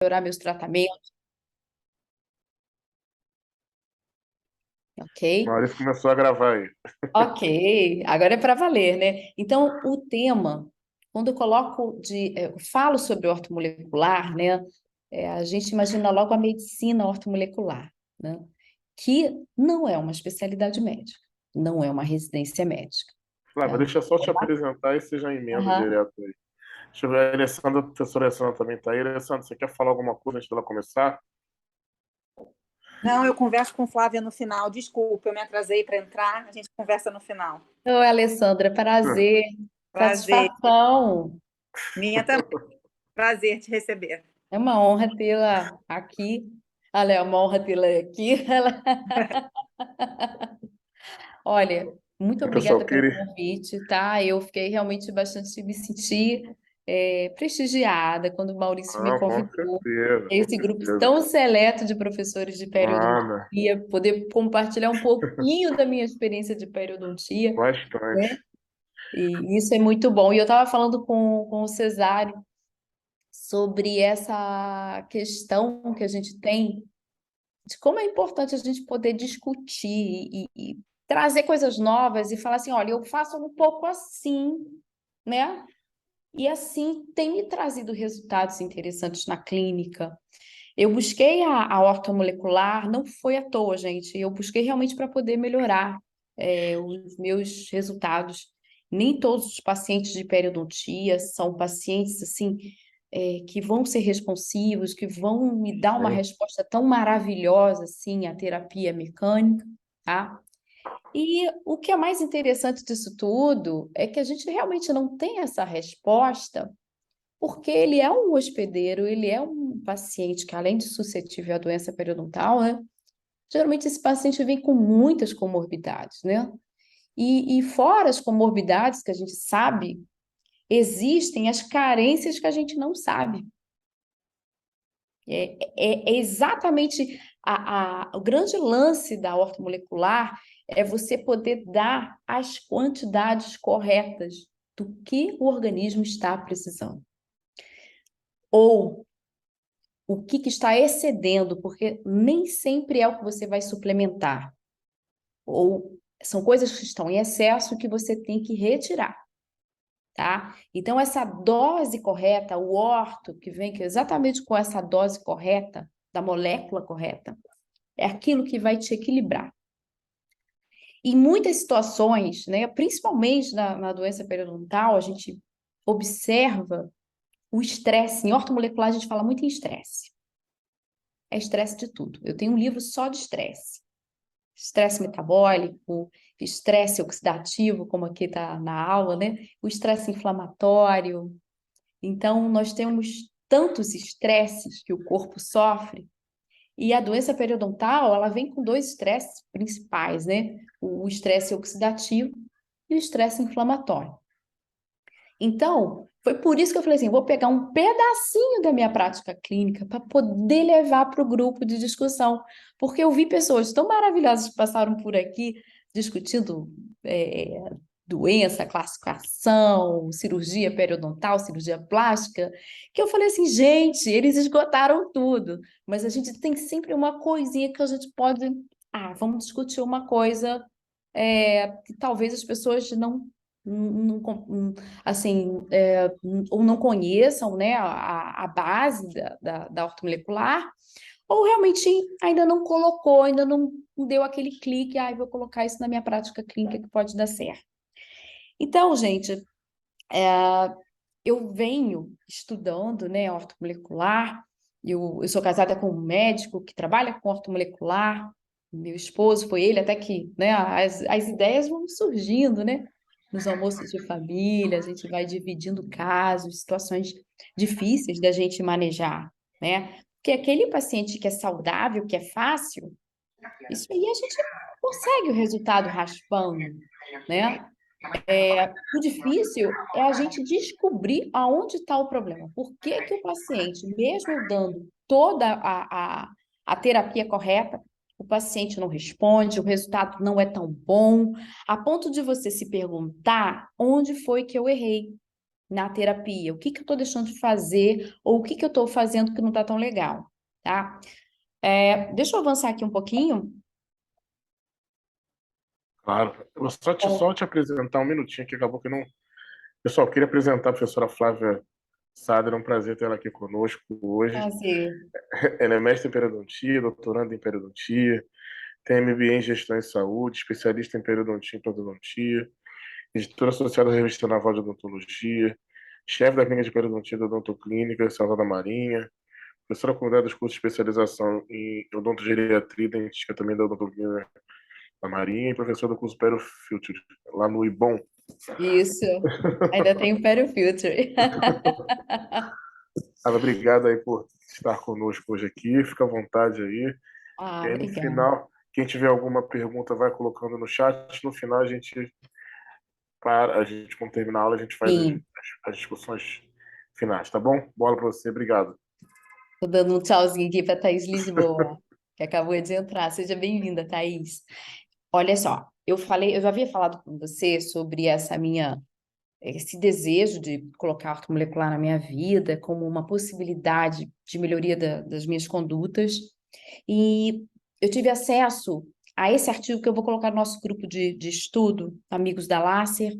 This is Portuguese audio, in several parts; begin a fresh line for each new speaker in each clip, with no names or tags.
melhorar meus tratamentos, ok?
Maurício começou a gravar aí.
Ok, agora é para valer, né? Então, o tema, quando eu falo sobre ortomolecular, né? A gente imagina logo a medicina ortomolecular, né? Que não é uma especialidade médica, não é uma residência médica,
Flávia,
tá?
deixa eu só te apresentar e você já emenda
Aham.
direto aí. Deixa eu ver, a Alessandra, a professora Alessandra também está aí. Alessandra, você quer falar alguma coisa antes dela começar?
Não, eu converso com Flávia no final. Desculpa, eu me atrasei para entrar. A gente conversa no final.
Oi, Alessandra, prazer,
Prazer.
satisfação.
Minha também. Prazer te receber.
É uma honra tê-la aqui. Olha, é uma honra tê-la aqui. Olha, muito
O pessoal
obrigada pelo
queria.
convite, tá? Eu fiquei realmente bastante, me senti prestigiada quando o Maurício me
Ah, com
convidou.
certeza, com
Esse grupo
certeza.
tão seleto de professores de
Nada,
periodontia, poder compartilhar um pouquinho da minha experiência de periodontia,
bastante.
né? E isso é muito bom. E eu estava falando com o Cesário sobre essa questão que a gente tem de como é importante a gente poder discutir e trazer coisas novas e falar assim, olha, eu faço um pouco assim, né? E assim tem me trazido resultados interessantes na clínica. Eu busquei a ortomolecular, não foi à toa, gente. Eu busquei realmente para poder melhorar os meus resultados. Nem todos os pacientes de periodontia são pacientes assim que vão ser responsivos, que vão me dar uma
Sim.
resposta tão maravilhosa assim à terapia mecânica, tá? E o que é mais interessante disso tudo é que a gente realmente não tem essa resposta porque ele é um hospedeiro, ele é um paciente que, além de suscetível à doença periodontal, né? Geralmente esse paciente vem com muitas comorbidades, né? E fora as comorbidades que a gente sabe, existem as carências que a gente não sabe. É exatamente o grande lance da ortomolecular é você poder dar as quantidades corretas do que o organismo está precisando. Ou o que está excedendo, porque nem sempre é o que você vai suplementar. Ou são coisas que estão em excesso que você tem que retirar, tá? Então, essa dose correta, o orto que vem exatamente com essa dose correta, da molécula correta, é aquilo que vai te equilibrar. Em muitas situações, né, principalmente na doença periodontal, a gente observa o estresse. Em ortomolecular, a gente fala muito em estresse. É estresse de tudo. Eu tenho um livro só de estresse. Estresse metabólico, estresse oxidativo, como aqui está na aula, né? O estresse inflamatório. Então, nós temos tantos estresses que o corpo sofre, e a doença periodontal, ela vem com dois estresses principais, né? O estresse oxidativo e o estresse inflamatório. Então, foi por isso que eu falei assim, vou pegar um pedacinho da minha prática clínica para poder levar para o grupo de discussão, porque eu vi pessoas tão maravilhosas que passaram por aqui discutindo doença, classificação, cirurgia periodontal, cirurgia plástica, que eu falei assim, gente, eles esgotaram tudo, mas a gente tem sempre uma coisinha que a gente pode, vamos discutir uma coisa que talvez as pessoas assim, ou não conheçam, né, a base da ortomolecular, ou realmente ainda não colocou, ainda não deu aquele clique, vou colocar isso na minha prática clínica que pode dar certo. Então, gente, eu venho estudando, né, ortomolecular, eu sou casada com um médico que trabalha com ortomolecular, meu esposo foi ele, até que, né, as ideias vão surgindo, né, nos almoços de família, a gente vai dividindo casos, situações difíceis da gente manejar, né, porque aquele paciente que é saudável, que é fácil, isso aí a gente consegue o resultado raspando, né, o difícil é a gente descobrir aonde está o problema. Por que que o paciente, mesmo eu dando toda a terapia correta, o paciente não responde, o resultado não é tão bom, a ponto de você se perguntar onde foi que eu errei. na terapia? O que que eu estou deixando de fazer ou o que que eu estou fazendo que não está tão legal, tá? Deixa eu avançar aqui um pouquinho.
Claro. Eu vou só te apresentar um minutinho, que acabou que não. Pessoal, eu queria apresentar a professora Flávia Sader, é um prazer ter ela aqui conosco hoje.
Prazer.
Ela é mestre em periodontia, doutoranda em periodontia, tem MBA em gestão em saúde, especialista em periodontia e prostodontia, editora associada à revista Naval de Odontologia, chefe da clínica de periodontia da Odontoclínica, Salvador da Marinha, professora convidada dos cursos de especialização em odontogeriatria e dentística também da Odontoclínica da Marinha e professora do curso Periofuture, lá no IBOM.
Isso. Ainda tem o Perifilter.
Obrigado aí por estar conosco hoje aqui, fica à vontade aí. E aí no
Obrigada.
final, quem tiver alguma pergunta vai colocando no chat, no final quando terminar a aula, a gente faz
Sim.
as discussões finais, tá bom? Bola para você, obrigado.
Tô dando um tchauzinho aqui para Thaís Lisboa, que acabou de entrar. Seja bem-vinda, Thaís. Olha só, eu já havia falado com você sobre esse desejo de colocar ortomolecular na minha vida como uma possibilidade de melhoria das minhas condutas. E eu tive acesso a esse artigo que eu vou colocar no nosso grupo de estudo, Amigos da Lácer.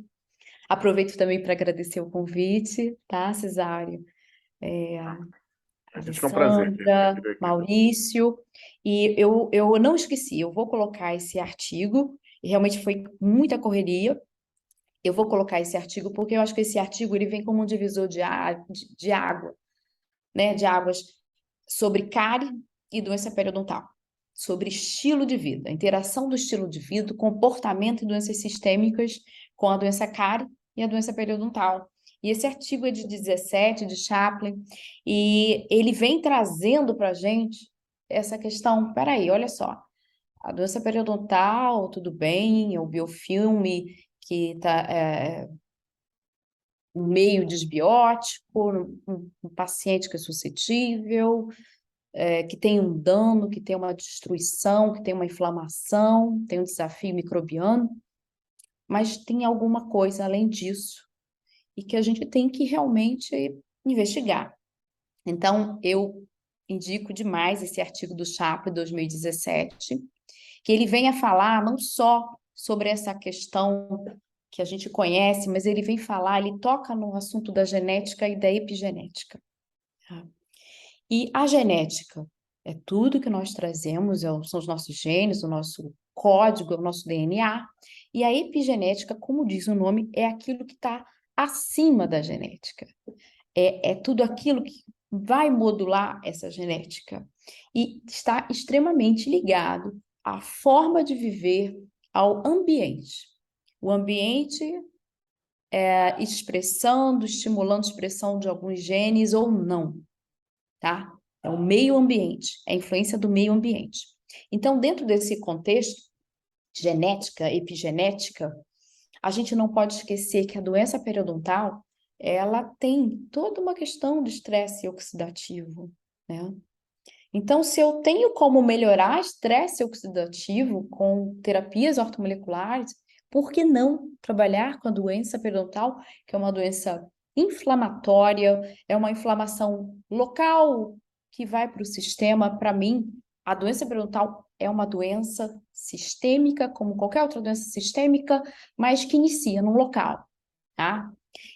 Aproveito também para agradecer o convite, tá, Cesário?
A gente é um prazer
Alessandra,
querer aqui.
Maurício, e eu não esqueci, eu vou colocar esse artigo, e realmente foi muita correria. Eu vou colocar esse artigo porque eu acho que esse artigo ele vem como um divisor de água, né? De águas sobre cárie e doença periodontal, sobre estilo de vida, a interação do estilo de vida, comportamento e doenças sistêmicas com a doença cárie e a doença periodontal. E esse artigo é de 17, de Chaplin, e ele vem trazendo para a gente essa questão, peraí, olha só, a doença periodontal, tudo bem, é o biofilme que está um meio desbiótico, um paciente que é suscetível, que tem um dano, que tem uma destruição, que tem uma inflamação, tem um desafio microbiano, mas tem alguma coisa além disso e que a gente tem que realmente investigar. Então, eu indico demais esse artigo do Chaplin, 2017, que ele vem a falar não só sobre essa questão que a gente conhece, mas ele vem falar, ele toca no assunto da genética e da epigenética. Tá? E a genética é tudo que nós trazemos, são os nossos genes, o nosso código, o nosso DNA. E a epigenética, como diz o nome, é aquilo que está acima da genética. É tudo aquilo que vai modular essa genética. E está extremamente ligado à forma de viver, ao ambiente. O ambiente estimulando a expressão de alguns genes ou não, tá? É o meio ambiente, é a influência do meio ambiente. Então, dentro desse contexto, genética, epigenética, a gente não pode esquecer que a doença periodontal, ela tem toda uma questão de estresse oxidativo, né? Então, se eu tenho como melhorar estresse oxidativo com terapias ortomoleculares, por que não trabalhar com a doença periodontal, que é uma doença inflamatória, é uma inflamação local que vai para o sistema? Para mim, a doença periodontal é uma doença sistêmica, como qualquer outra doença sistêmica, mas que inicia num local, tá?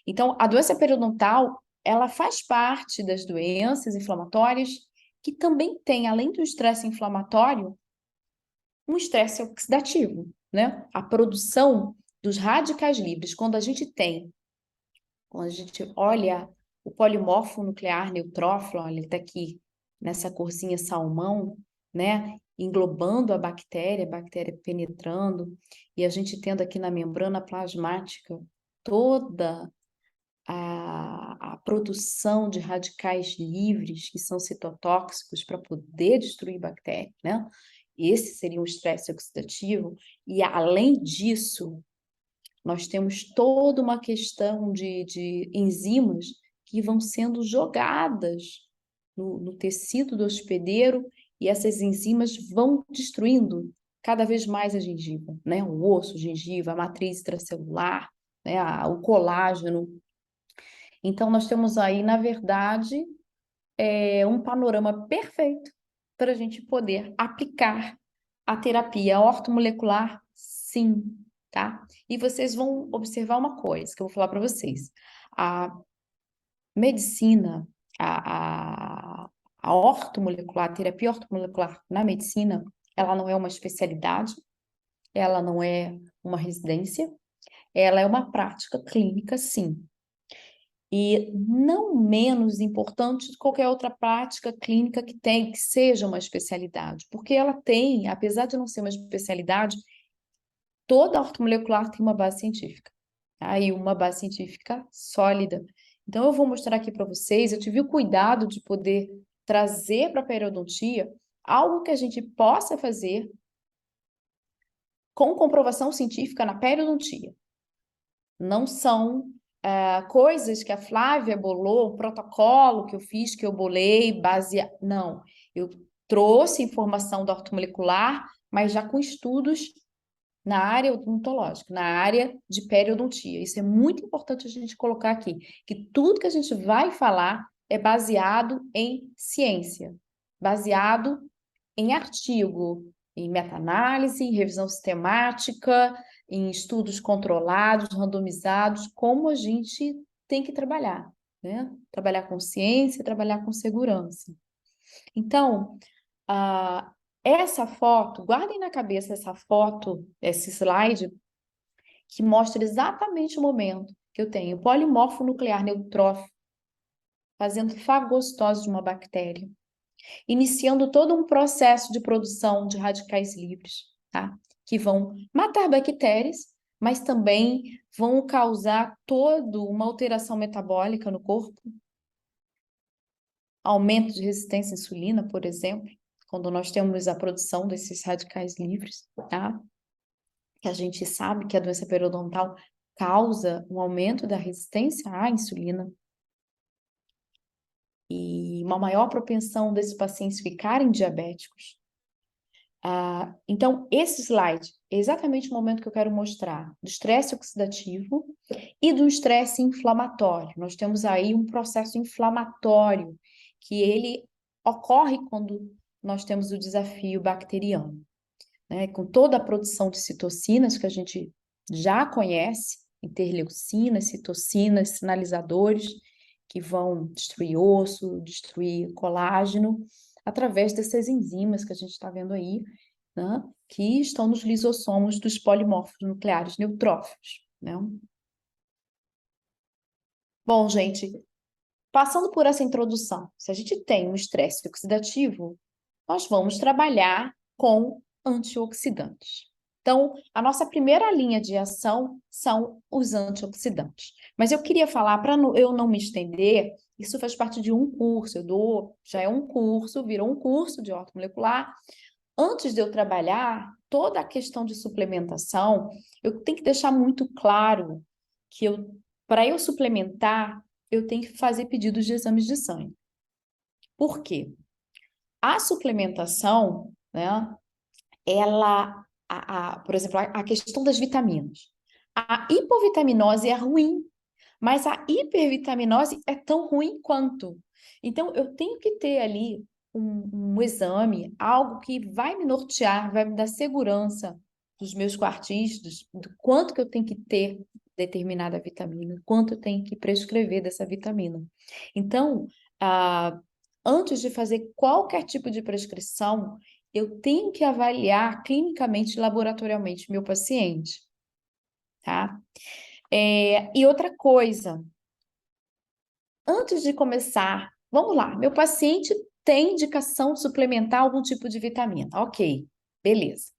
Então, a doença periodontal, ela faz parte das doenças inflamatórias que também tem, além do estresse inflamatório, um estresse oxidativo, né? A produção dos radicais livres, quando a gente olha o polimorfo nuclear neutrófilo, olha, ele está aqui nessa corzinha salmão, né? Englobando a bactéria penetrando, e a gente tendo aqui na membrana plasmática toda a produção de radicais livres, que são citotóxicos, para poder destruir bactérias, né? Esse seria um estresse oxidativo. E, além disso, nós temos toda uma questão de enzimas que vão sendo jogadas no tecido do hospedeiro, e essas enzimas vão destruindo cada vez mais a gengiva, né? O osso, a gengiva, a matriz intracelular, né? O colágeno. Então, nós temos aí, na verdade, um panorama perfeito para a gente poder aplicar a terapia ortomolecular, sim, tá? E vocês vão observar uma coisa que eu vou falar para vocês. A medicina, a ortomolecular, a terapia ortomolecular na medicina, ela não é uma especialidade, ela não é uma residência, ela é uma prática clínica, sim. E não menos importante de qualquer outra prática clínica que seja uma especialidade, porque ela tem, apesar de não ser uma especialidade, toda ortomolecular tem uma base científica, tá? E uma base científica sólida. Então, eu vou mostrar aqui para vocês, eu tive o cuidado de poder trazer para a periodontia algo que a gente possa fazer com comprovação científica na periodontia. Não são coisas que a Flávia bolou, um protocolo que eu fiz, que eu bolei, baseado. Não, eu trouxe informação da ortomolecular, mas já com estudos na área odontológica, na área de periodontia. Isso é muito importante a gente colocar aqui, que tudo que a gente vai falar é baseado em ciência, baseado em artigo, em meta-análise, em revisão sistemática, em estudos controlados, randomizados, como a gente tem que trabalhar, né? Trabalhar com ciência, trabalhar com segurança. Então, essa foto, guardem na cabeça essa foto, esse slide, que mostra exatamente o momento que eu tenho polimorfo nuclear neutrófilo fazendo fagocitose de uma bactéria, iniciando todo um processo de produção de radicais livres, tá? Que vão matar bactérias, mas também vão causar toda uma alteração metabólica no corpo, aumento de resistência à insulina, por exemplo, quando nós temos a produção desses radicais livres, tá? Que a gente sabe que a doença periodontal causa um aumento da resistência à insulina e uma maior propensão desses pacientes ficarem diabéticos. Então, esse slide é exatamente o momento que eu quero mostrar do estresse oxidativo e do estresse inflamatório. Nós temos aí um processo inflamatório que ele ocorre quando nós temos o desafio bacteriano, né? Com toda a produção de citocinas que a gente já conhece, interleucinas, citocinas, sinalizadores que vão destruir osso, destruir colágeno, através dessas enzimas que a gente está vendo aí, né, que estão nos lisossomos dos polimorfos nucleares neutrófilos, né? Bom, gente, passando por essa introdução, se a gente tem um estresse oxidativo, nós vamos trabalhar com antioxidantes. Então, a nossa primeira linha de ação são os antioxidantes. Mas eu queria falar, para eu não me estender, isso faz parte de um curso, já é um curso, virou um curso de ortomolecular. Antes de eu trabalhar toda a questão de suplementação, eu tenho que deixar muito claro que para eu suplementar, eu tenho que fazer pedidos de exames de sangue. Por quê? A suplementação, né, por exemplo, a questão das vitaminas. A hipovitaminose é ruim, mas a hipervitaminose é tão ruim quanto. Então, eu tenho que ter ali um exame, algo que vai me nortear, vai me dar segurança dos meus quartis, do quanto que eu tenho que ter determinada vitamina, quanto eu tenho que prescrever dessa vitamina. Então, antes de fazer qualquer tipo de prescrição, eu tenho que avaliar clinicamente e laboratorialmente meu paciente, tá? E outra coisa, antes de começar, vamos lá, meu paciente tem indicação de suplementar algum tipo de vitamina, ok, beleza.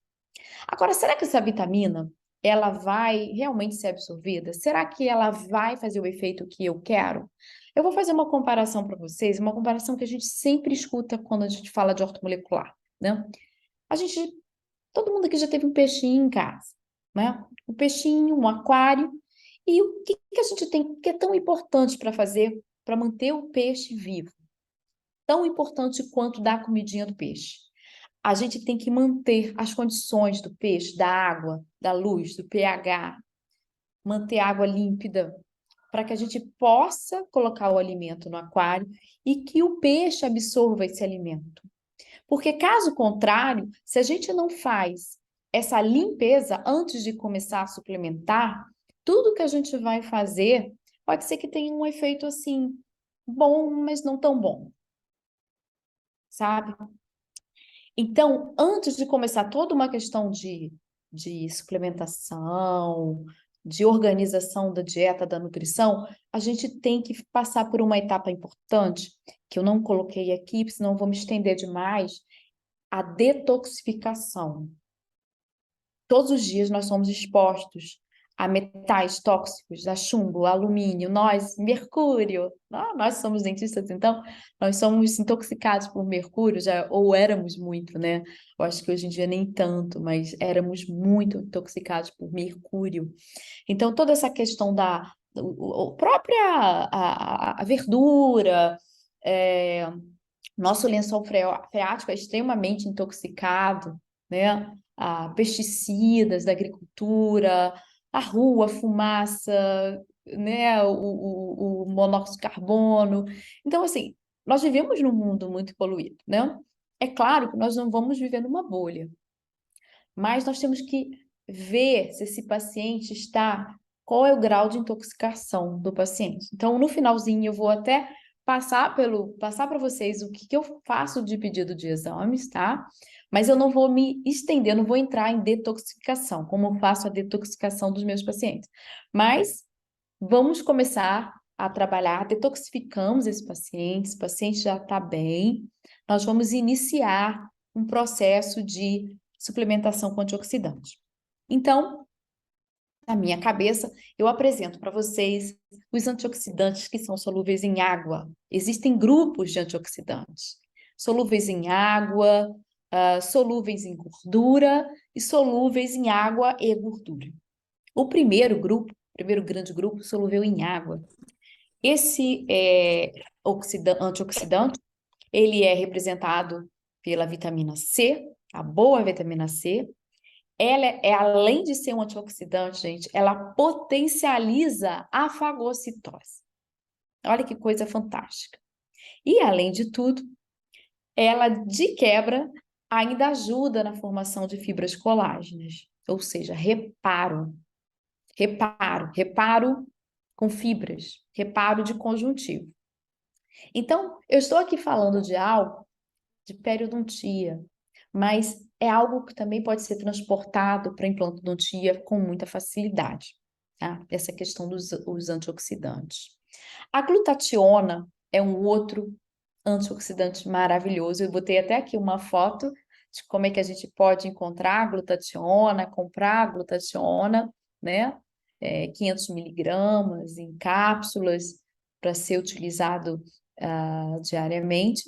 Agora, será que essa vitamina, ela vai realmente ser absorvida? Será que ela vai fazer o efeito que eu quero? Eu vou fazer uma comparação para vocês, uma comparação que a gente sempre escuta quando a gente fala de ortomolecular, né? Todo mundo aqui já teve um peixinho em casa, né? Um peixinho, um aquário. E o que a gente tem que é tão importante para fazer, para manter o peixe vivo? Tão importante quanto dar a comidinha do peixe. A gente tem que manter as condições do peixe, da água, da luz, do pH, manter a água límpida, para que a gente possa colocar o alimento no aquário e que o peixe absorva esse alimento. Porque, caso contrário, se a gente não faz essa limpeza antes de começar a suplementar, tudo que a gente vai fazer pode ser que tenha um efeito assim, bom, mas não tão bom, sabe? Então, antes de começar toda uma questão de suplementação, de organização da dieta, da nutrição, a gente tem que passar por uma etapa importante, que eu não coloquei aqui, senão eu vou me estender demais, a detoxificação. Todos os dias nós somos expostos a metais tóxicos, a chumbo, alumínio, mercúrio. Nós somos dentistas, então, nós somos intoxicados por mercúrio, ou éramos muito, né? Eu acho que hoje em dia nem tanto, mas éramos muito intoxicados por mercúrio. Então, toda essa questão da própria a verdura, nosso lençol freático é extremamente intoxicado, né? Pesticidas da agricultura, a rua, a fumaça, né? O monóxido de carbono. Então, assim, nós vivemos num mundo muito poluído, né? É claro que nós não vamos viver numa bolha, mas nós temos que ver se esse paciente está, qual é o grau de intoxicação do paciente. Então, no finalzinho, eu vou até passar para vocês o que eu faço de pedido de exames, tá? Mas eu não vou me estender, não vou entrar em detoxificação, como eu faço a detoxificação dos meus pacientes. Mas vamos começar a trabalhar, detoxificamos esse paciente, já está bem, nós vamos iniciar um processo de suplementação com antioxidante. Então, na minha cabeça, eu apresento para vocês os antioxidantes que são solúveis em água. Existem grupos de antioxidantes, solúveis em água, solúveis em gordura e solúveis em água e gordura. O primeiro grande grupo, solúvel em água. Esse antioxidante, ele é representado pela vitamina C, a boa vitamina C. Ela além de ser um antioxidante, gente, ela potencializa a fagocitose. Olha que coisa fantástica. E, além de tudo, ela, de quebra, ainda ajuda na formação de fibras colágenas, ou seja, reparo com fibras, reparo de conjuntivo. Então, eu estou aqui falando de algo de periodontia, mas é algo que também pode ser transportado para implantodontia com muita facilidade, tá? Essa questão dos antioxidantes. A glutationa é um outro antioxidante maravilhoso. Eu botei até aqui uma foto de como é que a gente pode encontrar a glutationa, comprar a glutationa, né? 500 miligramas em cápsulas para ser utilizado diariamente.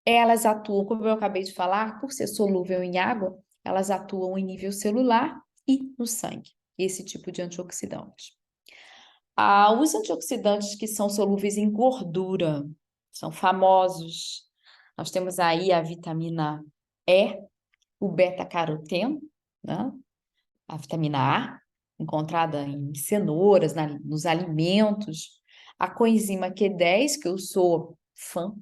Elas atuam, como eu acabei de falar, por ser solúvel em água, elas atuam em nível celular e no sangue, esse tipo de antioxidante. Os antioxidantes que são solúveis em gordura são famosos. Nós temos aí a vitamina E, o beta-caroteno, né? A vitamina A, encontrada em cenouras, nos alimentos, a coenzima Q10, que eu sou fã.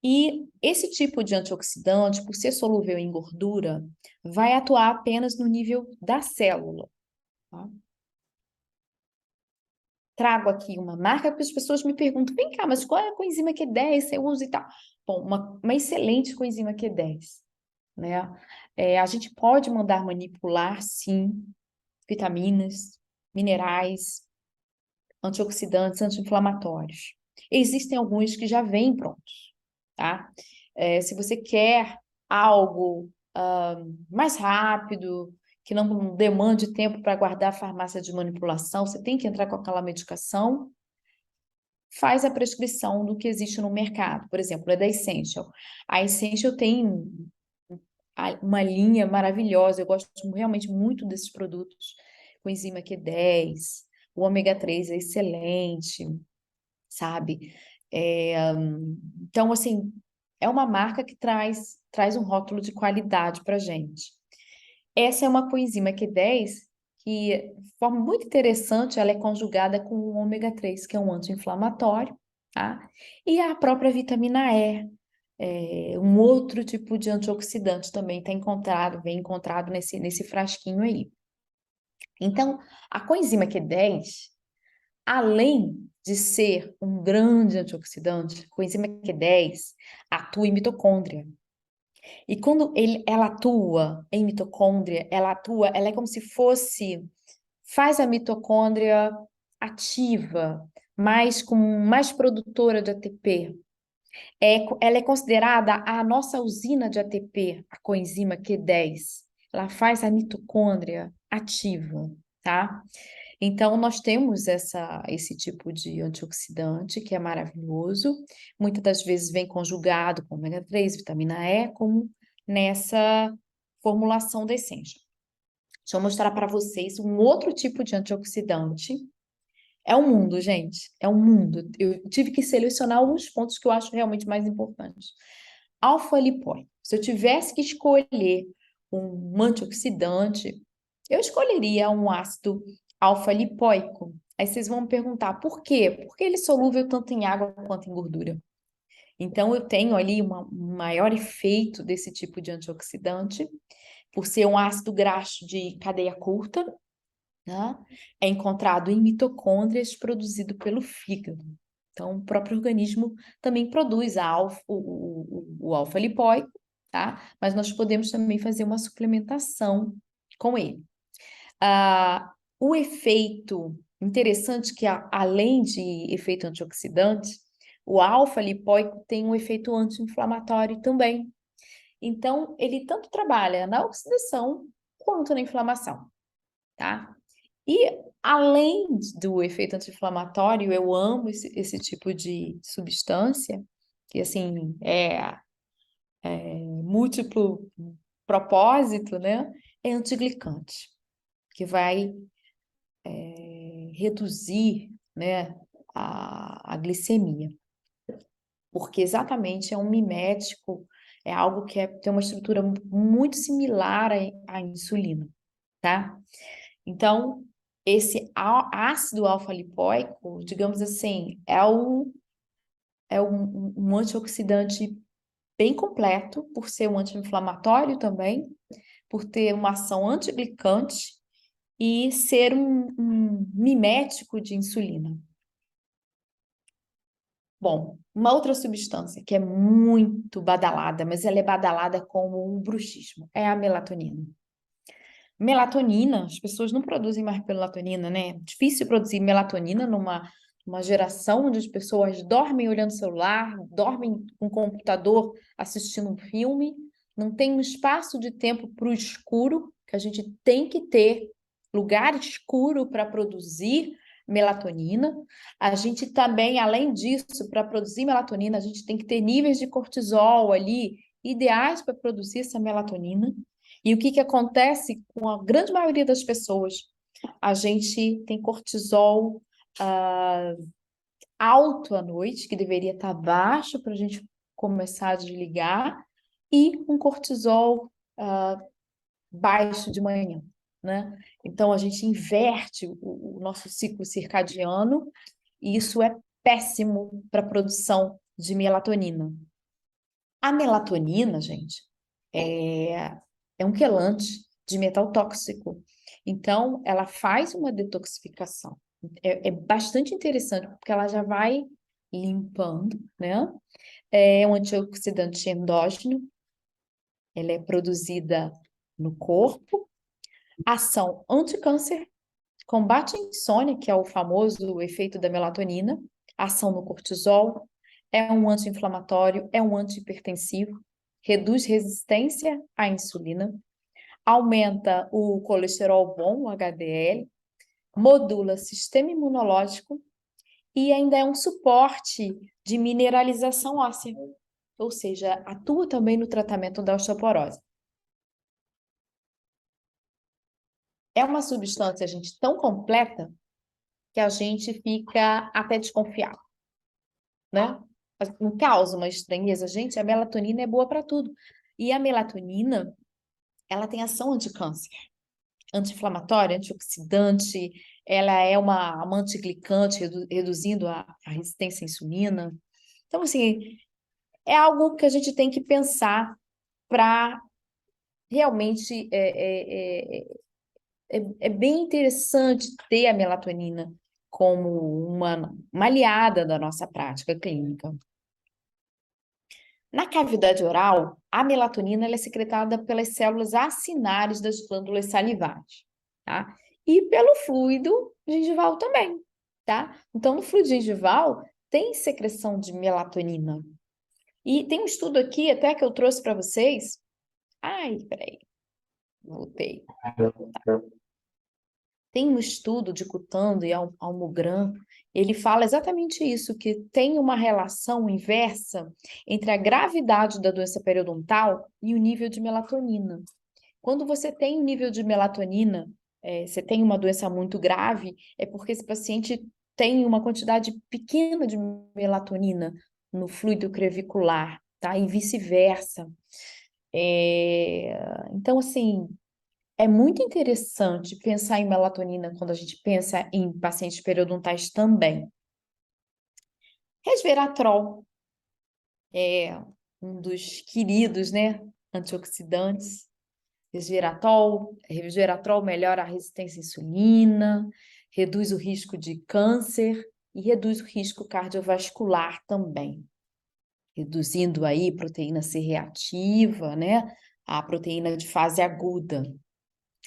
E esse tipo de antioxidante, por ser solúvel em gordura, vai atuar apenas no nível da célula. Tá? Trago aqui uma marca porque as pessoas me perguntam, vem cá, mas qual é a coenzima Q10 você usa e tal? Bom, uma excelente coenzima Q10, né? A gente pode mandar manipular, sim, vitaminas, minerais, antioxidantes, anti-inflamatórios. Existem alguns que já vêm prontos, tá? Se você quer algo mais rápido, que não demande tempo para guardar a farmácia de manipulação, você tem que entrar com aquela medicação, faz a prescrição do que existe no mercado. Por exemplo, é da Essential. A Essential tem uma linha maravilhosa, eu gosto realmente muito desses produtos, coenzima Q10, o ômega 3 é excelente, sabe? Então, assim, é uma marca que traz um rótulo de qualidade para gente. Essa é uma coenzima Q10 que, de forma muito interessante, ela é conjugada com o ômega 3, que é um anti-inflamatório, tá? E a própria vitamina E, um outro tipo de antioxidante também vem encontrado nesse frasquinho aí. Então, a coenzima Q10, além de ser um grande antioxidante, a coenzima Q10 atua em mitocôndria. E quando ela atua em mitocôndria, ela é como se faz a mitocôndria ativa, mais produtora de ATP. Ela é considerada a nossa usina de ATP, a coenzima Q10. Ela faz a mitocôndria ativa, tá? Então, nós temos esse tipo de antioxidante que é maravilhoso. Muitas das vezes vem conjugado com ômega 3, vitamina E, como nessa formulação da Essential. Deixa eu mostrar para vocês um outro tipo de antioxidante. É um mundo, gente. É um mundo. Eu tive que selecionar alguns pontos que eu acho realmente mais importantes. Alfa-lipóico. Se eu tivesse que escolher um antioxidante, eu escolheria um ácido alfa-lipóico. Aí vocês vão me perguntar, por quê? Porque ele é solúvel tanto em água quanto em gordura. Então, eu tenho ali um maior efeito desse tipo de antioxidante, por ser um ácido graxo de cadeia curta, né? É encontrado em mitocôndrias produzido pelo fígado. Então, o próprio organismo também produz o alfa-lipóico, tá? Mas nós podemos também fazer uma suplementação com ele. O efeito interessante que, além de efeito antioxidante, o alfa-lipóico tem um efeito anti-inflamatório também. Então, ele tanto trabalha na oxidação quanto na inflamação, tá? E, além do efeito anti-inflamatório, eu amo esse tipo de substância, que, assim, múltiplo propósito, né? É antiglicante, que vai reduzir, né, a glicemia. Porque exatamente é um mimético, é algo que tem uma estrutura muito similar à insulina, tá? Então, esse ácido alfa-lipóico, digamos assim, é um antioxidante bem completo, por ser um anti-inflamatório também, por ter uma ação antiglicante e ser um mimético de insulina. Bom, uma outra substância que é muito badalada, mas ela é badalada como um bruxismo, é a melatonina. Melatonina, as pessoas não produzem mais melatonina, né? Difícil produzir melatonina numa geração onde as pessoas dormem olhando o celular, dormem com o computador assistindo um filme, não tem um espaço de tempo para o escuro, que a gente tem que ter lugar escuro para produzir melatonina. A gente também, além disso, para produzir melatonina, a gente tem que ter níveis de cortisol ali ideais para produzir essa melatonina. E o que acontece com a grande maioria das pessoas? A gente tem cortisol alto à noite, que deveria estar baixo para a gente começar a desligar, e um cortisol baixo de manhã, né? Então, a gente inverte o nosso ciclo circadiano, e isso é péssimo para a produção de melatonina. A melatonina, gente, é um quelante de metal tóxico. Então, ela faz uma detoxificação. É bastante interessante, porque ela já vai limpando, né? É um antioxidante endógeno, ela é produzida no corpo, ação anticâncer, combate a insônia, que é o famoso efeito da melatonina, ação no cortisol, é um anti-inflamatório, é um antihipertensivo, reduz resistência à insulina, aumenta o colesterol bom, o HDL, modula sistema imunológico e ainda é um suporte de mineralização óssea, ou seja, atua também no tratamento da osteoporose. É uma substância, gente, tão completa que a gente fica até desconfiado, né? Não causa uma estranheza. Gente, a melatonina é boa para tudo. E a melatonina, ela tem ação anticâncer. anti-inflamatória, antioxidante, ela é uma antiglicante, reduzindo a resistência à insulina. Então, assim, é algo que a gente tem que pensar para realmente é bem interessante ter a melatonina como uma aliada da nossa prática clínica. Na cavidade oral, a melatonina ela é secretada pelas células acinares das glândulas salivares, tá? E pelo fluido gengival também, tá? Então, no fluido gengival tem secreção de melatonina. E tem um estudo aqui, até que eu trouxe para vocês. Ai, peraí, voltei. Tem um estudo de Cutando e Almogran, ele fala exatamente isso, que tem uma relação inversa entre a gravidade da doença periodontal e o nível de melatonina. Quando você tem um nível de melatonina, você tem uma doença muito grave, é porque esse paciente tem uma quantidade pequena de melatonina no fluido crevicular, tá? E vice-versa. Então, assim, é muito interessante pensar em melatonina quando a gente pensa em pacientes periodontais também. Resveratrol é um dos queridos, né, antioxidantes. Resveratrol melhora a resistência à insulina, reduz o risco de câncer e reduz o risco cardiovascular também, reduzindo aí proteína C reativa, né, a proteína de fase aguda,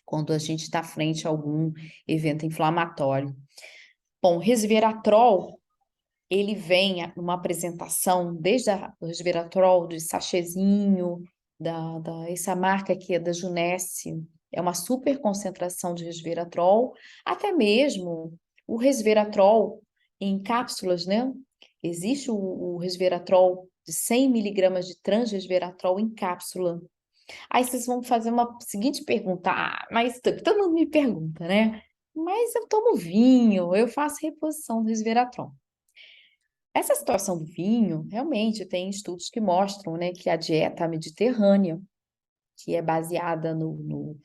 quando a gente está frente a algum evento inflamatório. Bom, resveratrol, ele vem numa apresentação, desde o resveratrol de sachêzinho, essa marca aqui é da Junesse, é uma super concentração de resveratrol, até mesmo o resveratrol em cápsulas, né? Existe o resveratrol de 100 miligramas de transresveratrol em cápsula. Aí vocês vão fazer uma seguinte pergunta, mas todo mundo me pergunta, né? Mas eu tomo vinho, eu faço reposição do resveratrol. Essa situação do vinho, realmente, tem estudos que mostram, né, que a dieta mediterrânea, que é baseada no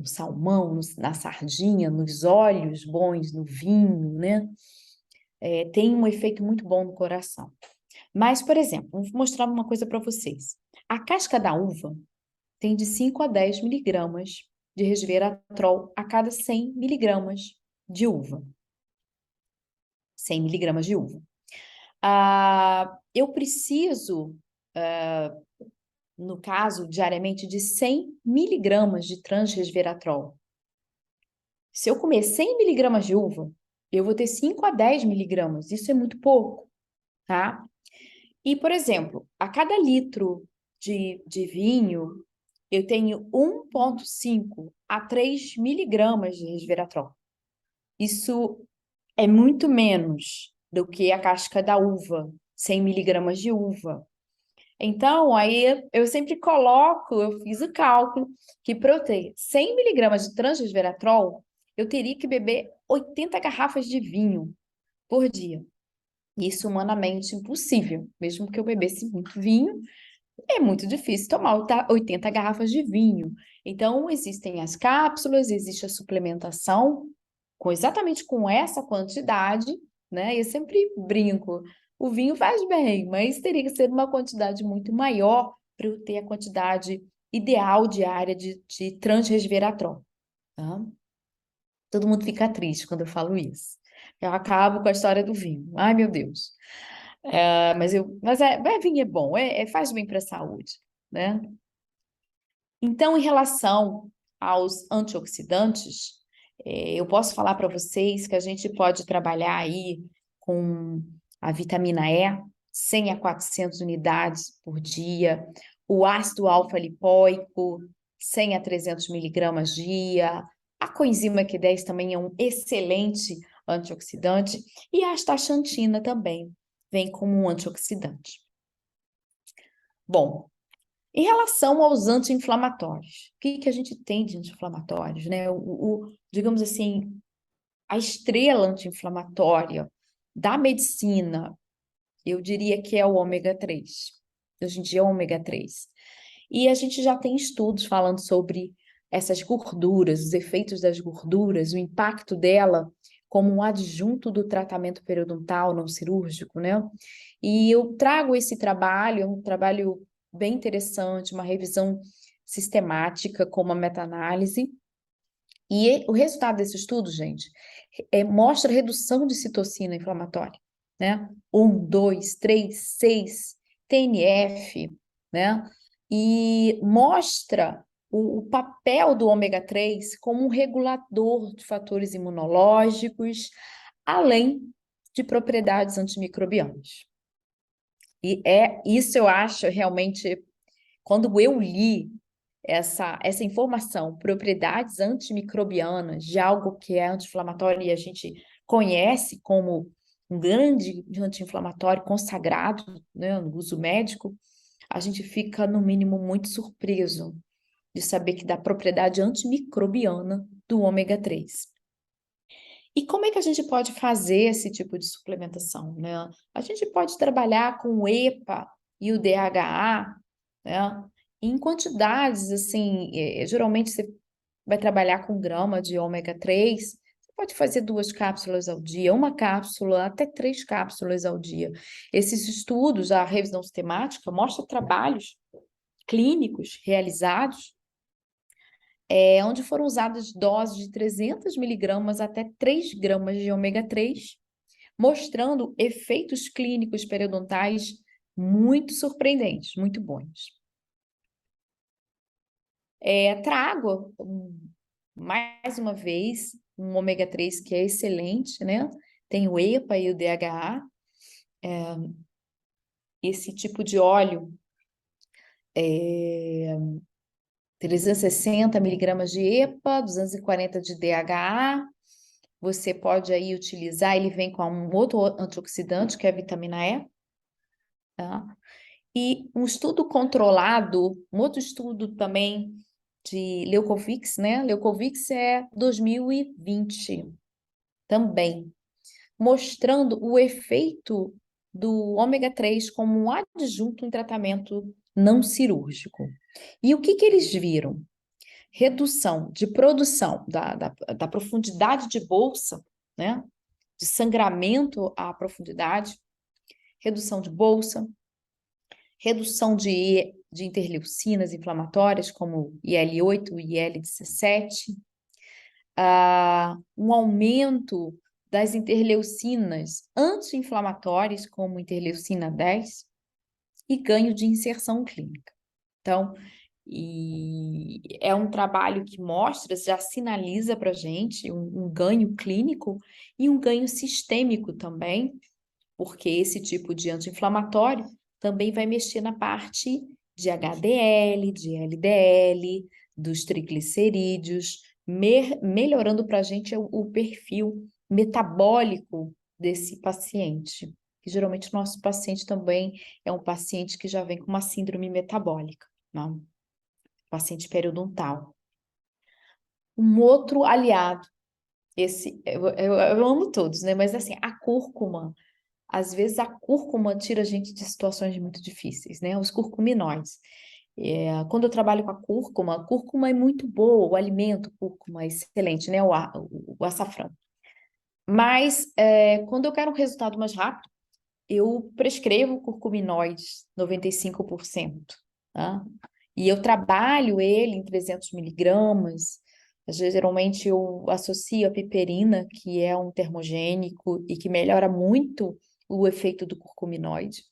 salmão, na sardinha, nos óleos bons, no vinho, né, tem um efeito muito bom no coração. Mas, por exemplo, vou mostrar uma coisa para vocês. A casca da uva tem de 5 a 10 miligramas de resveratrol a cada 100 miligramas de uva. 100 miligramas de uva. Eu preciso, no caso, diariamente, de 100 miligramas de transresveratrol. Se eu comer 100 miligramas de uva, eu vou ter 5 a 10 miligramas. Isso é muito pouco, tá? E, por exemplo, a cada litro de vinho, eu tenho 1,5 a 3 miligramas de resveratrol. Isso é muito menos do que a casca da uva, 100 miligramas de uva. Então, aí eu sempre coloco, eu fiz o cálculo, que para eu ter 100 miligramas de transresveratrol, eu teria que beber 80 garrafas de vinho por dia. Isso humanamente impossível. Mesmo que eu bebesse muito vinho, é muito difícil tomar 80 garrafas de vinho. Então, existem as cápsulas, existe a suplementação exatamente com essa quantidade, né? Eu sempre brinco, o vinho faz bem, mas teria que ser uma quantidade muito maior para eu ter a quantidade ideal diária de transresveratrol, tá? Todo mundo fica triste quando eu falo isso. Eu acabo com a história do vinho. Ai, meu Deus. Vinho é bom, faz bem para a saúde, né? Então, em relação aos antioxidantes, eu posso falar para vocês que a gente pode trabalhar aí com a vitamina E, 100 a 400 unidades por dia, o ácido alfa-lipoico, 100 a 300 miligramas dia, a coenzima Q10 também é um excelente antioxidante, e a astaxantina também vem como um antioxidante. Bom, em relação aos anti-inflamatórios, o que a gente tem de anti-inflamatórios, né? Digamos assim, a estrela anti-inflamatória da medicina, eu diria que é o ômega 3. Hoje em dia é o ômega 3. E a gente já tem estudos falando sobre essas gorduras, os efeitos das gorduras, o impacto dela como um adjunto do tratamento periodontal não cirúrgico, né? E eu trago esse trabalho, é um trabalho bem interessante, uma revisão sistemática com uma meta-análise. E o resultado desse estudo, gente, mostra redução de citocina inflamatória, né? 1, 2, 3, 6, TNF, né? E mostra o papel do ômega 3 como um regulador de fatores imunológicos, além de propriedades antimicrobianas. E isso eu acho realmente, quando eu li essa informação, propriedades antimicrobianas de algo que é anti-inflamatório e a gente conhece como um grande anti-inflamatório consagrado, né, no uso médico, a gente fica, no mínimo, muito surpreso de saber que dá propriedade antimicrobiana do ômega 3. E como é que a gente pode fazer esse tipo de suplementação, né? A gente pode trabalhar com o EPA e o DHA, né? Em quantidades, assim, geralmente você vai trabalhar com grama de ômega 3, você pode fazer 2 cápsulas ao dia, uma cápsula, até 3 cápsulas ao dia. Esses estudos, a revisão sistemática, mostra trabalhos clínicos realizados onde foram usadas doses de 300 miligramas até 3 gramas de ômega 3, mostrando efeitos clínicos periodontais muito surpreendentes, muito bons. Trago, mais uma vez, um ômega 3 que é excelente, né? Tem o EPA e o DHA. Esse tipo de óleo 360 miligramas de EPA, 240 de DHA. Você pode aí utilizar, ele vem com um outro antioxidante, que é a vitamina E. Tá? E um estudo controlado, um outro estudo também de Leucovix, né? Leucovix é 2020 também, mostrando o efeito do ômega 3 como um adjunto em tratamento não cirúrgico. E o que eles viram? Redução de produção da profundidade de bolsa, né? De sangramento à profundidade, redução de bolsa, redução de interleucinas inflamatórias, como IL-8 e IL-17, um aumento das interleucinas anti-inflamatórias, como interleucina 10, e ganho de inserção clínica. Então, é um trabalho que mostra, já sinaliza para a gente um ganho clínico e um ganho sistêmico também, porque esse tipo de anti-inflamatório também vai mexer na parte de HDL, de LDL, dos triglicerídeos, melhorando para a gente o perfil metabólico desse paciente. Que geralmente o nosso paciente também é um paciente que já vem com uma síndrome metabólica, não? Paciente periodontal. Um outro aliado, esse eu amo todos, né? Mas assim, a cúrcuma. Às vezes a cúrcuma tira a gente de situações muito difíceis, né? Os curcuminóides. Quando eu trabalho com a cúrcuma é muito boa, o alimento cúrcuma é excelente, né? O açafrão. Mas quando eu quero um resultado mais rápido, eu prescrevo curcuminóides 95%, tá? E eu trabalho ele em 300 miligramas. Geralmente eu associo a piperina, que é um termogênico e que melhora muito o efeito do curcuminoide,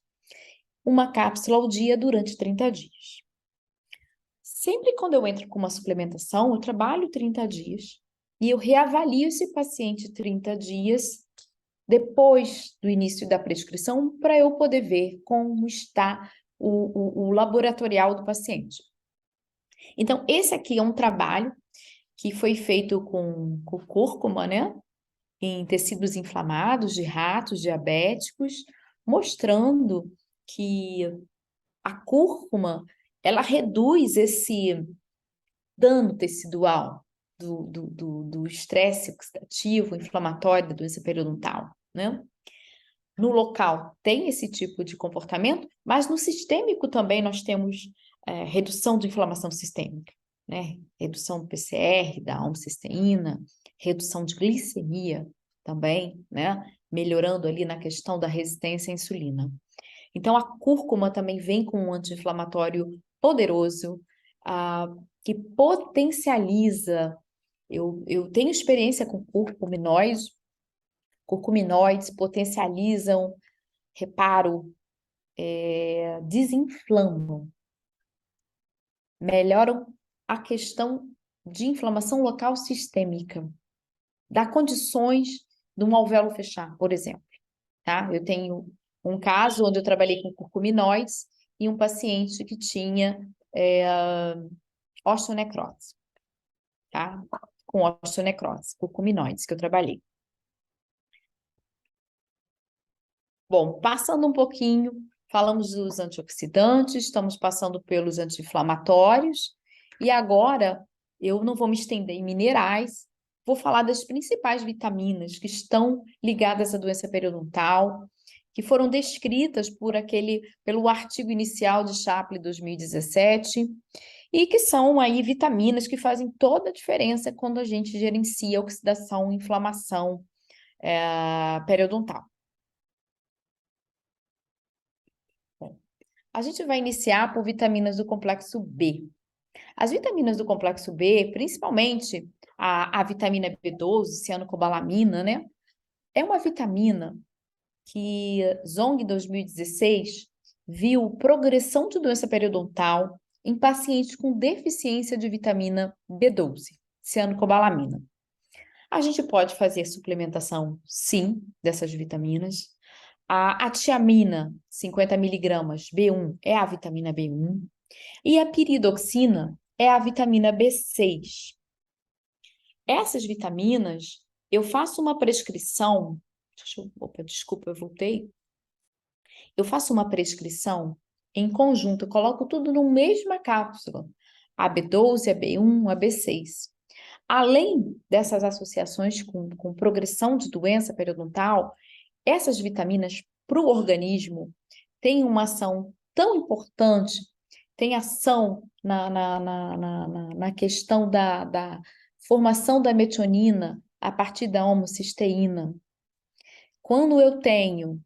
uma cápsula ao dia durante 30 dias. Sempre quando eu entro com uma suplementação, eu trabalho 30 dias e eu reavalio esse paciente 30 dias depois do início da prescrição para eu poder ver como está o laboratorial do paciente. Então, esse aqui é um trabalho que foi feito com cúrcuma, né? Em tecidos inflamados de ratos diabéticos, mostrando que a cúrcuma, ela reduz esse dano tecidual do estresse oxidativo, inflamatório da doença periodontal, né? No local tem esse tipo de comportamento, mas no sistêmico também nós temos redução de inflamação sistêmica. né? Redução do PCR, da homocisteína, redução de glicemia também, né? Melhorando ali na questão da resistência à insulina. Então, a cúrcuma também vem com um anti-inflamatório poderoso, que potencializa. Eu tenho experiência com curcuminoides. Curcuminoides potencializam, reparo, desinflamam, melhoram a questão de inflamação local sistêmica, dá condições de um alvéolo fechar, por exemplo. Tá? Eu tenho um caso onde eu trabalhei com curcuminoides e um paciente que tinha osteonecrose, tá? Com osteonecrose, curcuminoides que eu trabalhei. Bom, passando um pouquinho, falamos dos antioxidantes, estamos passando pelos anti-inflamatórios, e agora eu não vou me estender em minerais, vou falar das principais vitaminas que estão ligadas à doença periodontal, que foram descritas pelo artigo inicial de Shapley 2017, e que são aí vitaminas que fazem toda a diferença quando a gente gerencia oxidação e inflamação periodontal. A gente vai iniciar por vitaminas do complexo B. As vitaminas do complexo B, principalmente a vitamina B12, cianocobalamina, né? É uma vitamina que Zong, em 2016, viu progressão de doença periodontal em pacientes com deficiência de vitamina B12, cianocobalamina. A gente pode fazer suplementação, sim, dessas vitaminas. A tiamina, 50 miligramas, B1, é a vitamina B1. E a piridoxina é a vitamina B6. Essas vitaminas, eu faço uma prescrição... desculpa, eu voltei. Eu faço uma prescrição em conjunto, eu coloco tudo numa mesma cápsula. A B12, a B1, a B6. Além dessas associações com progressão de doença periodontal, essas vitaminas para o organismo têm uma ação tão importante, tem ação na questão da formação da metionina a partir da homocisteína. Quando eu tenho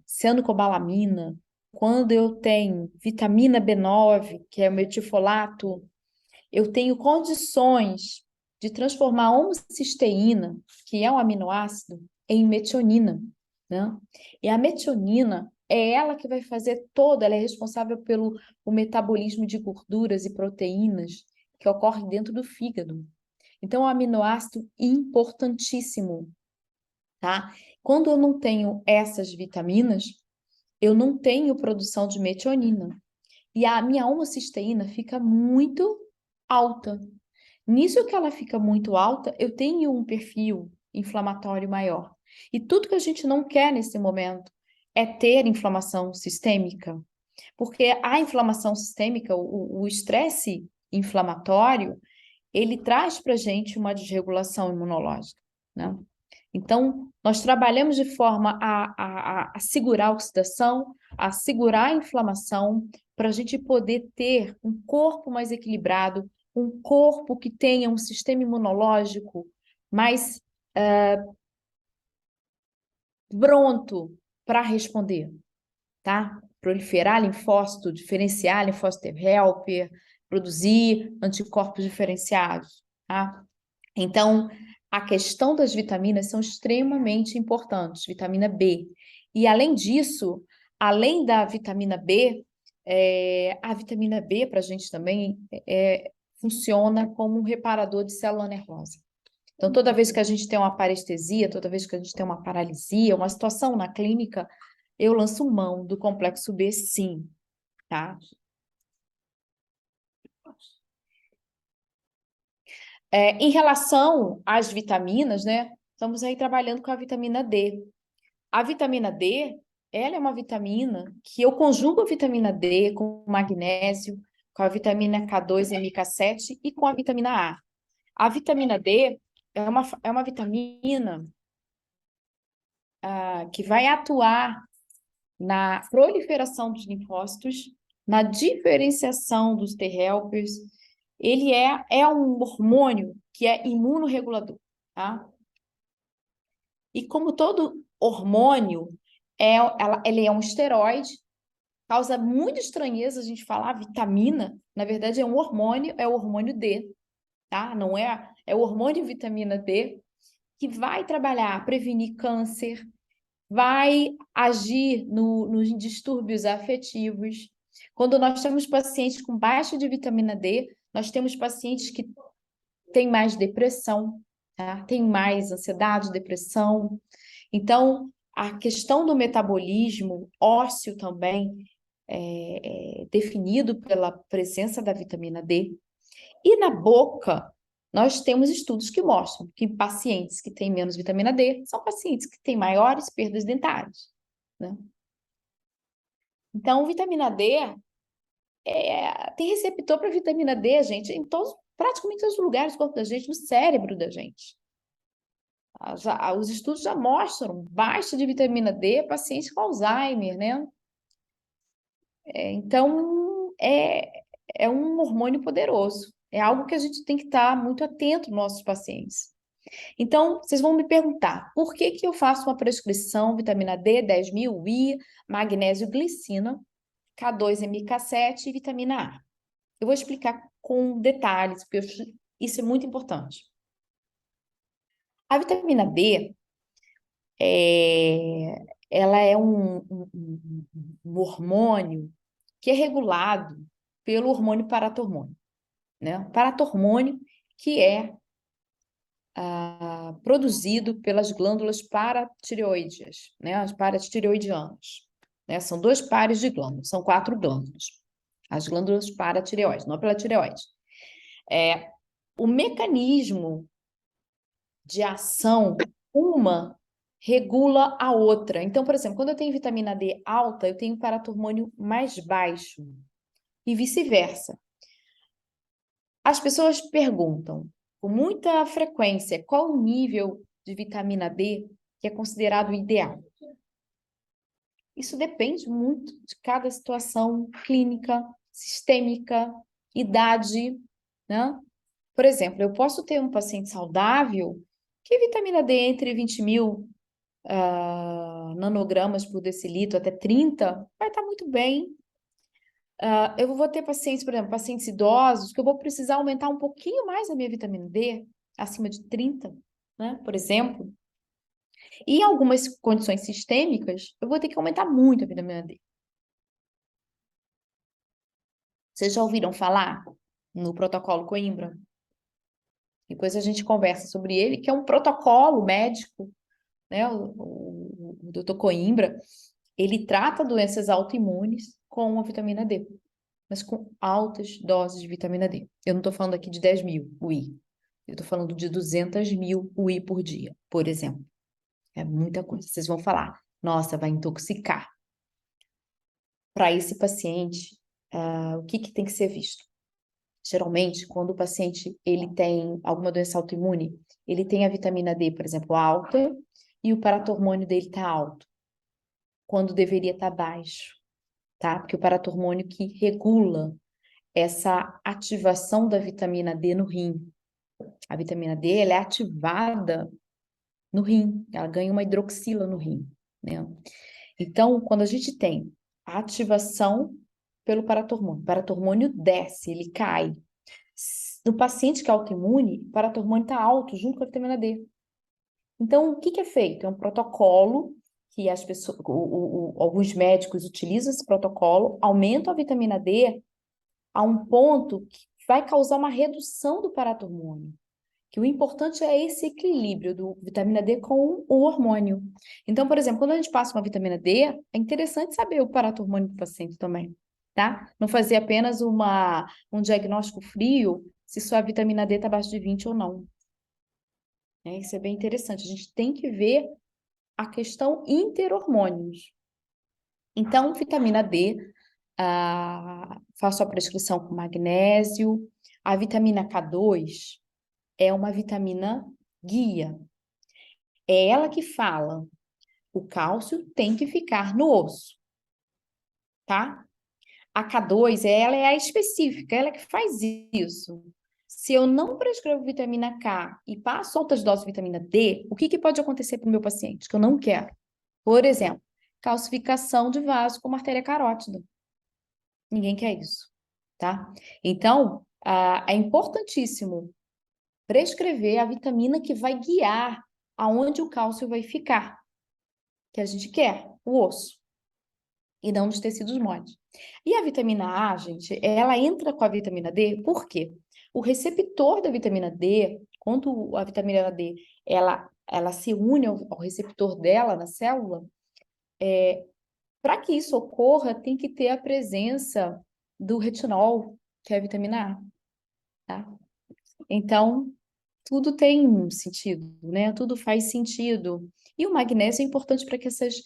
cianocobalamina, quando eu tenho vitamina B9, que é o metilfolato, eu tenho condições de transformar a homocisteína, que é um aminoácido, em metionina, né? E a metionina é ela que vai fazer ela é responsável pelo o metabolismo de gorduras e proteínas que ocorre dentro do fígado. Então, é um aminoácido importantíssimo, tá? Quando eu não tenho essas vitaminas, eu não tenho produção de metionina. E a minha homocisteína fica muito alta. Nisso que ela fica muito alta, eu tenho um perfil inflamatório maior. E tudo que a gente não quer nesse momento é ter inflamação sistêmica, porque a inflamação sistêmica, o estresse inflamatório, ele traz para a gente uma desregulação imunológica, né? Então, nós trabalhamos de forma a segurar a oxidação, a segurar a inflamação, para a gente poder ter um corpo mais equilibrado, um corpo que tenha um sistema imunológico mais pronto para responder, tá? Proliferar linfócito, diferenciar linfócito helper, produzir anticorpos diferenciados, tá? Então, a questão das vitaminas são extremamente importantes, vitamina B. E, além disso, além da vitamina B, a vitamina B para a gente também funciona como um reparador de célula nervosa. Então, toda vez que a gente tem uma parestesia, toda vez que a gente tem uma paralisia, uma situação na clínica, eu lanço mão do complexo B, sim, tá? Em relação às vitaminas, né? Estamos aí trabalhando com a vitamina D. A vitamina D, ela é uma vitamina que eu conjugo a vitamina D com magnésio, com a vitamina K2 e MK7 e com a vitamina A. A vitamina D é uma vitamina que vai atuar na proliferação dos linfócitos, na diferenciação dos T-helpers, ele é um hormônio que é imunorregulador, tá? E como todo hormônio, ele é um esteroide, causa muita estranheza a gente falar vitamina, na verdade é um hormônio, é o hormônio D, tá? Não é, é o hormônio vitamina D, que vai trabalhar, prevenir câncer, vai agir nos distúrbios afetivos. Quando nós temos pacientes com baixa de vitamina D, nós temos pacientes que têm mais depressão, tá? Tem mais ansiedade, depressão. Então, a questão do metabolismo ósseo também é definido pela presença da vitamina D. E na boca, nós temos estudos que mostram que pacientes que têm menos vitamina D são pacientes que têm maiores perdas dentárias, né? Então, vitamina D tem receptor para vitamina D, gente, em todos, praticamente todos os lugares do corpo da gente, no cérebro da gente. Os estudos já mostram baixa de vitamina D pacientes com Alzheimer, né? Então, é um hormônio poderoso. É algo que a gente tem que estar muito atento nos nossos pacientes. Então, vocês vão me perguntar, por que que eu faço uma prescrição vitamina D, 10.000 UI, magnésio glicina, K2-MK7 e vitamina A? Eu vou explicar com detalhes, porque isso é muito importante. A vitamina D, ela é um hormônio que é regulado pelo hormônio paratormônio, né? Paratormônio que é produzido pelas glândulas paratireoides, né? As paratireoidianas, né? São 2 pares de glândulas, são 4 glândulas. As glândulas paratireoides, não pela tireoide. O mecanismo de ação, uma regula a outra. Então, por exemplo, quando eu tenho vitamina D alta, eu tenho paratormônio mais baixo e vice-versa. As pessoas perguntam com muita frequência qual o nível de vitamina D que é considerado ideal. Isso depende muito de cada situação clínica, sistêmica, idade, né? Por exemplo, eu posso ter um paciente saudável que vitamina D entre 20.000 nanogramas por decilitro até 30, vai estar muito bem. Eu vou ter pacientes, por exemplo, pacientes idosos, que eu vou precisar aumentar um pouquinho mais a minha vitamina D, acima de 30, né, por exemplo. E em algumas condições sistêmicas, eu vou ter que aumentar muito a vitamina D. Vocês já ouviram falar no protocolo Coimbra? Depois a gente conversa sobre ele, que é um protocolo médico, né? O Dr. Coimbra, ele trata doenças autoimunes com a vitamina D, mas com altas doses de vitamina D. Eu não estou falando aqui de 10.000 UI, eu estou falando de 200.000 UI por dia, por exemplo. É muita coisa. Vocês vão falar, nossa, vai intoxicar. Para esse paciente, o que tem que ser visto? Geralmente, quando o paciente ele tem alguma doença autoimune, ele tem a vitamina D, por exemplo, alta, e o paratormônio dele está alto, quando deveria estar baixo, tá? Porque o paratormônio que regula essa ativação da vitamina D no rim. A vitamina D, ela é ativada no rim, ela ganha uma hidroxila no rim, né? Então, quando a gente tem a ativação pelo paratormônio, o paratormônio desce, ele cai. No paciente que é autoimune, o paratormônio está alto junto com a vitamina D. Então, o que é feito? É um protocolo que as pessoas, alguns médicos utilizam esse protocolo, aumentam a vitamina D a um ponto que vai causar uma redução do paratormônio. Que o importante é esse equilíbrio do vitamina D com o hormônio. Então, por exemplo, quando a gente passa uma vitamina D, é interessante saber o paratormônio do paciente também, tá? Não fazer apenas um diagnóstico frio se sua vitamina D está abaixo de 20 ou não. Isso é bem interessante. A gente tem que ver a questão interhormônios. Então, vitamina D, faço a prescrição com magnésio. A vitamina K2 é uma vitamina guia. É ela que fala, o cálcio tem que ficar no osso, tá? A K2, ela é a específica, ela é que faz isso. Se eu não prescrevo vitamina K e passo altas doses de vitamina D, o que que pode acontecer para o meu paciente que eu não quero? Por exemplo, calcificação de vaso com artéria carótida. Ninguém quer isso, tá? Então, é importantíssimo prescrever a vitamina que vai guiar aonde o cálcio vai ficar, que a gente quer, o osso, e não nos tecidos moles. E a vitamina A, gente, ela entra com a vitamina D, por quê? O receptor da vitamina D, quando a vitamina D ela se une ao receptor dela na célula, para que isso ocorra, tem que ter a presença do retinol, que é a vitamina A, tá? Então, tudo tem um sentido, né? Tudo faz sentido. E o magnésio é importante para que esses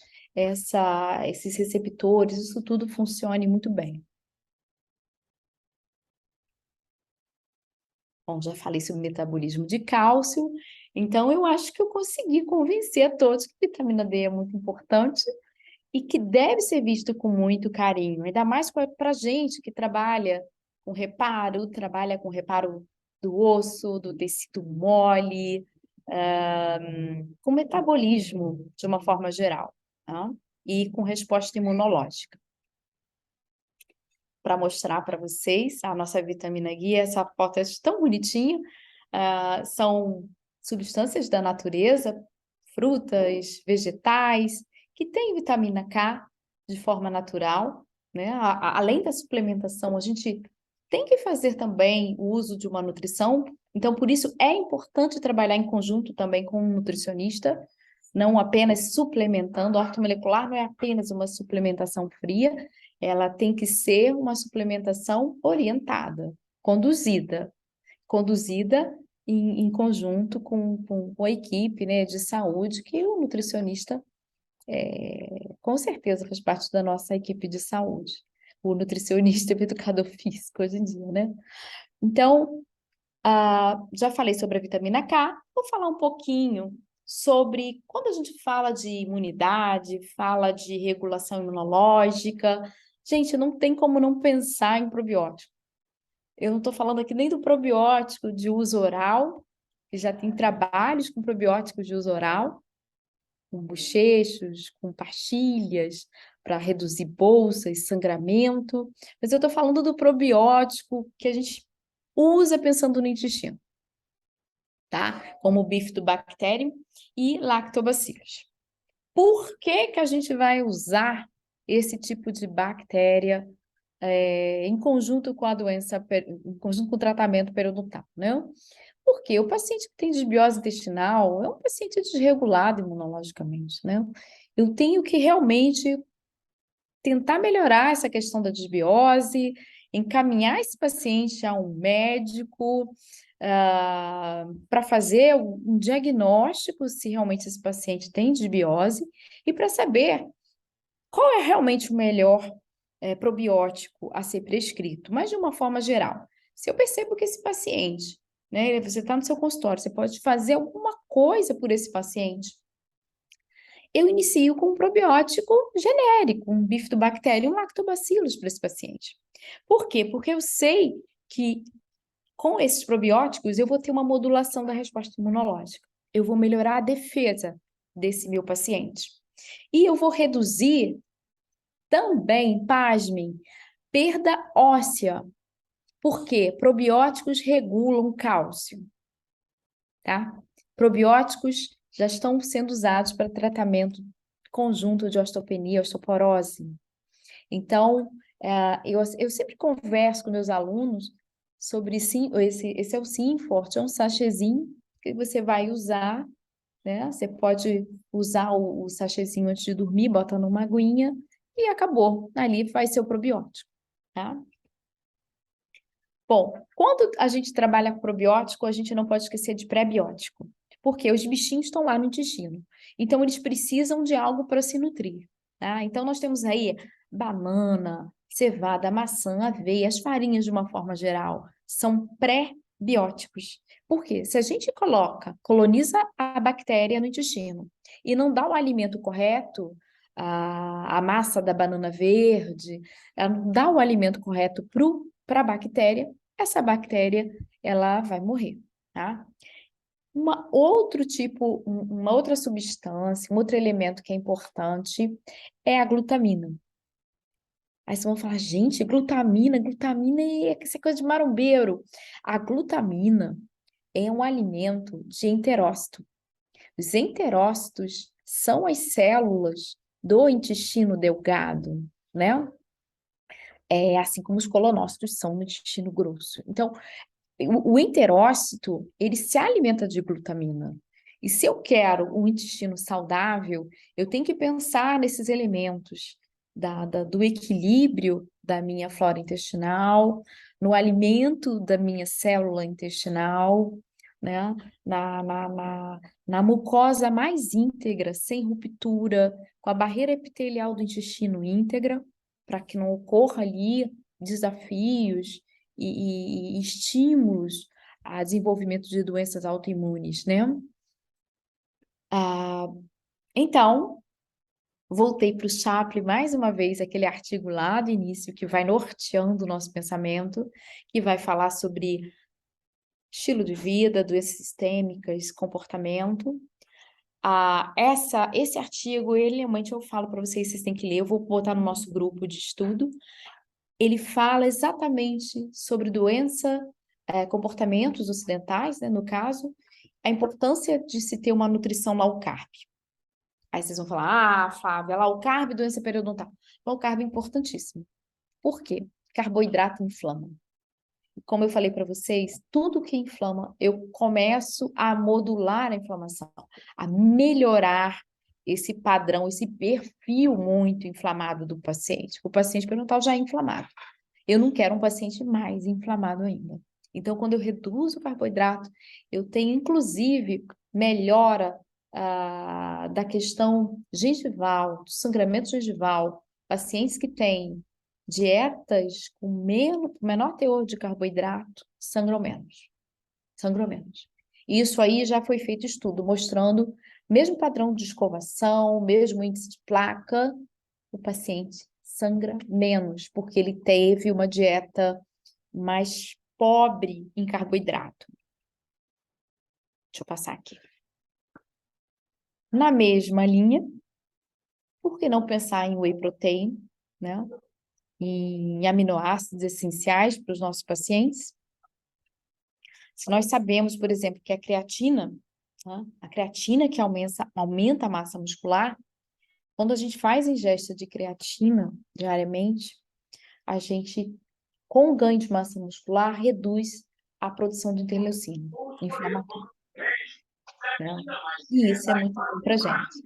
receptores, isso tudo funcione muito bem. Bom, já falei sobre metabolismo de cálcio, então eu acho que eu consegui convencer a todos que vitamina D é muito importante e que deve ser visto com muito carinho, ainda mais para gente que trabalha com reparo do osso, do tecido mole, com metabolismo de uma forma geral, tá? E com resposta imunológica. Para mostrar para vocês a nossa vitamina guia, essa foto é tão bonitinha, são substâncias da natureza, frutas, vegetais, que têm vitamina K de forma natural, né? Além da suplementação, a gente tem que fazer também o uso de uma nutrição, então por isso é importante trabalhar em conjunto também com um nutricionista, não apenas suplementando. A ortomolecular não é apenas uma suplementação fria, ela tem que ser uma suplementação orientada, conduzida em conjunto com a equipe, né, de saúde, que o nutricionista com certeza faz parte da nossa equipe de saúde. O nutricionista e o educador físico hoje em dia, né? Então, já falei sobre a vitamina K, vou falar um pouquinho sobre quando a gente fala de imunidade, fala de regulação imunológica. Gente, não tem como não pensar em probiótico. Eu não estou falando aqui nem do probiótico de uso oral, que já tem trabalhos com probióticos de uso oral, com bochechos, com pastilhas, para reduzir bolsas, sangramento. Mas eu estou falando do probiótico que a gente usa pensando no intestino, tá? Como o Bifidobacterium e Lactobacillus. Por que que a gente vai usar esse tipo de bactéria em conjunto com a doença, em conjunto com o tratamento periodontal, né? Porque o paciente que tem desbiose intestinal é um paciente desregulado imunologicamente, né? Eu tenho que realmente tentar melhorar essa questão da desbiose, encaminhar esse paciente a um médico, para fazer um diagnóstico se realmente esse paciente tem desbiose e para saber qual é realmente o melhor probiótico a ser prescrito, mas de uma forma geral. Se eu percebo que esse paciente, né, você está no seu consultório, você pode fazer alguma coisa por esse paciente, eu inicio com um probiótico genérico, um Bifidobacterium lactobacillus para esse paciente. Por quê? Porque eu sei que com esses probióticos eu vou ter uma modulação da resposta imunológica. Eu vou melhorar a defesa desse meu paciente. E eu vou reduzir também, pasmem, perda óssea. Por quê? Probióticos regulam cálcio, tá? Probióticos já estão sendo usados para tratamento conjunto de osteopenia, osteoporose. Então, eu sempre converso com meus alunos sobre esse é o Synfort, é um sachêzinho que você vai usar, né? Você pode usar o sachêzinho antes de dormir, bota numa aguinha e acabou. Ali vai ser o probiótico, tá? Bom, quando a gente trabalha com probiótico, a gente não pode esquecer de pré-biótico, porque os bichinhos estão lá no intestino. Então, eles precisam de algo para se nutrir, tá? Então, nós temos aí banana, cevada, maçã, aveia, as farinhas de uma forma geral, são pré-bióticos. Por quê? Se a gente coloniza a bactéria no intestino e não dá o alimento correto, a massa da banana verde, ela não dá o alimento correto para a bactéria, essa bactéria ela vai morrer, tá? Uma outra substância, um outro elemento que é importante é a glutamina. Aí vocês vão falar, gente, glutamina é essa coisa de marombeiro. A glutamina é um alimento de enterócito. Os enterócitos são as células do intestino delgado, né? Assim como os colonócitos são no intestino grosso. Então, o enterócito, ele se alimenta de glutamina. E se eu quero um intestino saudável, eu tenho que pensar nesses elementos do equilíbrio da minha flora intestinal, no alimento da minha célula intestinal, né? Na mucosa mais íntegra, sem ruptura, com a barreira epitelial do intestino íntegra, para que não ocorra ali desafios e estímulos a desenvolvimento de doenças autoimunes, né? Então, voltei para o Shapley mais uma vez, aquele artigo lá do início que vai norteando o nosso pensamento, que vai falar sobre estilo de vida, doenças sistêmicas, comportamento. Esse artigo, realmente eu falo para vocês, vocês têm que ler, eu vou botar no nosso grupo de estudo. Ele fala exatamente sobre comportamentos ocidentais, né, no caso, a importância de se ter uma nutrição low carb. Aí vocês vão falar, Flávia, low carb, doença periodontal. Low carb é importantíssimo. Por quê? Carboidrato inflama. Como eu falei para vocês, tudo que inflama, eu começo a modular a inflamação, a melhorar esse padrão, esse perfil muito inflamado do paciente. O paciente periodontal já é inflamado. Eu não quero um paciente mais inflamado ainda. Então, quando eu reduzo o carboidrato, eu tenho, inclusive, melhora da questão gengival, do sangramento gengival. Pacientes que têm dietas com menor teor de carboidrato sangram menos. Sangram menos. Isso aí já foi feito estudo, mostrando mesmo padrão de escovação, mesmo índice de placa, o paciente sangra menos, porque ele teve uma dieta mais pobre em carboidrato. Deixa eu passar aqui. Na mesma linha, por que não pensar em whey protein, né? Em aminoácidos essenciais para os nossos pacientes? Se nós sabemos, por exemplo, que a creatina, tá? A creatina que aumenta a massa muscular, quando a gente faz ingesta de creatina diariamente, a gente, com o ganho de massa muscular, reduz a produção de interleucina inflamatória, né? E isso é muito bom para a gente,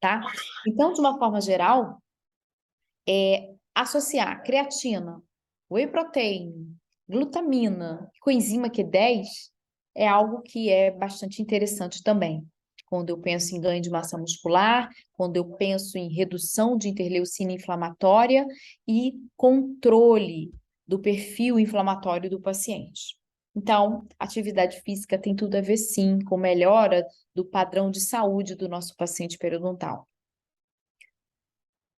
tá? Então, de uma forma geral, associar creatina, whey protein, glutamina, coenzima Q10 é algo que é bastante interessante também. Quando eu penso em ganho de massa muscular, quando eu penso em redução de interleucina inflamatória e controle do perfil inflamatório do paciente. Então, atividade física tem tudo a ver, sim, com melhora do padrão de saúde do nosso paciente periodontal.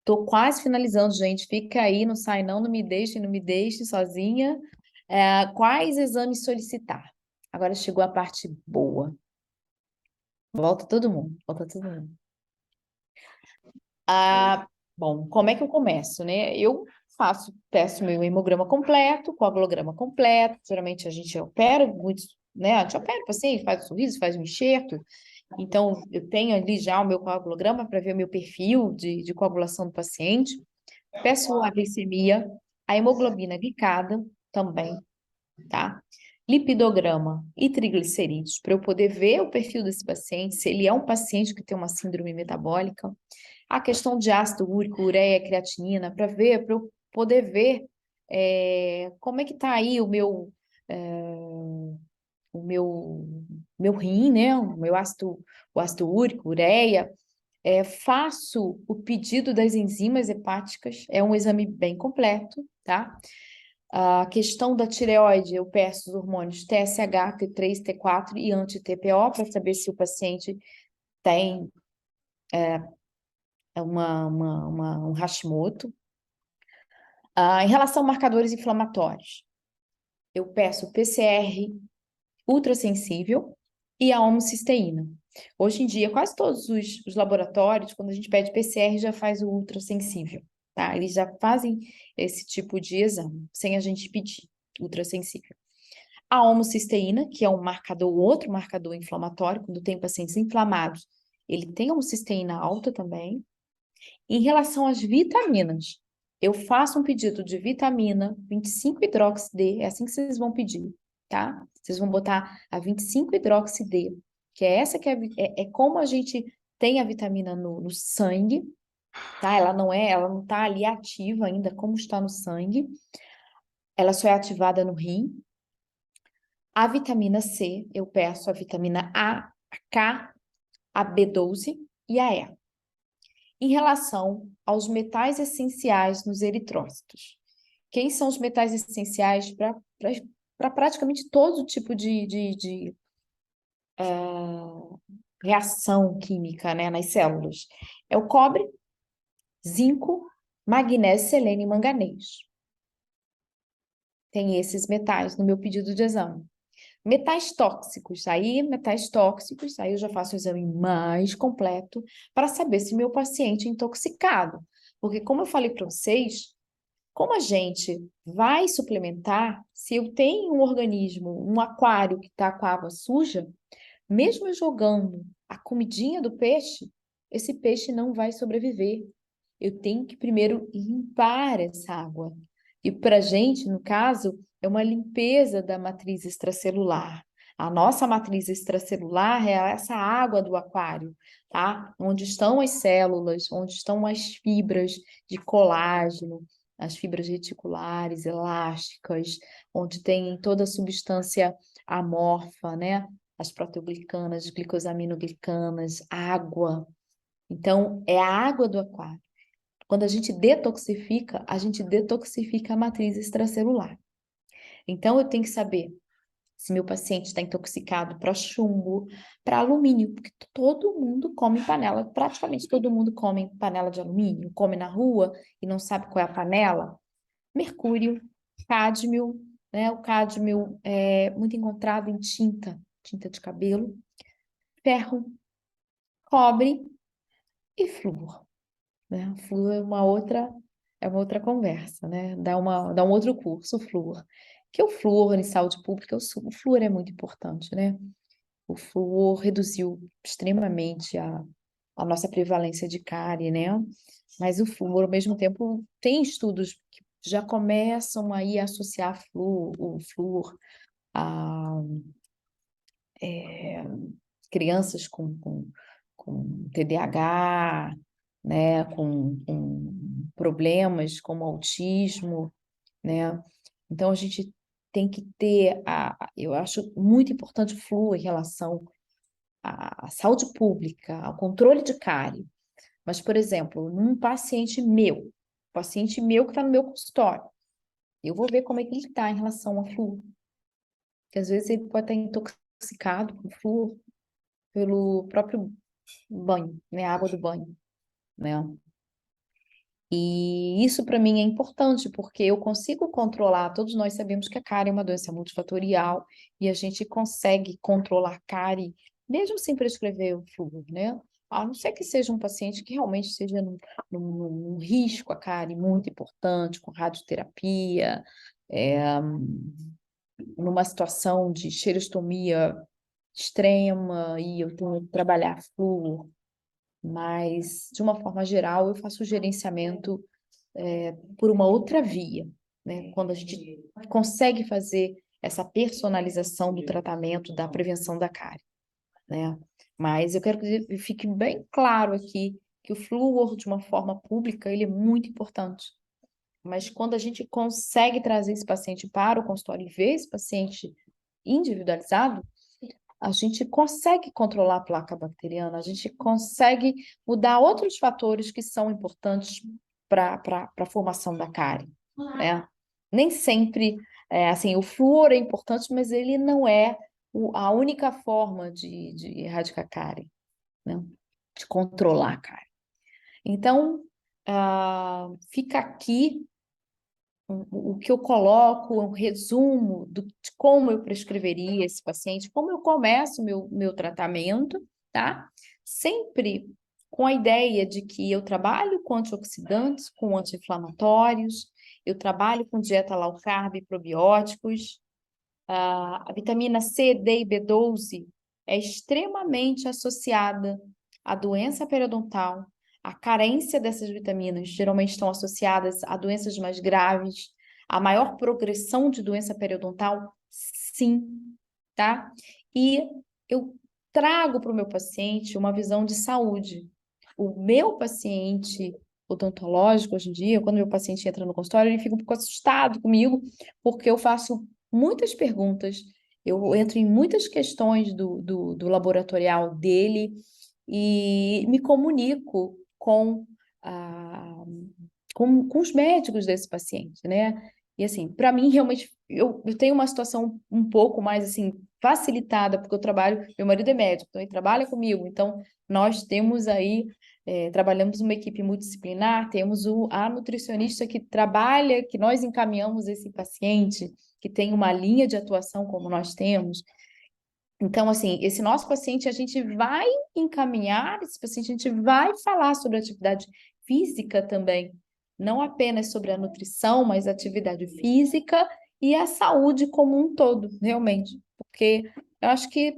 Tô quase finalizando, gente. Fica aí, não sai não me deixe sozinha. Quais exames solicitar? Agora chegou a parte boa. Volta todo mundo. Bom, como é que eu começo, né? Eu peço meu hemograma completo, coagulograma completo. Geralmente a gente opera muitos, né? A gente opera o paciente, faz o sorriso, faz o enxerto. Então, eu tenho ali já o meu coagulograma para ver o meu perfil de coagulação do paciente. Peço a glicemia, a hemoglobina glicada também, tá? Lipidograma e triglicerídeos, para eu poder ver o perfil desse paciente, se ele é um paciente que tem uma síndrome metabólica. A questão de ácido úrico, ureia, creatinina, para eu poder ver como é que está aí o meu rim, né? O ácido úrico, ureia. Faço o pedido das enzimas hepáticas, é um exame bem completo, tá? A questão da tireoide, eu peço os hormônios TSH, T3, T4 e anti-TPO para saber se o paciente tem um Hashimoto. Em relação a marcadores inflamatórios, eu peço PCR ultrassensível e a homocisteína. Hoje em dia, quase todos os laboratórios, quando a gente pede PCR, já faz o ultrassensível, tá? Eles já fazem esse tipo de exame, sem a gente pedir, ultrassensível. A homocisteína, que é um marcador, outro marcador inflamatório, quando tem pacientes inflamados, ele tem homocisteína alta também. Em relação às vitaminas, eu faço um pedido de vitamina 25-hidroxi-D, é assim que vocês vão pedir, tá? Vocês vão botar a 25-hidroxi-D, que é essa que é como a gente tem a vitamina no sangue, tá? Ela não tá ali ativa ainda, como está no sangue. Ela só é ativada no rim. A vitamina C, eu peço a vitamina A, a K, a B12 e a E. Em relação aos metais essenciais nos eritrócitos. Quem são os metais essenciais para praticamente todo tipo de reação química, né, nas células? É o cobre, zinco, magnésio, selênio e manganês. Tem esses metais no meu pedido de exame. Metais tóxicos, aí eu já faço o exame mais completo para saber se meu paciente é intoxicado. Porque, como eu falei para vocês, como a gente vai suplementar, se eu tenho um organismo, um aquário que está com a água suja, mesmo eu jogando a comidinha do peixe, esse peixe não vai sobreviver. Eu tenho que primeiro limpar essa água. E para a gente, no caso, é uma limpeza da matriz extracelular. A nossa matriz extracelular é essa água do aquário, tá? Onde estão as células, onde estão as fibras de colágeno, as fibras reticulares, elásticas, onde tem toda a substância amorfa, né? As proteoglicanas, glicosaminoglicanas, água. Então, é a água do aquário. Quando a gente detoxifica a matriz extracelular. Então, eu tenho que saber se meu paciente está intoxicado para chumbo, para alumínio, porque todo mundo come panela, praticamente todo mundo come panela de alumínio, come na rua e não sabe qual é a panela. Mercúrio, cádmio, né? O cádmio é muito encontrado em tinta de cabelo, ferro, cobre e flúor, né? Flúor é uma outra conversa, né? Dá um outro curso, o flúor. Que o flúor em saúde pública, o flúor é muito importante, né? O flúor reduziu extremamente a nossa prevalência de cárie, né? Mas o flúor, ao mesmo tempo, tem estudos que já começam aí a associar o flúor a crianças com TDAH, né? Com problemas como autismo, né? Então, a gente tem que ter, eu acho muito importante o flúor em relação à saúde pública, ao controle de cárie. Mas, por exemplo, num paciente meu que está no meu consultório, eu vou ver como é que ele está em relação ao flúor. Porque às vezes ele pode estar intoxicado com flúor pelo próprio banho, né? A água do banho, né? E isso para mim é importante, porque eu consigo controlar, todos nós sabemos que a cárie é uma doença multifatorial e a gente consegue controlar a cárie mesmo sem prescrever o flúor, né? A não ser que seja um paciente que realmente esteja num risco, a cárie muito importante, com radioterapia, numa situação de xerostomia extrema e eu tenho que trabalhar flúor, mas de uma forma geral eu faço o gerenciamento por uma outra via, né? Quando a gente consegue fazer essa personalização do tratamento, da prevenção da cárie, né? Mas eu quero que fique bem claro aqui que o flúor, de uma forma pública, ele é muito importante. Mas quando a gente consegue trazer esse paciente para o consultório e ver esse paciente individualizado, a gente consegue controlar a placa bacteriana, a gente consegue mudar outros fatores que são importantes para a formação da cárie, né? Nem sempre, assim, o flúor é importante, mas ele não é a única forma de erradicar a cárie, né? De controlar a cárie. Então, fica aqui o que eu coloco, um resumo de como eu prescreveria esse paciente, como eu começo o meu tratamento, tá? Sempre com a ideia de que eu trabalho com antioxidantes, com anti-inflamatórios, eu trabalho com dieta low carb e probióticos. A vitamina C, D e B12 é extremamente associada à doença periodontal. A carência dessas vitaminas geralmente estão associadas a doenças mais graves, a maior progressão de doença periodontal, sim, tá? E eu trago para o meu paciente uma visão de saúde. O meu paciente odontológico, hoje em dia, quando meu paciente entra no consultório, ele fica um pouco assustado comigo, porque eu faço muitas perguntas, eu entro em muitas questões do laboratorial dele e me comunico com os médicos desse paciente, né? E assim, para mim, realmente, eu tenho uma situação um pouco mais assim, facilitada, porque eu trabalho, meu marido é médico, então ele trabalha comigo, então nós temos aí, trabalhamos uma equipe multidisciplinar, temos a nutricionista que trabalha, que nós encaminhamos esse paciente, que tem uma linha de atuação como nós temos. Então, assim, esse nosso paciente, a gente vai encaminhar, esse paciente, a gente vai falar sobre atividade física também, não apenas sobre a nutrição, mas a atividade física e a saúde como um todo, realmente. Porque eu acho que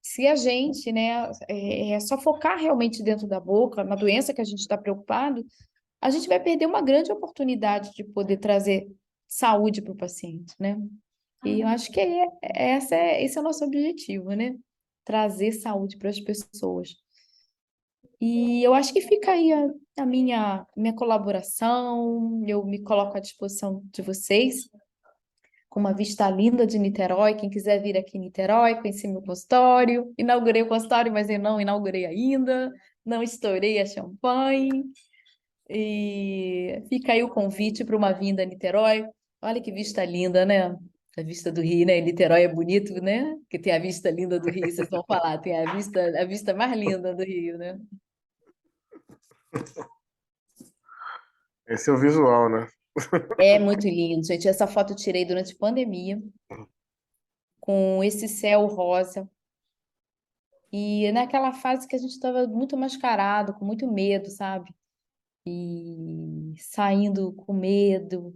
se a gente, né, é só focar realmente dentro da boca, na doença que a gente está preocupado, a gente vai perder uma grande oportunidade de poder trazer saúde para o paciente, né? E eu acho que esse é o nosso objetivo, né? Trazer saúde para as pessoas. E eu acho que fica aí a minha colaboração, eu me coloco à disposição de vocês, com uma vista linda de Niterói. Quem quiser vir aqui em Niterói, conhecer meu consultório. Inaugurei o consultório, mas eu não inaugurei ainda, não estourei a champanhe. E fica aí o convite para uma vinda a Niterói. Olha que vista linda, né? A vista do Rio, né? Niterói é bonito, né? Que tem a vista linda do Rio, vocês vão falar, tem a vista mais linda do Rio, né?
Esse é o visual, né?
É muito lindo, gente. Essa foto eu tirei durante a pandemia, com esse céu rosa. E naquela fase que a gente estava muito mascarado, com muito medo, sabe? E saindo com medo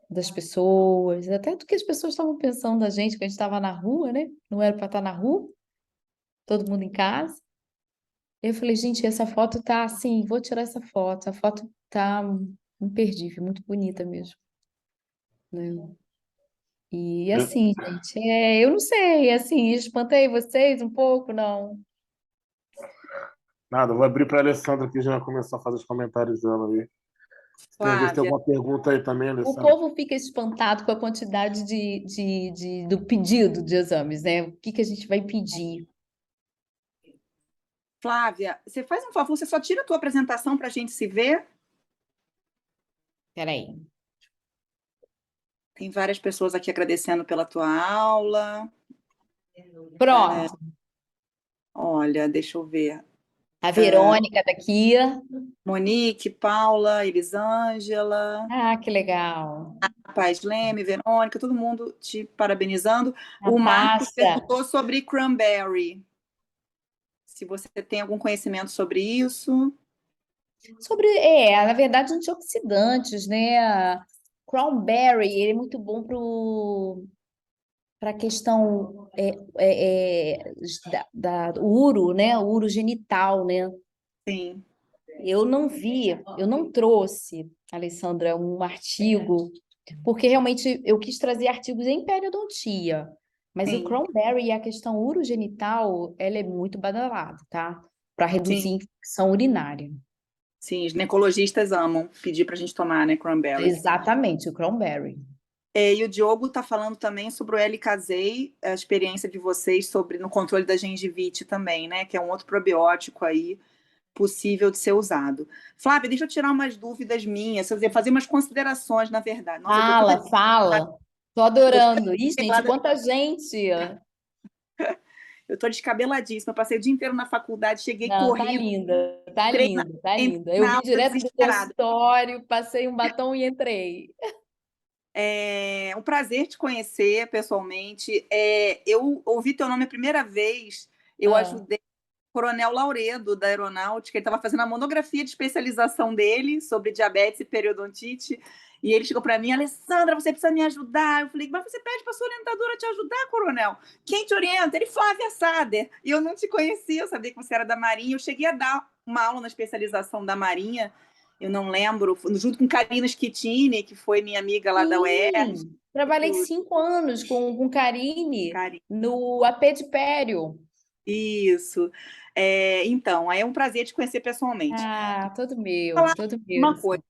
das pessoas, até do que as pessoas estavam pensando da gente, que a gente estava na rua, né? Não era para estar na rua, todo mundo em casa. Eu falei, gente, essa foto tá assim, vou tirar essa foto. A foto tá imperdível, muito bonita mesmo, né? E
Eu-
assim, gente, eu não sei, assim, espantei vocês um pouco, não.
Nada, vou abrir para a Alessandra que já começou a fazer os comentários dela aí. Tem ver se tem
Flávia,
alguma pergunta aí também,
O
Alessandra.
povo fica espantado com a quantidade do pedido de exames, né? O que a gente vai pedir?
Flávia, você faz um favor, você só tira a tua apresentação para a gente se ver?
Peraí.
Tem várias pessoas aqui agradecendo pela tua aula.
Pronto.
Olha, deixa eu ver.
A Verônica tá aqui.
Monique, Paula, Elisângela,
Ah, que legal.
Paz Leme, Verônica, todo mundo te parabenizando. O Marcos
Natasha.
perguntou sobre cranberry. Se você tem algum conhecimento sobre isso.
Na verdade, antioxidantes, né? Cranberry, ele é muito bom para a questão do uro, né? O uro genital, né?
Sim,
Eu não trouxe, Alessandra, um artigo, porque realmente eu quis trazer artigos em periodontia, mas o
sim,
cranberry e a questão urogenital, ela é muito badalada, tá? Para reduzir
sim,
infecção urinária.
sim. Os ginecologistas amam pedir para a gente tomar, né, cranberry.
Exatamente, o cranberry.
E o Diogo está falando também sobre o L-Casei, a experiência de vocês sobre no controle da gengivite também, né? Que é um outro probiótico aí possível de ser usado. Flávia, deixa eu tirar umas dúvidas minhas, quer dizer, fazer umas considerações, na verdade. Nossa, eu estou toda
Fala. Tô
tô
adorando. Ih, gente,
pelada.
quanta gente!
Eu tô descabeladíssima, eu passei o dia inteiro na faculdade, cheguei
Não, tá
correndo,
linda, tá
treinando,
linda, tá
entrei
linda. Eu
na
vim
aula
direto do
desesperada.
consultório, passei um batom e entrei.
É um prazer te conhecer pessoalmente. Eu ouvi teu nome a primeira vez, eu
Ah,
ajudei o Coronel Lauredo, da Aeronáutica, ele estava fazendo a monografia de especialização dele sobre diabetes e periodontite, e ele chegou para mim, Alessandra, você precisa me ajudar. Eu falei, mas você pede para sua orientadora te ajudar, Coronel? Quem te orienta? Ele, Flávia Sader. E eu não te conhecia, eu sabia que você era da Marinha. Eu cheguei a dar uma aula na especialização da Marinha, eu não lembro, junto com Karina Schettini, que foi minha amiga lá da UERJ.
sim, trabalhei 5 anos com Karine
Karina.
no AP de Pério.
Isso. Então, é um prazer te conhecer pessoalmente.
Ah,
Falar
todo meu.
uma coisa,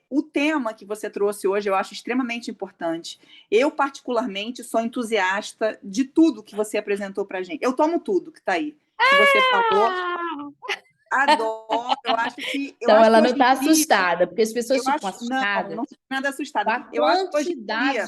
o tema que você trouxe hoje eu acho extremamente importante. Eu, particularmente, sou entusiasta de tudo que você apresentou para a gente. Eu tomo tudo que está aí, que você falou,
Ah!
adoro. Eu
Então,
acho que
ela não
hoje em
está
dia,
assustada, porque as pessoas
eu
ficam
acho, não,
assustadas
não fico nada
com
assustada.
a
Eu acho que hoje em dia,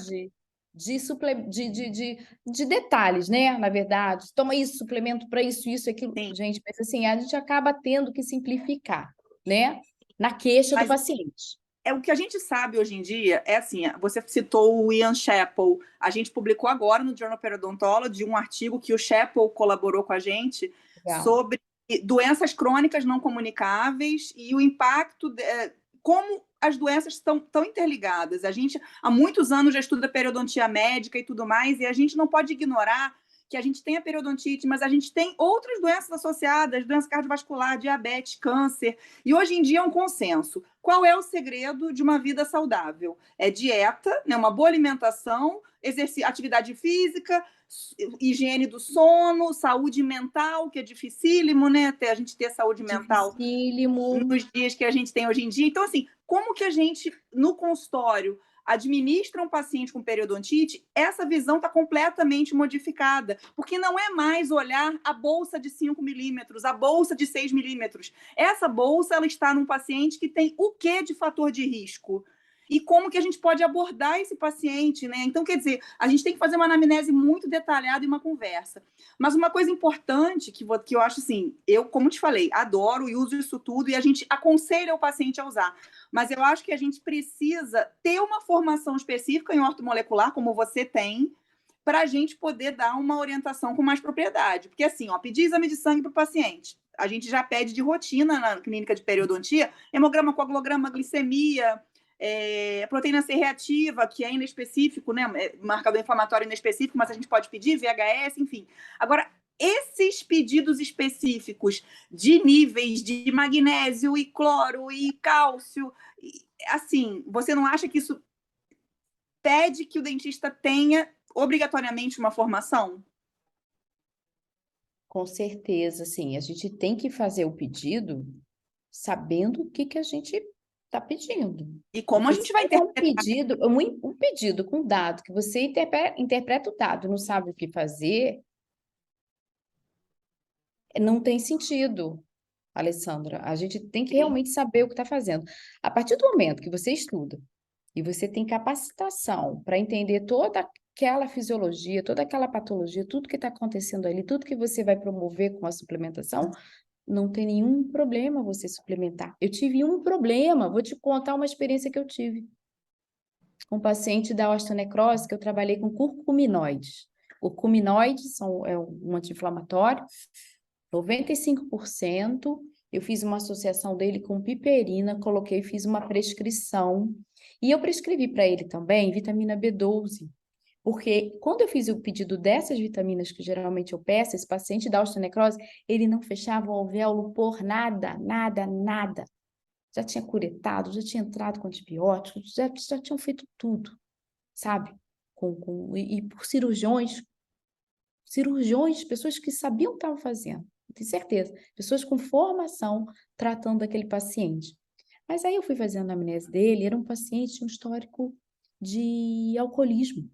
quantidade de detalhes, né? Na verdade, toma isso, suplemento para isso, isso, aquilo.
sim,
Gente, mas assim, a gente acaba tendo que simplificar, né? Na queixa do
mas
paciente.
o que a gente sabe hoje em dia é assim, você citou o Ian Chappell, a gente publicou agora no Journal Periodontology um artigo que o Chappell colaborou com a gente
Legal.
sobre doenças crônicas não comunicáveis e o impacto, como as doenças estão tão interligadas. A gente há muitos anos já estuda periodontia médica e tudo mais, e a gente não pode ignorar que a gente tem a periodontite, mas a gente tem outras doenças associadas, doença cardiovascular, diabetes, câncer, e hoje em dia é um consenso. Qual é o segredo de uma vida saudável? É dieta, né, uma boa alimentação, atividade física, higiene do sono, saúde mental, que é dificílimo, né? A gente ter saúde mental
Dificílimo.
nos dias que a gente tem hoje em dia. Então, assim, como que a gente, no consultório, administra um paciente com periodontite, essa visão está completamente modificada, porque não é mais olhar a bolsa de 5 milímetros, a bolsa de 6 milímetros. Essa bolsa ela está num paciente que tem o que de fator de risco? E como que a gente pode abordar esse paciente, né? Então, quer dizer, a gente tem que fazer uma anamnese muito detalhada e uma conversa. Mas uma coisa importante que eu acho assim, eu, como te falei, adoro e uso isso tudo e a gente aconselha o paciente a usar. Mas eu acho que a gente precisa ter uma formação específica em ortomolecular, como você tem, para a gente poder dar uma orientação com mais propriedade. Porque assim, ó, pedir exame de sangue para o paciente. A gente já pede de rotina na clínica de periodontia, hemograma, coagulograma, glicemia, proteína C reativa, que é inespecífico, né? Marcador inflamatório inespecífico, mas a gente pode pedir, VHS, enfim. Agora, esses pedidos específicos de níveis de magnésio e cloro e cálcio, assim, você não acha que isso pede que o dentista tenha obrigatoriamente uma formação?
Com certeza, sim. A gente tem que fazer o pedido sabendo o que a gente está pedindo.
E como a
Porque se
gente vai
é um
interpretar?
pedido, um pedido com dado, que você interpreta o dado e não sabe o que fazer, não tem sentido, Alessandra. A gente tem que realmente saber o que está fazendo. A partir do momento que você estuda e você tem capacitação para entender toda aquela fisiologia, toda aquela patologia, tudo que está acontecendo ali, tudo que você vai promover com a suplementação, não tem nenhum problema você suplementar. Eu tive um problema, vou te contar uma experiência que eu tive com um paciente da osteonecrose, que eu trabalhei com curcuminoides. Curcuminoides é um anti-inflamatório, 95%. Eu fiz uma associação dele com piperina, coloquei, fiz uma prescrição. E eu prescrevi para ele também vitamina B12, porque quando eu fiz o pedido dessas vitaminas que geralmente eu peço, esse paciente da osteonecrose, ele não fechava o alvéolo por nada, nada, nada. Já tinha curetado, já tinha entrado com antibióticos, já tinham feito tudo, sabe? E por cirurgiões, pessoas que sabiam o que estavam fazendo, tenho certeza, pessoas com formação tratando aquele paciente. Mas aí eu fui fazendo a anamnese dele, era um paciente de um histórico de alcoolismo.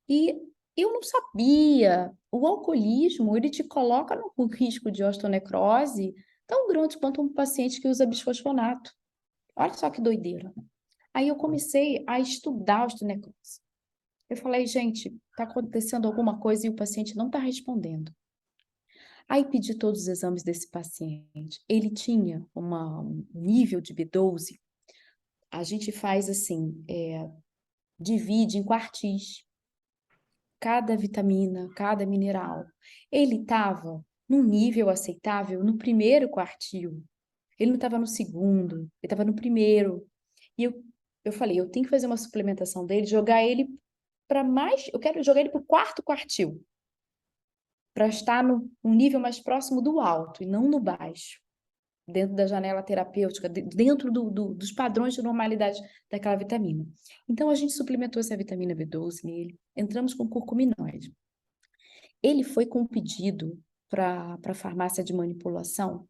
E eu não sabia, o alcoolismo, ele te coloca no risco de osteonecrose tão grande quanto um paciente que usa bisfosfonato. Olha só que doideira. Aí eu comecei a estudar osteonecrose. Eu falei, gente, está acontecendo alguma coisa e o paciente não está respondendo. Aí pedi todos os exames desse paciente. Ele tinha um nível de B12. A gente faz assim, divide em quartis, cada vitamina, cada mineral. Ele estava num nível aceitável no primeiro quartil. Ele não estava no segundo, ele estava no primeiro. E eu falei, eu tenho que fazer uma suplementação dele, jogar ele para mais. Eu quero jogar ele para o quarto quartil, para estar num nível mais próximo do alto e não no baixo, dentro da janela terapêutica, dentro dos padrões de normalidade daquela vitamina. Então, a gente suplementou essa vitamina B12 nele, entramos com curcuminoide. Ele foi com um pedido para a farmácia de manipulação.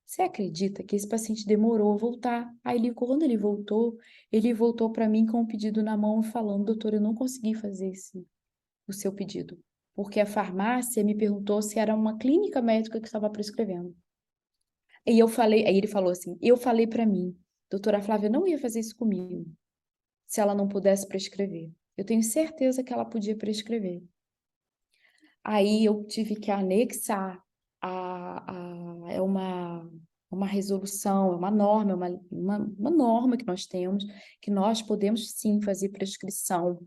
Você acredita que esse paciente demorou a voltar? Aí, quando ele voltou para mim com o pedido na mão, falando, doutor, eu não consegui fazer o seu pedido, porque a farmácia me perguntou se era uma clínica médica que estava prescrevendo. E eu falei, aí ele falou assim, eu falei para mim, doutora Flávia não ia fazer isso comigo, se ela não pudesse prescrever. Eu tenho certeza que ela podia prescrever. Aí eu tive que anexar é uma resolução, é uma norma, uma norma que nós temos, que nós podemos sim fazer prescrição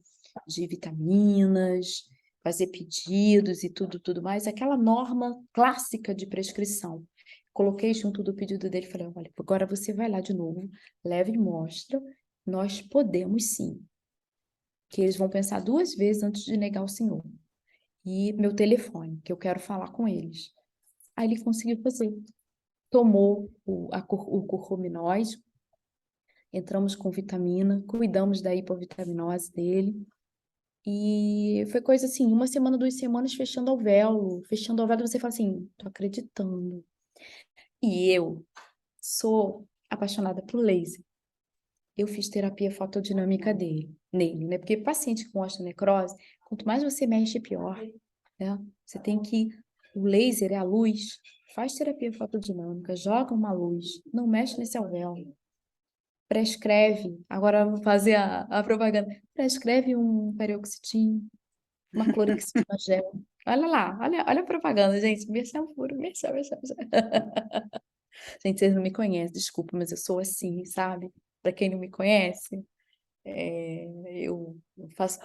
de vitaminas, fazer pedidos e tudo mais, aquela norma clássica de prescrição. Coloquei junto do pedido dele e falei, olha, agora você vai lá de novo, leva e mostra, nós podemos sim. Que eles vão pensar 2 vezes antes de negar o senhor. E meu telefone, que eu quero falar com eles. Aí ele conseguiu fazer. Tomou o curcuminoide, entramos com vitamina, cuidamos da hipovitaminose dele. E foi coisa assim, 1 semana, 2 semanas, fechando o véu, você fala assim, tô acreditando. E eu sou apaixonada por laser. Eu fiz terapia fotodinâmica nele, né? Porque paciente com osteonecrose, quanto mais você mexe, pior, né? Você tem que... O laser é a luz. Faz terapia fotodinâmica, joga uma luz, não mexe nesse alvéolo. Prescreve, agora vou fazer a propaganda. Prescreve um paroxetin, uma clorexina gel. Olha lá, olha a propaganda, gente. Merchan puro, merchan. Gente, vocês não me conhecem, desculpa, mas eu sou assim, sabe? Para quem não me conhece, eu faço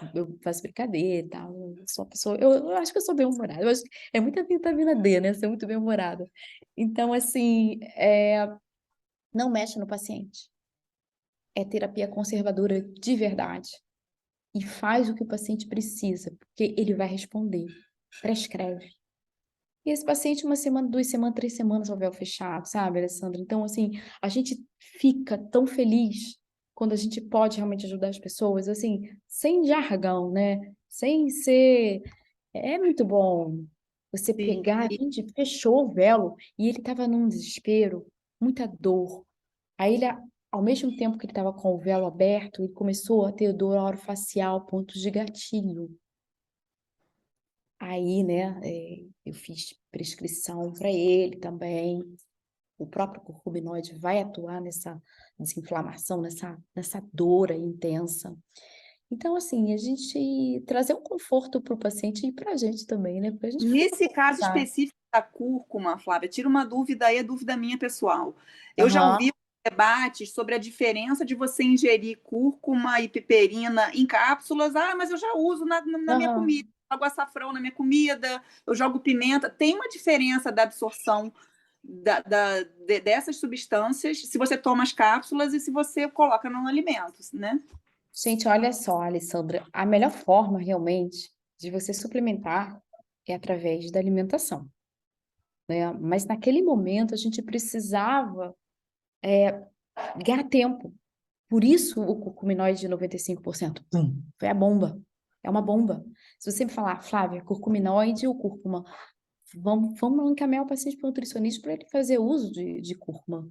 brincadeira e tal. Eu sou uma pessoa, eu acho que eu sou bem-humorada. Eu acho que é muita vitamina D, né? Ser muito bem-humorada. Então, assim, não mexe no paciente. É terapia conservadora de verdade. E faz o que o paciente precisa, porque ele vai responder. Prescreve. E esse paciente, 1 semana, 2 semanas, 3 semanas, o véu fechado, sabe, Alessandra? Então, assim, a gente fica tão feliz quando a gente pode realmente ajudar as pessoas, assim, sem jargão, né? Sem ser... É muito bom você
Sim.
pegar, a gente fechou o véu e ele estava num desespero, muita dor. Aí ele, ao mesmo tempo que ele estava com o véu aberto, ele começou a ter dor orofacial, pontos de gatilho. Aí, né, eu fiz prescrição para ele também. O próprio curcuminoide vai atuar nessa desinflamação, nessa dor aí intensa. Então, assim, a gente trazer um conforto para o paciente e para a gente também, né? Porque a gente
Nesse caso
sabe.
específico da cúrcuma, Flávia, tira uma dúvida aí, é dúvida minha pessoal. Eu já
Aham,
ouvi debates sobre a diferença de você ingerir cúrcuma e piperina em cápsulas. Ah, mas eu já uso na minha
aham.
comida, jogo açafrão na minha comida, eu jogo pimenta. Tem uma diferença da absorção dessas substâncias se você toma as cápsulas e se você coloca no alimento, né?
Gente, olha só, Alessandra, a melhor forma realmente de você suplementar é através da alimentação, né? Mas naquele momento a gente precisava ganhar tempo. Por isso o curcuminoide de 95%. Foi a bomba. É uma bomba. Se você me falar, Flávia, curcuminoide ou cúrcuma, vamos encaminhar o paciente para o nutricionista para ele fazer uso de cúrcuma,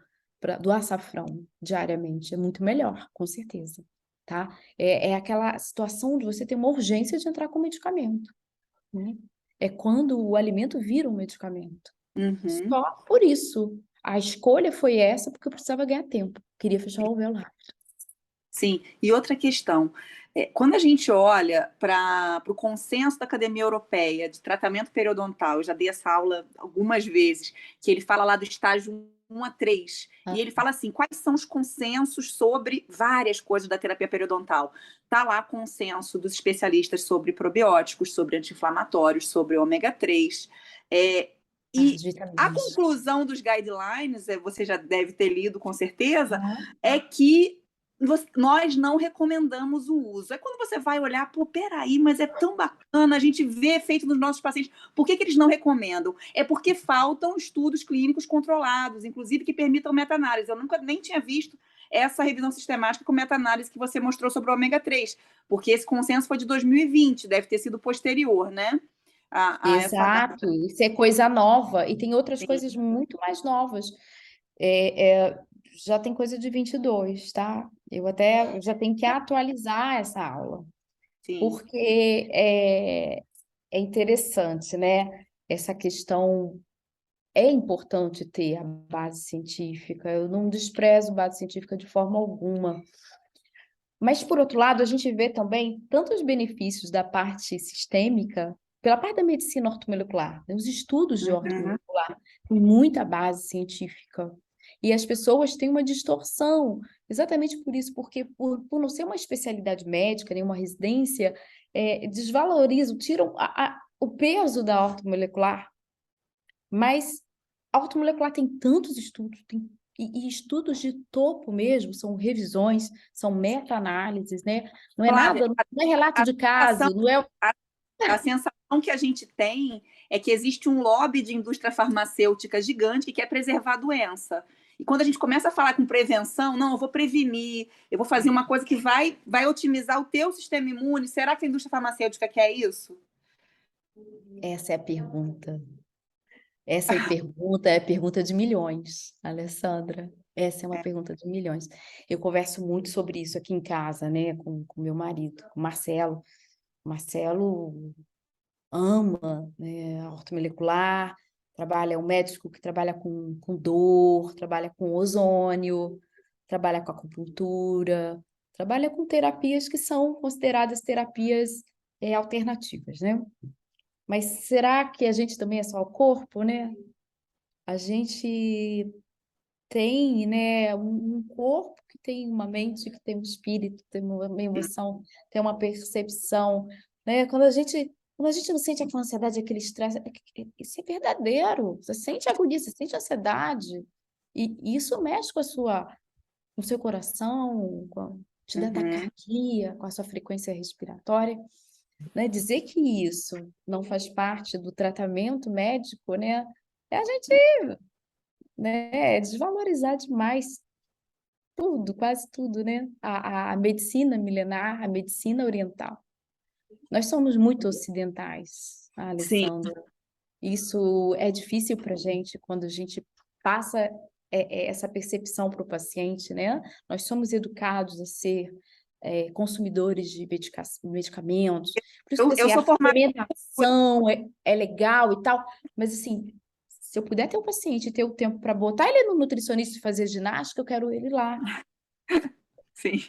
do açafrão diariamente. É muito melhor, com certeza. Tá? É aquela situação onde você tem uma urgência de entrar com medicamento, né? É quando o alimento vira um medicamento.
Uhum.
Só por isso. A escolha foi essa, porque eu precisava ganhar tempo. Queria fechar o véu rápido.
Sim, e outra questão, Quando a gente olha para o consenso da Academia Europeia de tratamento periodontal, eu já dei essa aula algumas vezes, que ele fala lá do estágio 1 a 3, e ele fala assim, quais são os consensos sobre várias coisas da terapia periodontal? Está lá consenso dos especialistas sobre probióticos, sobre anti-inflamatórios, sobre ômega 3, e a conclusão dos guidelines, você já deve ter lido com certeza, é que nós não recomendamos o uso. É quando você vai olhar, pô, peraí, mas é tão bacana, a gente vê efeito nos nossos pacientes. Por que eles não recomendam? É porque faltam estudos clínicos controlados, inclusive que permitam meta-análise. Eu nunca nem tinha visto essa revisão sistemática com meta-análise que você mostrou sobre o ômega 3, porque esse consenso foi de 2020, deve ter sido posterior, né?
Exato, isso é coisa nova, e tem outras coisas muito mais novas. Já tem coisa de 22, tá? Eu até já tenho que atualizar essa aula, porque é interessante, né? Essa questão é importante ter a base científica, eu não desprezo base científica de forma alguma. Mas, por outro lado, a gente vê também tantos benefícios da parte sistêmica, pela parte da medicina ortomolecular, né? Os estudos de ortomolecular têm muita base científica. E as pessoas têm uma distorção, exatamente por isso, porque por não ser uma especialidade médica, nem uma residência, desvalorizam, tiram o peso da ortomolecular. Mas a ortomolecular tem tantos estudos, e estudos de topo mesmo, são revisões, são meta-análises, né? Não é
Flávia,
nada, não é relato de caso, não é...
A sensação que a gente tem é que existe um lobby de indústria farmacêutica gigante que quer preservar a doença. E quando a gente começa a falar com prevenção, não, eu vou prevenir, eu vou fazer uma coisa que vai otimizar o teu sistema imune, será que a indústria farmacêutica quer isso?
Essa é a pergunta. Essa é a pergunta de milhões, Alessandra. Essa é uma pergunta de milhões. Eu converso muito sobre isso aqui em casa, né, com meu marido, com o Marcelo. O Marcelo ama, né, a ortomolecular, é um médico que trabalha com dor, trabalha com ozônio, trabalha com acupuntura, trabalha com terapias que são consideradas terapias alternativas, né? Mas será que a gente também é só o corpo, né? A gente tem, né, um corpo que tem uma mente, que tem um espírito, tem uma emoção, tem uma percepção, né? Quando a gente não sente aquela ansiedade, aquele estresse, isso é verdadeiro. Você sente agonia, você sente ansiedade. E isso mexe com o seu coração, te dá taquicardia, com a sua frequência respiratória. Né? Dizer que isso não faz parte do tratamento médico, né? É a gente, né, desvalorizar demais tudo, quase tudo, né? A medicina milenar, a medicina oriental. Nós somos muito ocidentais, Alessandra. Isso é difícil para a gente quando a gente passa essa percepção para o paciente, né? Nós somos educados a ser consumidores de medicamentos. Por isso que assim, a suplementação é legal e tal, mas assim, se eu puder ter um paciente e ter o tempo para botar ele no nutricionista e fazer ginástica, eu quero ele lá.
Sim.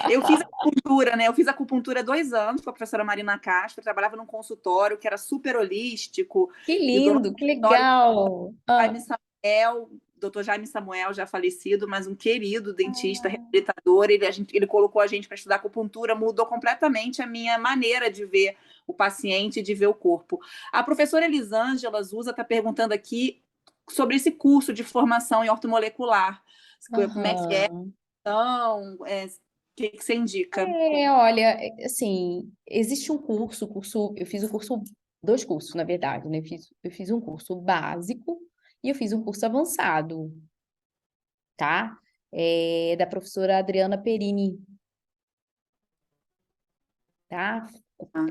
Eu fiz acupuntura, né? Eu fiz acupuntura 2 anos com a professora Marina Castro, eu trabalhava num consultório que era super holístico.
Que lindo, que legal!
Jaime Samuel, doutor Jaime Samuel, já falecido, mas um querido dentista, reabilitador, ele colocou a gente para estudar acupuntura, mudou completamente a minha maneira de ver o paciente e de ver o corpo. A professora Elisângela Zusa está perguntando aqui sobre esse curso de formação em ortomolecular. Como é que é? Então, o que você indica?
Olha, assim, existe um curso, eu fiz dois cursos, na verdade, né? Eu fiz um curso básico e eu fiz um curso avançado, tá? Da professora Adriana Perini, tá?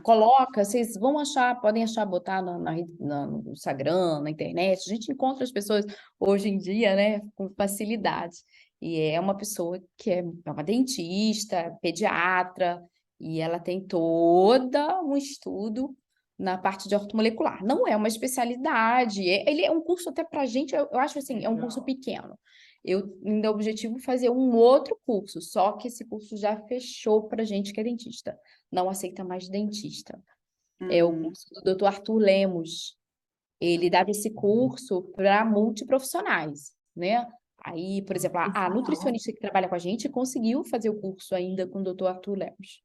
Coloca, vocês vão achar, podem achar, botar no Instagram, na internet, a gente encontra as pessoas hoje em dia, né, com facilidade. E é uma pessoa que é uma dentista, pediatra, e ela tem todo um estudo na parte de ortomolecular. Não é uma especialidade, ele é um curso até para a gente, eu acho assim, é um curso pequeno. Eu ainda objetivo fazer um outro curso, só que esse curso já fechou para gente que é dentista. Não aceita mais dentista. É o curso do Dr. Arthur Lemos. Ele dava esse curso para multiprofissionais, né? Aí, por exemplo, a nutricionista que trabalha com a gente conseguiu fazer o curso ainda com o Dr. Arthur Lemos.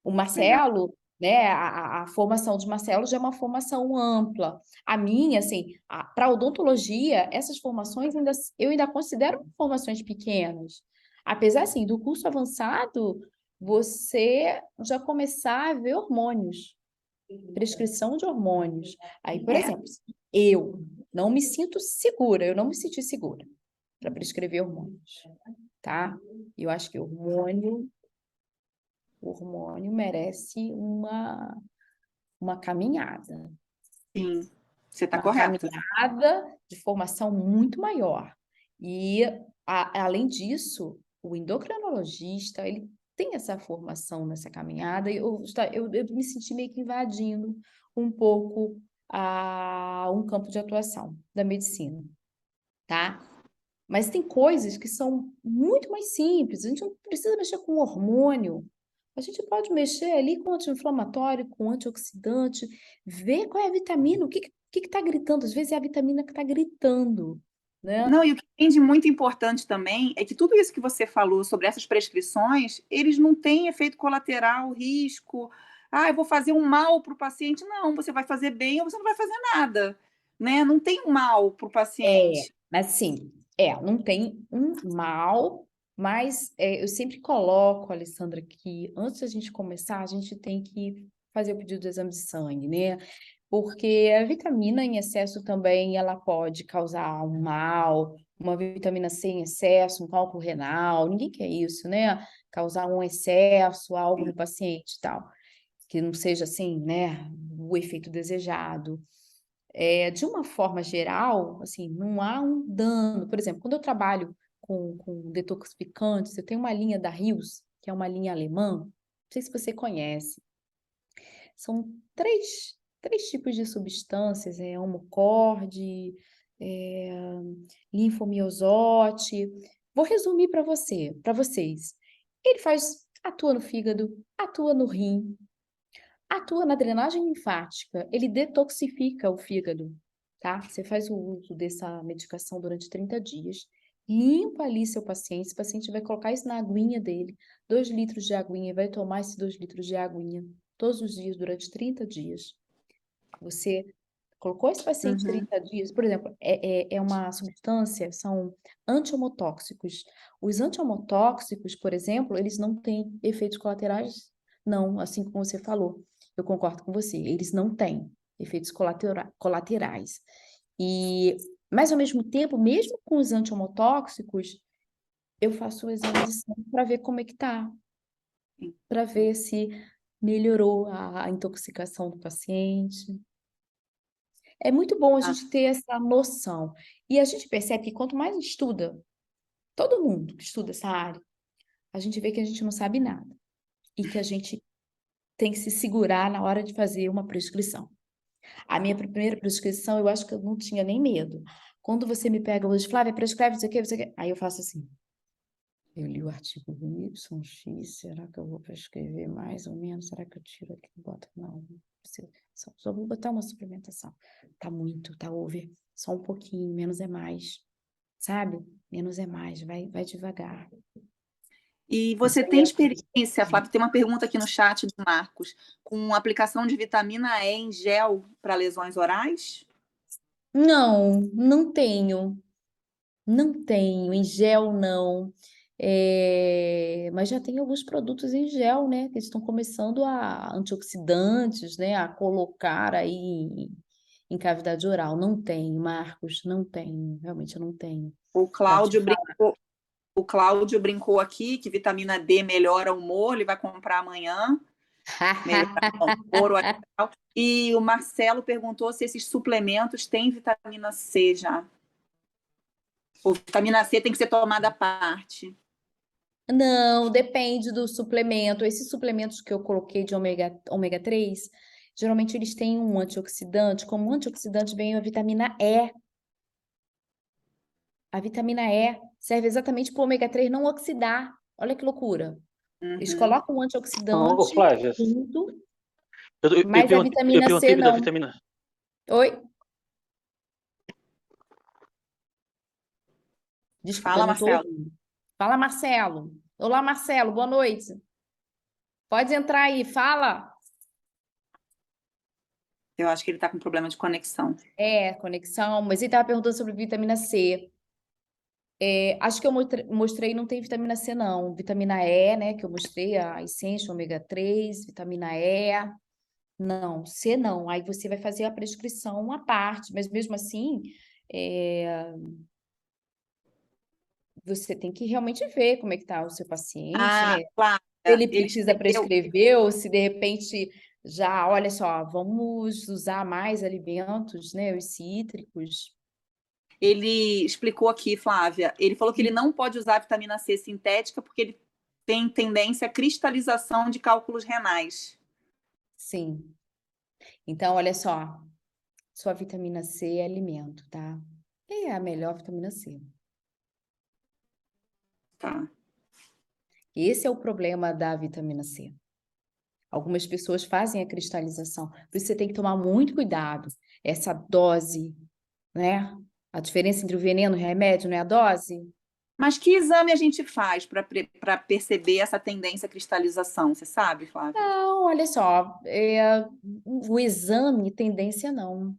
O
Legal.
Marcelo, né? A formação de Marcelo já é uma formação ampla. A minha, assim, para odontologia, essas formações eu ainda considero formações pequenas. Apesar, assim, do curso avançado, você já começar a ver hormônios, prescrição de hormônios. Aí, por exemplo, eu não me sinto segura, eu não me senti segura para prescrever hormônios, tá? Eu acho que o hormônio merece uma caminhada.
Sim, você está
Uma
correta.
caminhada de formação muito maior. E, além disso, o endocrinologista, ele tem essa formação nessa caminhada, e eu me senti meio que invadindo um pouco um campo de atuação da medicina, tá? Mas tem coisas que são muito mais simples, a gente não precisa mexer com hormônio, a gente pode mexer ali com anti-inflamatório, com antioxidante, ver qual é a vitamina, o que está gritando. Às vezes é a vitamina que está gritando, né?
Não, e o que tem de muito importante também é que tudo isso que você falou sobre essas prescrições, eles não têm efeito colateral, risco. Ah, eu vou fazer um mal para o paciente. Não, você vai fazer bem ou você não vai fazer nada, né? Não tem um mal para o paciente.
Mas sim, não tem um mal, mas eu sempre coloco, Alessandra, que antes da gente começar, a gente tem que fazer o pedido do exame de sangue, né? Porque a vitamina em excesso também, ela pode causar um mal, uma vitamina C em excesso, um cálculo renal, ninguém quer isso, né? Causar um excesso, algo no paciente e tal, que não seja assim, né, o efeito desejado. De uma forma geral, assim, não há um dano. Por exemplo, quando eu trabalho com detoxificantes, eu tenho uma linha da Hills, que é uma linha alemã, não sei se você conhece. São três tipos de substâncias, Homocord, é, linfomiosote. Vou resumir para vocês. Ele atua no fígado, atua no rim, atua na drenagem linfática, ele detoxifica o fígado, tá? Você faz o uso dessa medicação durante 30 dias, limpa ali seu paciente, esse paciente vai colocar isso na aguinha dele, 2 litros de aguinha, vai tomar esses 2 litros de aguinha todos os dias durante 30 dias. Você colocou esse paciente 30 dias, por exemplo, é uma substância, são antiemotóxicos. Os antiemotóxicos, por exemplo, eles não têm efeitos colaterais, não, assim como você falou. Eu concordo com você, eles não têm efeitos colaterais. Mas, ao mesmo tempo, mesmo com os antiemotóxicos, eu faço o exame de sangue para ver como é que tá, para ver se melhorou a intoxicação do paciente. É muito bom a
Ah,
gente ter essa noção. E a gente percebe que quanto mais estuda, todo mundo que estuda essa área, a gente vê que a gente não sabe nada. E que a gente tem que se segurar na hora de fazer uma prescrição. A minha primeira prescrição, eu acho que eu não tinha nem medo. Quando você me pega hoje, Flávia, prescreve isso aqui, isso aqui. Aí eu faço assim. Eu li o artigo do YX, será que eu vou prescrever mais ou menos? Será que eu tiro aqui e boto? Não, só vou botar uma suplementação. Tá muito, tá over. Só um pouquinho, menos é mais. Sabe? Menos é mais, vai devagar.
e
Isso
você
aí
tem
é...
experiência, Flávia? Tem uma pergunta aqui no chat do Marcos, com aplicação de vitamina E em gel para lesões orais?
Não tenho. Não tenho, em gel não. Mas já tem alguns produtos em gel, né? Que estão começando antioxidantes, né? A colocar aí em cavidade oral. Não tenho, Marcos, não tenho. Realmente eu não tenho.
O
Para te
Cláudio
falar.
brincou, o Cláudio brincou aqui que vitamina D melhora o humor, ele vai comprar amanhã. Melhora o humor, o astral. E o Marcelo perguntou se esses suplementos têm vitamina C já. Ou vitamina C tem que ser tomada à parte.
Não, depende do suplemento. Esses suplementos que eu coloquei de ômega 3, geralmente eles têm um antioxidante. Como antioxidante vem a vitamina E. A vitamina E serve exatamente para o ômega 3 não oxidar. Olha que loucura. Eles
Uhum.
colocam um
Ô,
antioxidante
Flávia,
junto,
eu
mas a
eu
vitamina C
perguntei da
não.
vitamina.
Oi? Desculpa, eu
Fala,
não estou
Marcelo.
ouvindo. Fala, Marcelo. Olá, Marcelo, boa noite. Pode entrar aí, fala.
Eu acho que ele está com problema de conexão.
Conexão, mas ele estava perguntando sobre vitamina C. Acho que eu mostrei, não tem vitamina C, não. Vitamina E, né, que eu mostrei, a Essential ômega 3, vitamina E. Não, C não. Aí você vai fazer a prescrição à parte, mas mesmo assim, você tem que realmente ver como é que está o seu paciente, né?
Flávia,
Se ele
ele
precisa
escreveu,
prescrever ou se de repente já, olha só, vamos usar mais alimentos, né, os cítricos.
ele explicou aqui, Flávia, ele falou que ele não pode usar a vitamina C sintética porque ele tem tendência à cristalização de cálculos renais.
Sim. Então, olha só, sua vitamina C é alimento, tá? É a melhor vitamina C.
Tá.
Esse é o problema da vitamina C. Algumas pessoas fazem a cristalização, por isso você tem que tomar muito cuidado. Essa dose, né? A diferença entre o veneno e o remédio não é a dose?
Mas que exame a gente faz para perceber essa tendência à cristalização? Você sabe, Flávia?
Não, olha só, o exame, tendência não.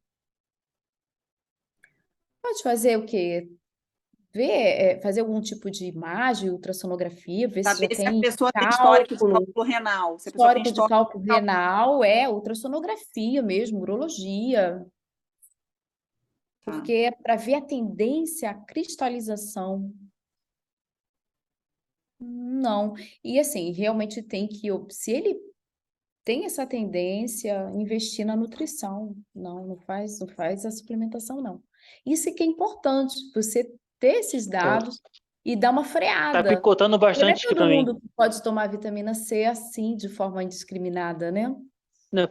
Pode fazer o quê? Ver, fazer algum tipo de imagem, ultrassonografia, ver se já
Saber se a
tem
pessoa tem histórico de
cálculo.
cálculo renal. Se a pessoa tem
Histórico de
histórico
cálculo
de cálculo.
renal, ultrassonografia mesmo, urologia,
Tá.
porque é para ver a tendência à cristalização. Não. E assim, realmente tem que, se ele tem essa tendência, investir na nutrição. Não faz a suplementação, não. Isso é que é importante, você ter esses dados e dar uma
Tá
freada.
picotando
Porque não é
bastante aqui
todo
pra mim,
mundo que pode tomar vitamina C assim, de forma indiscriminada, né?
né?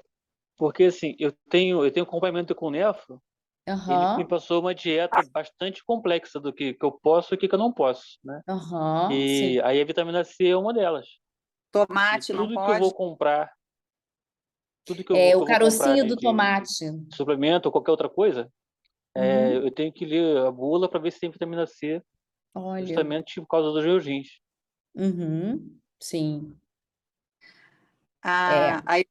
Porque assim, eu tenho acompanhamento com o nefro, ele me
Aham,
passou uma dieta bastante complexa do que eu posso e o que eu não posso, né?
aham,
E
sim.
aí a vitamina C é uma delas. E
Tomate não
tudo que eu vou
pode.
comprar, tudo que
O
eu vou comprar
carocinho
de,
do
de
tomate.
suplemento ou qualquer outra coisa,
Uhum.
eu tenho que ler a bula para ver se tem vitamina C,
Olha.
justamente por causa dos meus rins.
Uhum. Sim.
A, a,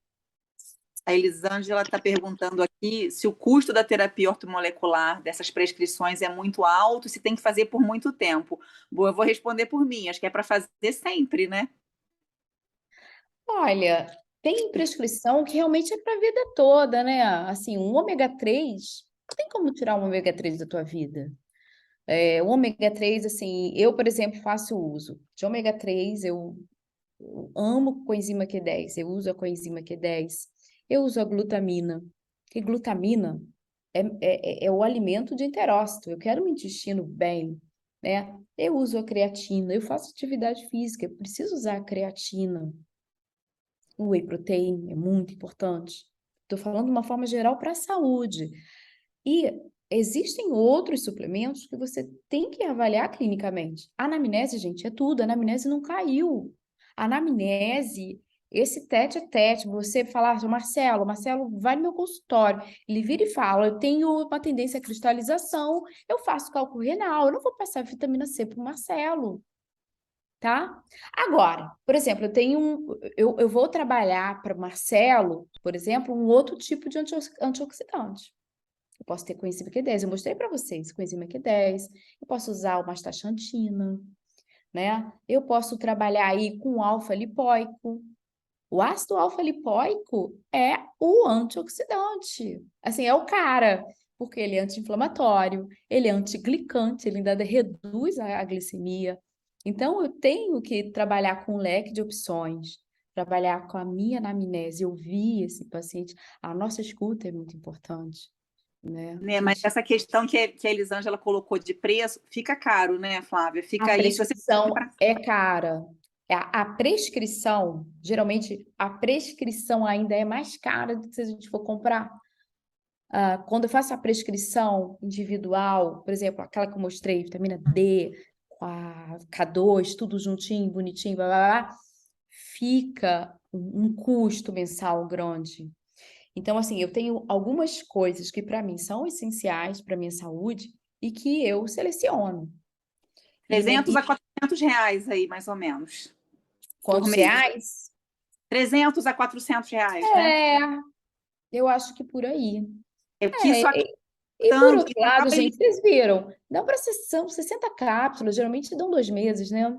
a Elisângela está perguntando aqui se o custo da terapia ortomolecular dessas prescrições é muito alto, se tem que fazer por muito tempo. Bom, eu vou responder por mim, acho que é para fazer sempre, né?
Olha, tem prescrição que realmente é para a vida toda, né? Assim, um ômega 3, não tem como tirar um ômega 3 da tua vida. O ômega 3, assim, eu, por exemplo, faço uso de ômega 3, eu amo coenzima Q10, eu uso a coenzima Q10, eu uso a glutamina, que glutamina é o alimento de enterócito, eu quero meu intestino bem, né? Eu uso a creatina, eu faço atividade física, eu preciso usar a creatina. O whey protein é muito importante. Estou falando de uma forma geral para a saúde. E existem outros suplementos que você tem que avaliar clinicamente. A anamnese, gente, é tudo. A anamnese não caiu. A anamnese, esse tete a tete, você falar, Marcelo, vai no meu consultório. Ele vira e fala, eu tenho uma tendência à cristalização, eu faço cálculo renal, eu não vou passar vitamina C para o Marcelo. Tá? Agora, por exemplo, eu vou trabalhar para o Marcelo, por exemplo, um outro tipo de antioxidante. Eu posso ter coenzima Q10, eu mostrei para vocês, coenzima Q10, eu posso usar uma astaxantina, né? Eu posso trabalhar aí com alfa-lipoico. O ácido alfa-lipoico é o antioxidante. Assim, é o cara, porque ele é anti-inflamatório, ele é antiglicante, ele ainda reduz a glicemia. Então, eu tenho que trabalhar com um leque de opções, trabalhar com a minha anamnese, ouvir esse paciente. A nossa escuta é muito importante, né?
Né, mas essa questão que a Elisângela colocou de preço, fica caro, né, Flávia?
A
Fica aí, se você...
prescrição é cara. A prescrição, geralmente, a prescrição ainda é mais cara do que se a gente for comprar. Quando eu faço a prescrição individual, por exemplo, aquela que eu mostrei, vitamina D, a K2, tudo juntinho, bonitinho, blá, blá, blá, fica um custo mensal grande. Então, assim, eu tenho algumas coisas que para mim são essenciais para minha saúde e que eu seleciono.
300 a 400 reais aí, mais ou menos, por
Quantos
mês.
reais?
300 a 400 reais, né?
É, eu acho que por aí.
É que isso aqui
E por
e
outro
não
lado,
acaba
gente, vocês viram, dá para são 60 cápsulas, geralmente dão 2 meses, né?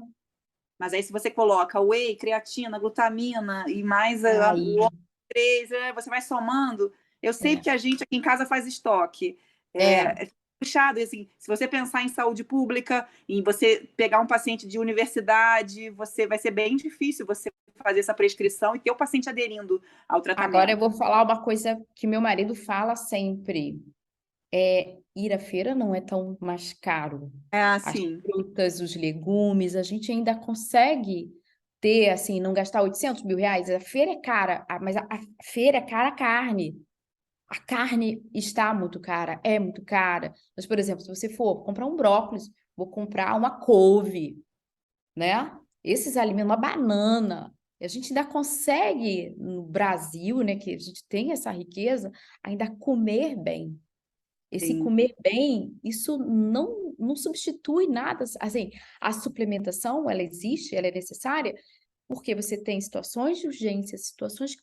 Mas aí, se você coloca whey, creatina, glutamina e mais
Aí,
o 3, você vai somando. Eu sei que a gente aqui em casa faz estoque. É puxado, assim, se você pensar em saúde pública, em você pegar um paciente de universidade, vai ser bem difícil você fazer essa prescrição e ter o paciente aderindo ao
agora eu
tratamento.
vou falar uma coisa que meu marido fala sempre. Ir à feira não é tão mais caro.
É
As
assim,
frutas, os legumes, a gente ainda consegue ter, assim, não gastar 800 mil reais. A feira é cara, mas a feira é cara a carne. A carne está muito cara, é muito cara. Mas, por exemplo, se você for comprar um brócolis, vou comprar uma couve, né? Esses alimentos, uma banana. E a gente ainda consegue, no Brasil, né, que a gente tem essa riqueza, ainda comer bem. Esse
sim,
comer bem, isso não substitui nada. Assim, a suplementação, ela existe, ela é necessária, porque você tem situações de urgência, situações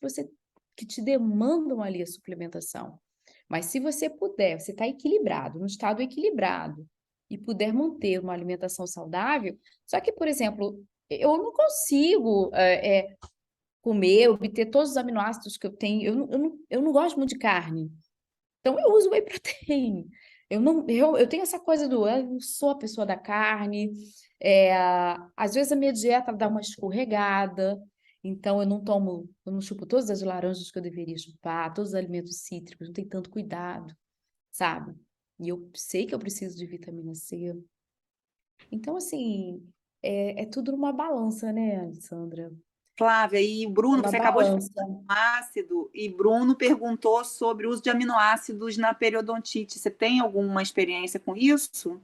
que te demandam ali a suplementação. Mas se você puder, você está equilibrado, num estado equilibrado, e puder manter uma alimentação saudável, só que, por exemplo, eu não consigo comer, obter todos os aminoácidos que eu tenho, eu não gosto muito de carne. Então, eu uso whey protein. Eu tenho essa coisa eu não sou a pessoa da carne. Às vezes a minha dieta dá uma escorregada, então eu não chupo todas as laranjas que eu deveria chupar, todos os alimentos cítricos, não tenho tanto cuidado, sabe? E eu sei que eu preciso de vitamina C. Então, assim, é tudo numa balança, né, Alessandra?
Flávia. E Bruno,
Uma
você acabou de falar
balança.
de aminoácido, e Bruno perguntou sobre o uso de aminoácidos na periodontite. Você tem alguma experiência com isso?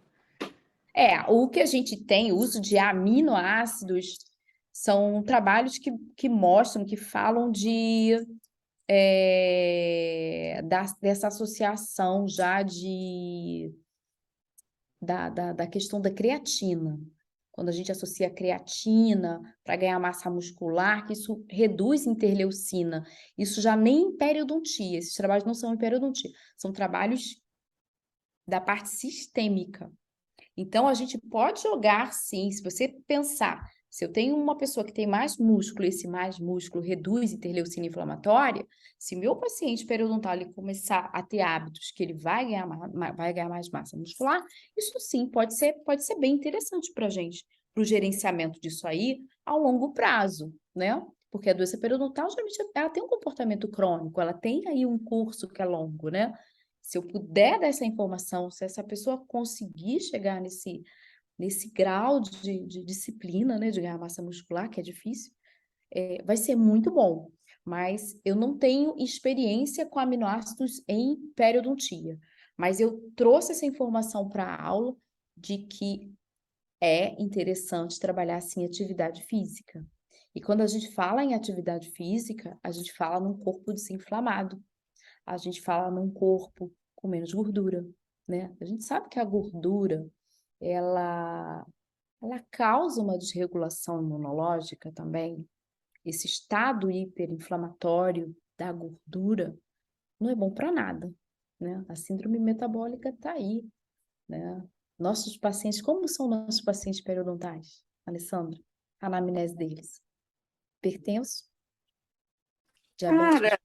O que a gente tem, o uso de aminoácidos, são trabalhos que mostram, que falam dessa associação já da questão da creatina. Quando a gente associa a creatina para ganhar massa muscular, que isso reduz interleucina. Isso já nem em periodontia, esses trabalhos não são em periodontia, são trabalhos da parte sistêmica. Então, a gente pode jogar, sim, se você pensar, se eu tenho uma pessoa que tem mais músculo, esse mais músculo reduz interleucina inflamatória, se meu paciente periodontal ele começar a ter hábitos que ele vai ganhar mais massa muscular, isso sim pode ser bem interessante para a gente, para o gerenciamento disso aí ao longo prazo, né? Porque a doença periodontal, geralmente, ela tem um comportamento crônico, ela tem aí um curso que é longo, né? Se eu puder dar essa informação, se essa pessoa conseguir chegar nesse grau de disciplina, né, de ganhar massa muscular, que é difícil, vai ser muito bom. Mas eu não tenho experiência com aminoácidos em periodontia. Mas eu trouxe essa informação para a aula de que é interessante trabalhar, assim, atividade física. E quando a gente fala em atividade física, a gente fala num corpo desinflamado. A gente fala num corpo com menos gordura, né? A gente sabe que a gordura, ela, ela causa uma desregulação imunológica também. Esse estado hiperinflamatório da gordura não é bom para nada, né? A síndrome metabólica está aí, né? Nossos pacientes, como são nossos pacientes periodontais, Alessandra? A anamnese deles? Hipertenso,
Cara,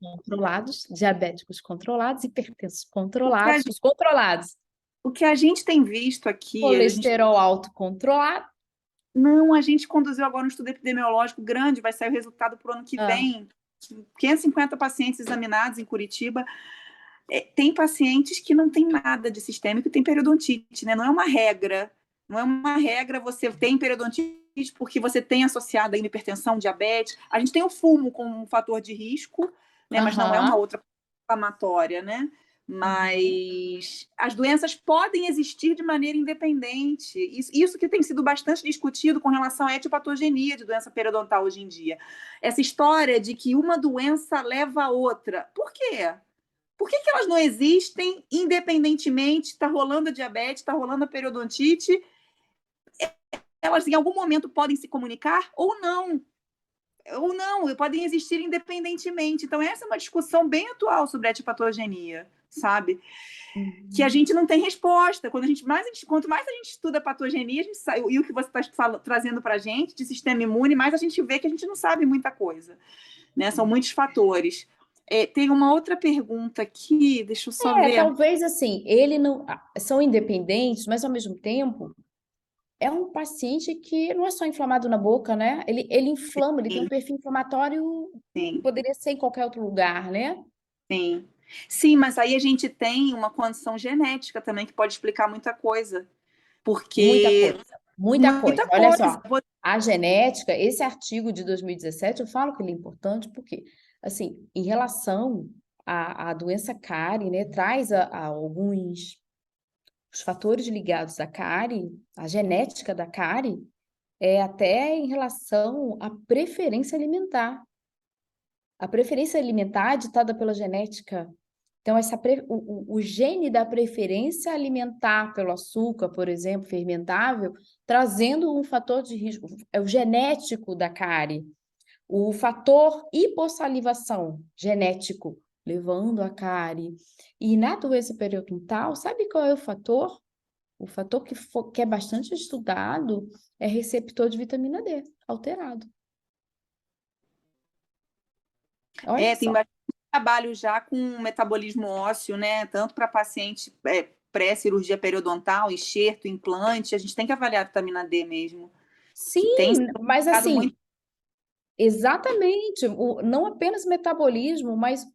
diabéticos controlados, hipertensos
o que a,
controlados.
o que a gente tem visto aqui,
Colesterol alto controlado.
não, a gente conduziu agora um estudo epidemiológico grande, vai sair o resultado para o ano que vem. 550 pacientes examinados em Curitiba. Tem pacientes que não tem nada de sistêmico e tem periodontite, né? Não é uma regra. Não é uma regra você tem periodontite porque você tem associada a hipertensão, diabetes. A gente tem o fumo como um fator de risco, né? Mas não é uma outra inflamatória, né? mas as doenças podem existir de maneira independente. Isso que tem sido bastante discutido com relação à etiopatogenia de doença periodontal hoje em dia. Essa história de que uma doença leva a outra. Por quê? Por que elas não existem independentemente? Está rolando a diabetes, está rolando a periodontite. Elas em algum momento podem se comunicar ou não, podem existir independentemente. Então, essa é uma discussão bem atual sobre a etiopatogenia, sabe? Que a gente não tem resposta. Quanto mais a gente estuda a patogenia, e o que você está trazendo para a gente de sistema imune, mais a gente vê que a gente não sabe muita coisa, né? São muitos fatores. Tem uma outra pergunta aqui, deixa eu só ver.
Talvez assim, ele não são independentes, mas ao mesmo tempo é um paciente que não é só inflamado na boca, né? Ele inflama, ele tem um perfil inflamatório que poderia ser em qualquer outro lugar, né?
Sim. Sim, mas aí a gente tem uma condição genética também que pode explicar muita coisa. Porque
Muita coisa. Olha só, a genética, esse artigo de 2017, eu falo que ele é importante porque, assim, em relação à doença cárie, né, traz alguns os fatores ligados à cárie, à genética da cárie, até em relação à preferência alimentar. A preferência alimentar é ditada pela genética. Então, o gene da preferência alimentar pelo açúcar, por exemplo, fermentável, trazendo um fator de risco, é o genético da cárie. O fator hipossalivação genético, levando a cárie. E na doença periodontal, sabe qual é o fator? O fator que é bastante estudado é receptor de vitamina D, alterado. Olha
tem
só.
bastante trabalho já com metabolismo ósseo, né? Tanto para paciente pré-cirurgia periodontal, enxerto, implante, a gente tem que avaliar a vitamina D mesmo.
Sim, mas assim, exatamente, não apenas metabolismo, mas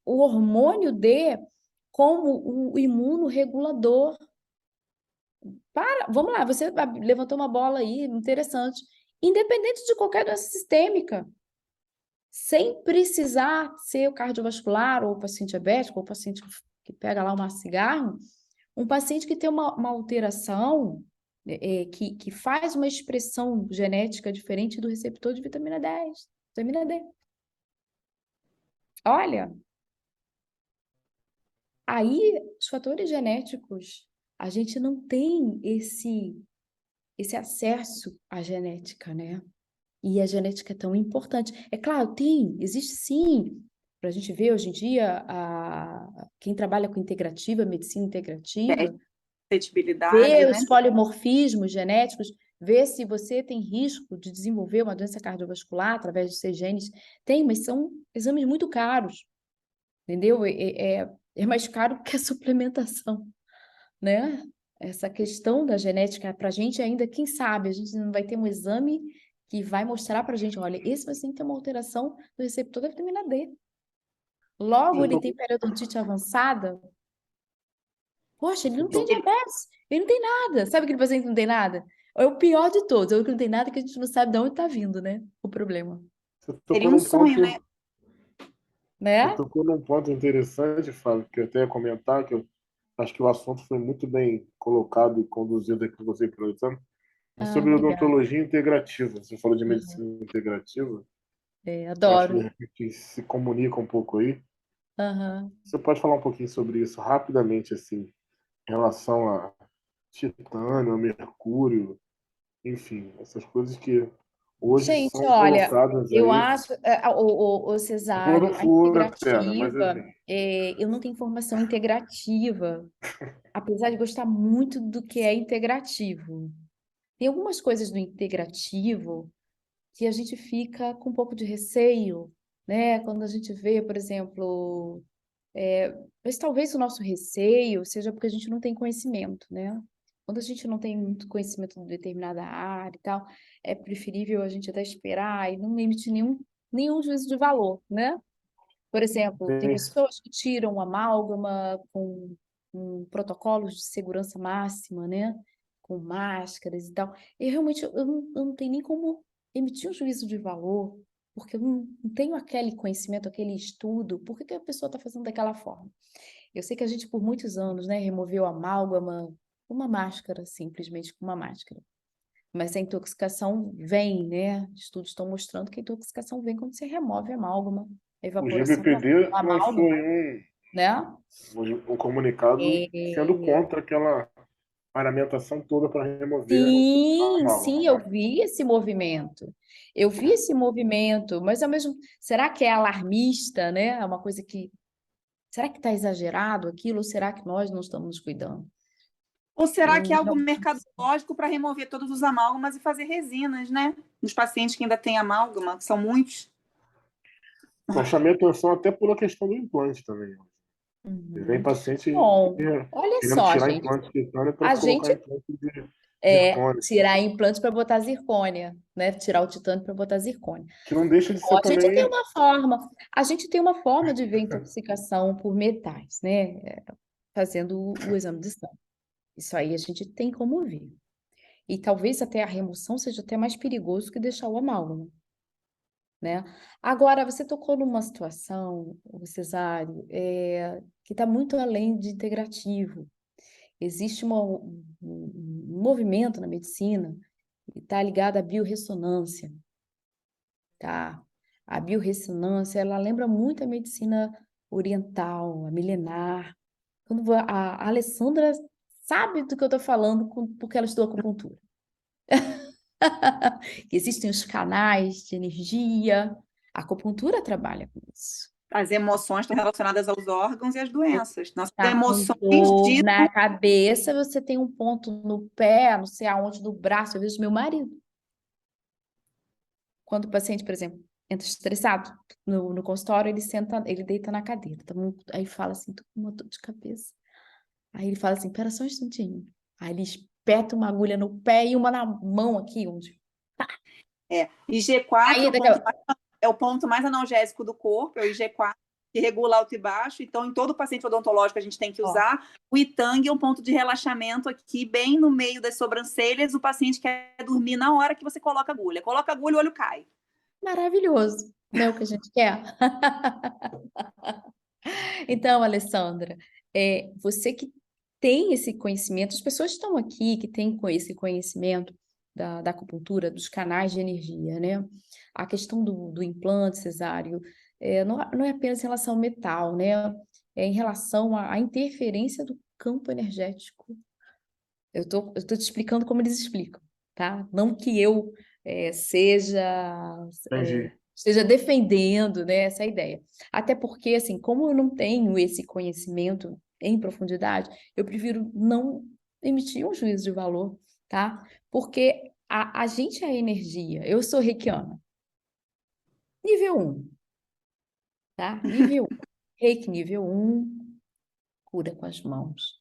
o hormônio D como o imunorregulador. Vamos lá, você levantou uma bola aí, interessante. Independente de qualquer doença sistêmica, sem precisar ser o cardiovascular, ou o paciente diabético, ou o paciente que pega lá um cigarro, um paciente que tem uma alteração que faz uma expressão genética diferente do receptor de vitamina 10, vitamina D. Olha, aí os fatores genéticos, a gente não tem esse acesso à genética, né? E a genética é tão importante. É claro, existe sim, para a gente ver hoje em dia, quem trabalha com integrativa, medicina integrativa, vê os polimorfismos genéticos, vê se você tem risco de desenvolver uma doença cardiovascular através de seus genes. Mas são exames muito caros, entendeu? É mais caro que a suplementação, né? Essa questão da genética, para a gente ainda, quem sabe, a gente não vai ter um exame que vai mostrar para a gente, olha, esse paciente tem uma alteração do receptor da vitamina D. Logo, ele tem periodontite avançada. Poxa, ele não tem diabetes, ele não tem nada. Sabe aquele paciente que não tem nada? É o pior de todos, é o que não tem nada que a gente não sabe de onde está vindo, né? O problema.
Seria um sonho, né?
Você tocou num ponto interessante, Fábio, que eu até ia comentar, que eu acho que o assunto foi muito bem colocado e conduzido aqui por você, professor. Sobre odontologia integrativa. Você falou de medicina integrativa.
Adoro.
Acho que se comunica um pouco aí.
Uhum.
Você pode falar um pouquinho sobre isso rapidamente, assim, em relação a titânio, a mercúrio, enfim, essas coisas que hoje
Gente,
são
olha,
colocadas
eu
aí.
acho, o Cesário, a
Fura a terra, mas
integrativa, eu não tenho formação integrativa, apesar de gostar muito do que é integrativo. Tem algumas coisas do integrativo que a gente fica com um pouco de receio, né? Quando a gente vê, por exemplo, mas talvez o nosso receio seja porque a gente não tem conhecimento, né? Quando a gente não tem muito conhecimento de determinada área e tal, é preferível a gente até esperar e não emitir nenhum juízo de valor, né? Por exemplo, tem pessoas que tiram amálgama com protocolos de segurança máxima, né? Com máscaras e tal. E realmente eu não tenho nem como emitir um juízo de valor, porque eu não tenho aquele conhecimento, aquele estudo. Por que a pessoa está fazendo daquela forma? Eu sei que a gente, por muitos anos, né, removeu amálgama, uma máscara, simplesmente com uma máscara. Mas a intoxicação vem, né? Estudos estão mostrando que a intoxicação vem quando você remove a amálgama, a
O
evaporação da
GBPD lançou
amálgama,
aí
né?
um comunicado sendo
É,
contra aquela paramentação toda para remover a
sim, sim, eu
amálgama, né?
vi esse movimento. Eu vi esse movimento, mas ao mesmo, será que é alarmista, né? É uma coisa que, será que está exagerado aquilo, ou será que nós não estamos nos cuidando?
Ou será que é
Eu
algo
não.
mercadológico para remover todos os amálgamas e fazer resinas, né? Nos pacientes que ainda têm amálgama, que são muitos.
Mas chamei atenção até por a questão do implante também. Vem
Uhum.
paciente
Bom, olha
querendo
só,
tirar
gente.
implante de titânio para
A
colocar
gente
implante de zircônio,
tirar implante para botar zircônia, né? Tirar o titânio para botar zircônia.
que não deixa de
Bom,
ser também.
a gente tem uma forma de ver intoxicação por metais, né? Fazendo o exame de sangue. Isso aí a gente tem como ver. E talvez até a remoção seja até mais perigoso que deixar o amálgama, né? Agora, você tocou numa situação, o Cesário, que está muito além de integrativo. Existe um movimento na medicina que está ligado à biorressonância, tá? A biorressonância, ela lembra muito a medicina oriental, a milenar. A Alessandra sabe do que eu estou falando porque ela estudou acupuntura. Que existem os canais de energia. A acupuntura trabalha com isso.
As emoções estão relacionadas aos órgãos e às doenças. Nossas
Tá com
emoções
dor
ditam.
na cabeça, você tem um ponto no pé, não sei aonde, no braço. Eu vejo meu marido. Quando o paciente, por exemplo, entra estressado no consultório, ele senta, ele deita na cadeira. Aí fala assim, tô com uma dor de cabeça. Aí ele fala assim, pera só um instantinho. Aí ele espeta uma agulha no pé e uma na mão aqui, onde...
E G4
Aí daquela...
é o ponto mais analgésico do corpo, é o IG4, que regula alto e baixo. Então, em todo paciente odontológico, a gente tem que usar. O Itang é um ponto de relaxamento aqui, bem no meio das sobrancelhas. O paciente quer dormir na hora que você coloca a agulha. Coloca a agulha, o olho cai.
Maravilhoso, não é o que a gente quer? Então, Alessandra, você que tem esse conhecimento, as pessoas estão aqui que têm esse conhecimento da acupuntura, dos canais de energia, né? A questão do implante cesáreo não é apenas em relação ao metal, né? É em relação à interferência do campo energético. Eu tô te explicando como eles explicam, tá? Não que eu
Entendi.
esteja defendendo, né, essa ideia. Até porque, assim, como eu não tenho esse conhecimento em profundidade, eu prefiro não emitir um juízo de valor, tá? Porque a gente é energia. Eu sou reikiana. Nível 1, tá? Nível 1. Reiki nível 1, cura com as mãos.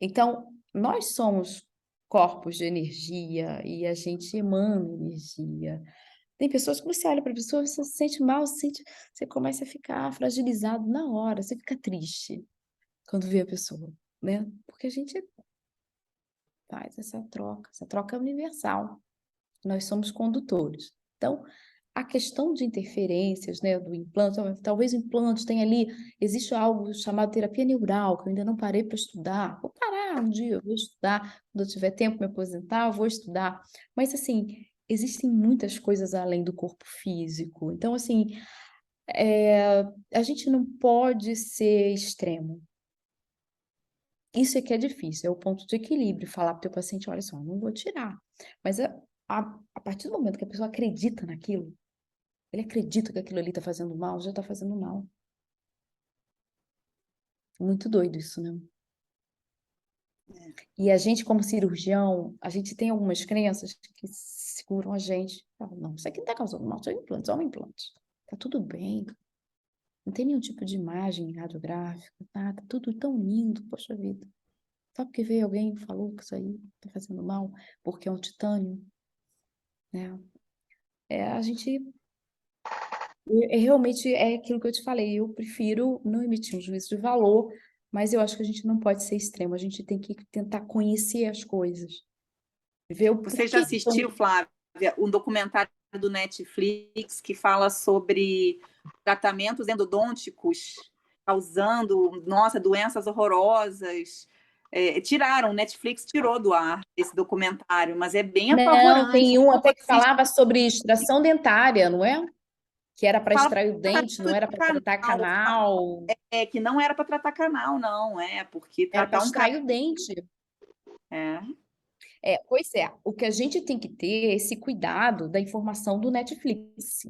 Então, nós somos corpos de energia e a gente emana energia. Tem pessoas que você olha para a pessoa, você se sente mal, você começa a ficar fragilizado na hora, você fica triste quando vê a pessoa, né? Porque a gente faz essa troca é universal. Nós somos condutores. Então, a questão de interferências, né, do implante, talvez o implante tenha ali, existe algo chamado terapia neural, que eu ainda não parei para estudar. Vou parar um dia, eu vou estudar, quando eu tiver tempo para me aposentar, eu vou estudar. Mas, assim, existem muitas coisas além do corpo físico. Então, assim, a gente não pode ser extremo. Isso é que é difícil, é o ponto de equilíbrio, falar para o teu paciente, olha só, não vou tirar. Mas a partir do momento que a pessoa acredita naquilo, ele acredita que aquilo ali está fazendo mal, já está fazendo mal. Muito doido isso, né? E a gente, como cirurgião, a gente tem algumas crenças que seguram a gente. Falam, não, isso aqui não está causando mal, só um implante. Tá tudo bem. Não tem nenhum tipo de imagem radiográfica, nada, tudo tão lindo, poxa vida. Só porque veio alguém e falou que isso aí está fazendo mal, porque é um titânio, né? A gente realmente é aquilo que eu te falei, eu prefiro não emitir um juízo de valor, mas eu acho que a gente não pode ser extremo, a gente tem que tentar conhecer as coisas, ver o
Você já
porquê.
assistiu, Flávia, um documentário do Netflix que fala sobre tratamentos endodônticos causando, nossa, doenças horrorosas. Tiraram, Netflix tirou do ar esse documentário, mas é bem
Não,
apavorante.
tem um até que
Assiste,
falava sobre extração dentária, não é? Que era para
fala
extrair o dente, não era para tratar canal,
que não era para tratar canal, não, porque
era para
tratar um
extrair o dente.
É.
Pois é, o que a gente tem que ter é esse cuidado da informação do Netflix,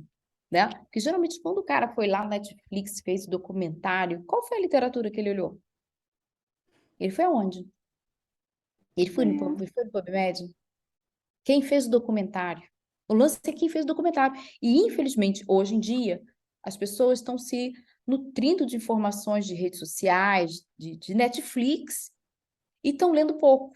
né? Porque geralmente quando o cara foi lá no Netflix, fez o documentário, qual foi a literatura que ele olhou? Ele foi aonde? Ele foi no PubMed? Quem fez o documentário? O lance é quem fez o documentário. E, infelizmente, hoje em dia, as pessoas estão se nutrindo de informações de redes sociais, de Netflix, e estão lendo pouco.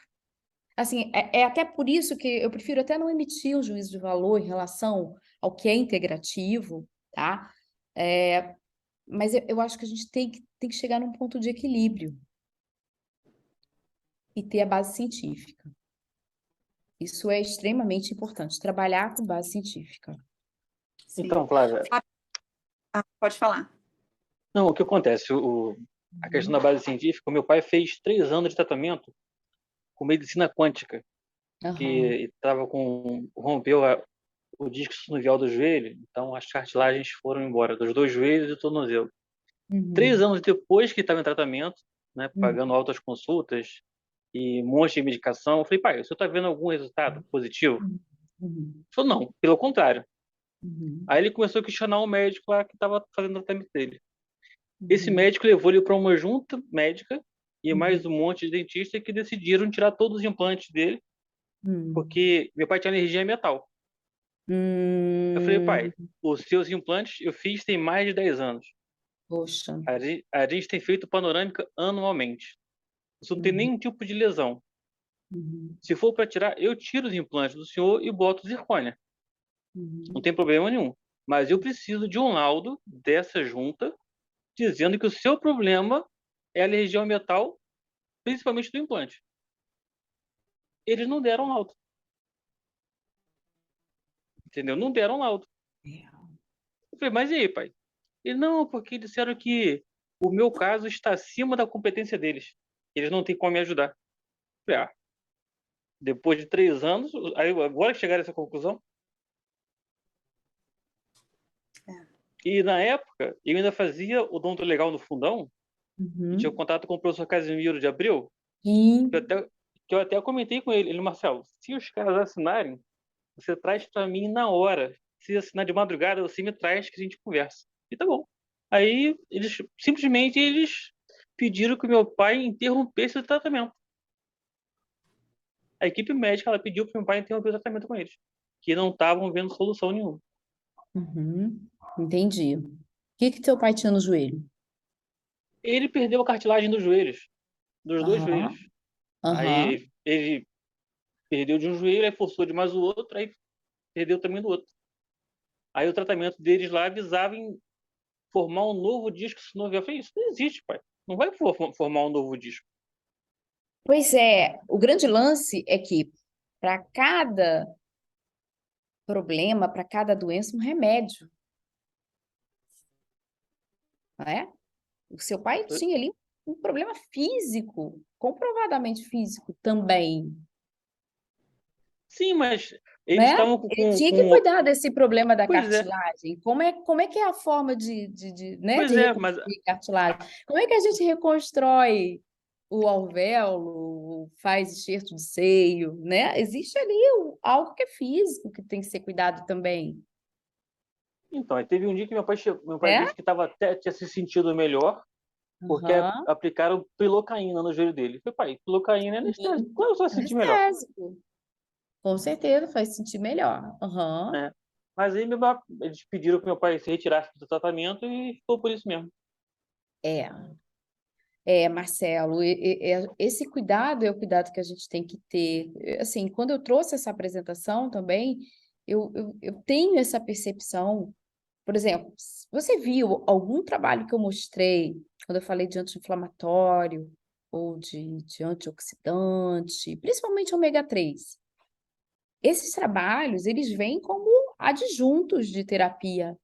Assim, é até por isso que eu prefiro até não emitir o juízo de valor em relação ao que é integrativo, tá? Mas eu acho que a gente tem que chegar num ponto de equilíbrio e ter a base científica. Isso é extremamente importante, trabalhar com base científica.
Sim.
Então, Flávia,
Pode falar.
não, o que acontece? A questão da base científica, o meu pai fez 3 anos de tratamento com medicina quântica, que rompeu o disco sinovial do joelho, então as cartilagens foram embora, dos 2 joelhos e do tornozelo. 3 anos depois que estava em tratamento, né, pagando altas consultas e um monte de medicação, eu falei, pai, você está vendo algum resultado positivo? Ele falou, não, pelo contrário. Aí ele começou a questionar o médico lá que estava fazendo o tratamento dele. Esse médico levou ele para uma junta médica e mais um monte de dentistas que decidiram tirar todos os implantes dele, porque meu pai tinha alergia a metal. Eu falei, pai, os seus implantes eu fiz tem mais de 10 anos.
Poxa.
A gente tem feito panorâmica anualmente. Você não tem nenhum tipo de lesão. Se for para tirar, eu tiro os implantes do senhor e boto zircônia. Não tem problema nenhum. Mas eu preciso de um laudo dessa junta dizendo que o seu problema é alergia ao metal, principalmente do implante. Eles não deram laudo. Entendeu? Não deram laudo. Eu falei, mas e aí, pai? Ele, não, porque disseram que o meu caso está acima da competência deles. Eles não têm como me ajudar. Eu falei, depois de 3 anos, aí agora que chegaram a essa conclusão. E na época, eu ainda fazia odonto legal no Fundão, e tinha contato com o professor Casimiro de Abreu, que eu até comentei com ele, Marcelo, se os caras assinarem, você traz para mim na hora. Se assinar de madrugada, você me traz que a gente conversa. E tá bom. Aí, simplesmente eles pediram que o meu pai interrompesse o tratamento. A equipe médica ela pediu para o meu pai interromper o tratamento com eles, que não estavam vendo solução nenhuma.
Entendi. O que teu pai tinha no joelho?
Ele perdeu a cartilagem dos joelhos, dos 2 joelhos. Aí ele perdeu de um joelho, aí forçou de mais o outro, aí perdeu também do outro. Aí o tratamento deles lá avisava em formar um novo disco sinovial. Eu falei, isso não existe, pai. Não vai formar um novo disco.
Pois é, o grande lance é que para cada problema, para cada doença, um remédio, não é? O seu pai tinha ali um problema físico, comprovadamente físico também,
Sim, mas eles
né?
estavam
Ele tinha que cuidar desse problema da cartilagem. Como é que é a forma né, de reconstruir cartilagem? Como é que a gente reconstrói o alvéolo, faz enxerto de seio, né? Existe ali algo que é físico, que tem que ser cuidado também.
Então, aí teve um dia que meu pai
É?
disse que tinha se sentido melhor, porque aplicaram pilocaína no joelho dele. Eu falei, pai, pilocaína é anestésico. Claro que você vai se sentir melhor.
Anestésico. Com certeza, faz sentir melhor.
Mas aí eles pediram que meu pai se retirasse do tratamento e ficou por isso mesmo.
Marcelo, esse cuidado é o cuidado que a gente tem que ter. Assim, quando eu trouxe essa apresentação também, eu tenho essa percepção. Por exemplo, você viu algum trabalho que eu mostrei, quando eu falei de anti-inflamatório ou de antioxidante, principalmente ômega 3? Esses trabalhos, eles vêm como adjuntos de terapia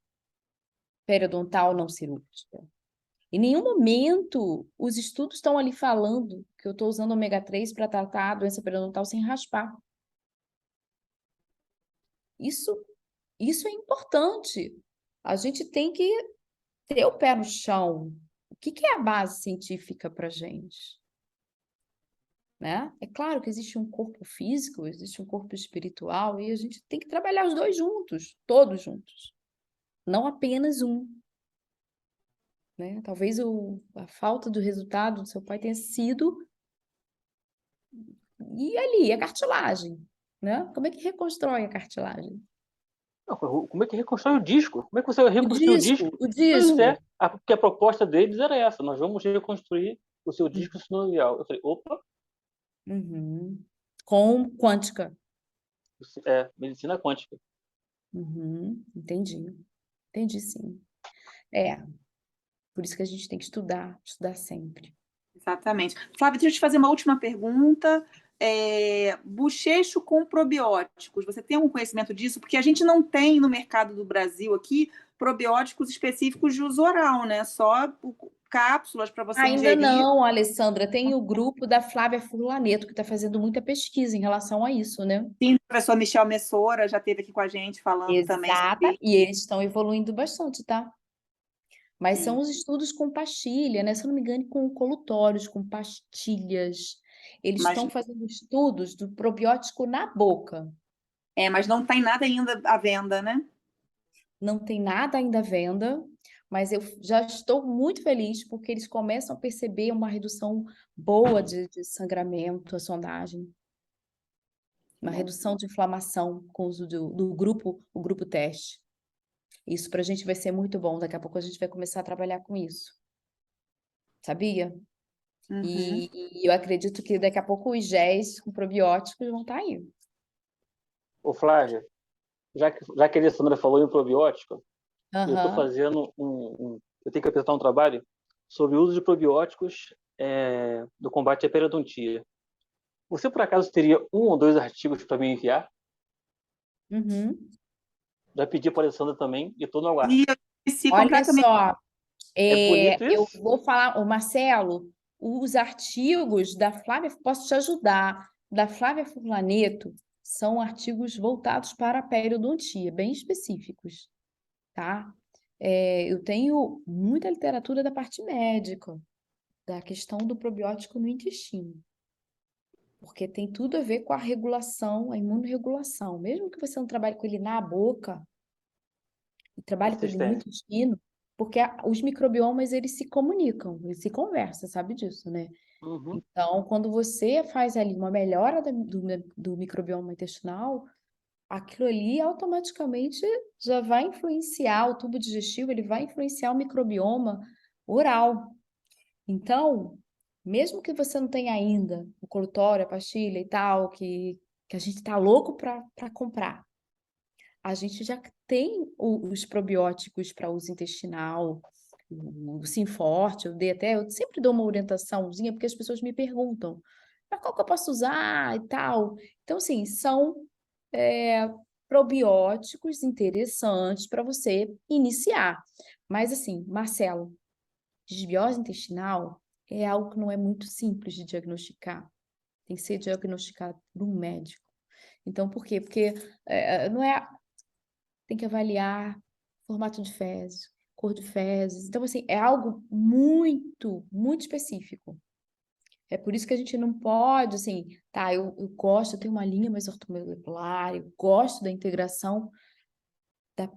periodontal não cirúrgica. Em nenhum momento os estudos estão ali falando que eu estou usando ômega 3 para tratar a doença periodontal sem raspar. Isso é importante. A gente tem que ter o pé no chão. O que é a base científica para a gente? Né? É claro que existe um corpo físico, existe um corpo espiritual, e a gente tem que trabalhar os dois juntos, todos juntos. Não apenas um. Né? Talvez a falta do resultado do seu pai tenha sido... E ali, a cartilagem. Né? Como é que reconstrói a cartilagem?
Não, como é que reconstrói o disco? Como é que você vai reconstruir o disco?
O disco.
Pois é, porque a proposta deles era essa, nós vamos reconstruir o seu disco sinovial. Eu falei, opa,
Uhum. Com quântica.
medicina quântica.
Uhum. Entendi sim. Por isso que a gente tem que estudar sempre.
Exatamente. Flávia, deixa eu te fazer uma última pergunta. Bochecho com probióticos, você tem algum conhecimento disso? Porque a gente não tem no mercado do Brasil aqui probióticos específicos de uso oral, né? Só cápsulas para você
Ainda
ingerir.
não, Alessandra. Tem o grupo da Flávia Furlaneto, que está fazendo muita pesquisa em relação a isso, né?
Sim, o professor Michel Messora já esteve aqui com a gente falando também sobre...
E eles estão evoluindo bastante, tá? Mas
Sim.
são os estudos com pastilha, né? Se eu não me engano, com colutórios, com pastilhas. Eles estão fazendo estudos do probiótico na boca.
Mas não tem nada ainda à venda, né?
Não tem nada ainda à venda, mas eu já estou muito feliz porque eles começam a perceber uma redução boa de sangramento, a sondagem. Uma redução de inflamação com o uso do grupo teste. Isso para a gente vai ser muito bom. Daqui a pouco a gente vai começar a trabalhar com isso. Sabia?
Uhum.
E eu acredito que daqui a pouco os géis com probióticos vão estar aí.
Ô, Flávia, já que a Alessandra falou em probiótico, eu estou
Aham.
fazendo eu tenho que apresentar um trabalho sobre o uso de probióticos do combate à periodontia. Você, por acaso, teria 1 ou 2 artigos para me enviar?
Uhum.
Já pedi para a Alessandra também e estou no aguardo.
E eu esqueci
Olha
completamente.
só,
bonito
eu
isso?
vou falar, o Marcelo, os artigos da Flávia, posso te ajudar, da Flávia Furlaneto, são artigos voltados para a periodontia, bem específicos, tá? Eu tenho muita literatura da parte médica, da questão do probiótico no intestino, porque tem tudo a ver com a regulação, a imunorregulação. Mesmo que você não trabalhe com ele na boca, e trabalhe com
Vocês
ele no
têm.
intestino, porque os microbiomas, eles se comunicam, eles se conversam, sabe disso, né?
Uhum.
Então, quando você faz ali uma melhora do microbioma intestinal, aquilo ali automaticamente já vai influenciar o tubo digestivo, ele vai influenciar o microbioma oral. Então, mesmo que você não tenha ainda o colutório, a pastilha e tal, que a gente tá louco para comprar, a gente já tem os probióticos para uso intestinal, o Simforte, eu sempre dou uma orientaçãozinha, porque as pessoas me perguntam, mas qual que eu posso usar e tal? Então, assim, são probióticos interessantes para você iniciar. Mas, assim, Marcelo, desbiose intestinal é algo que não é muito simples de diagnosticar. Tem que ser diagnosticado por um médico. Então, por quê? Porque não é... Tem que avaliar formato de fezes, cor de fezes. Então, assim, é algo muito, muito específico. É por isso que a gente não pode, assim, tá, eu gosto, eu tenho uma linha mais ortomolecular, eu gosto da integração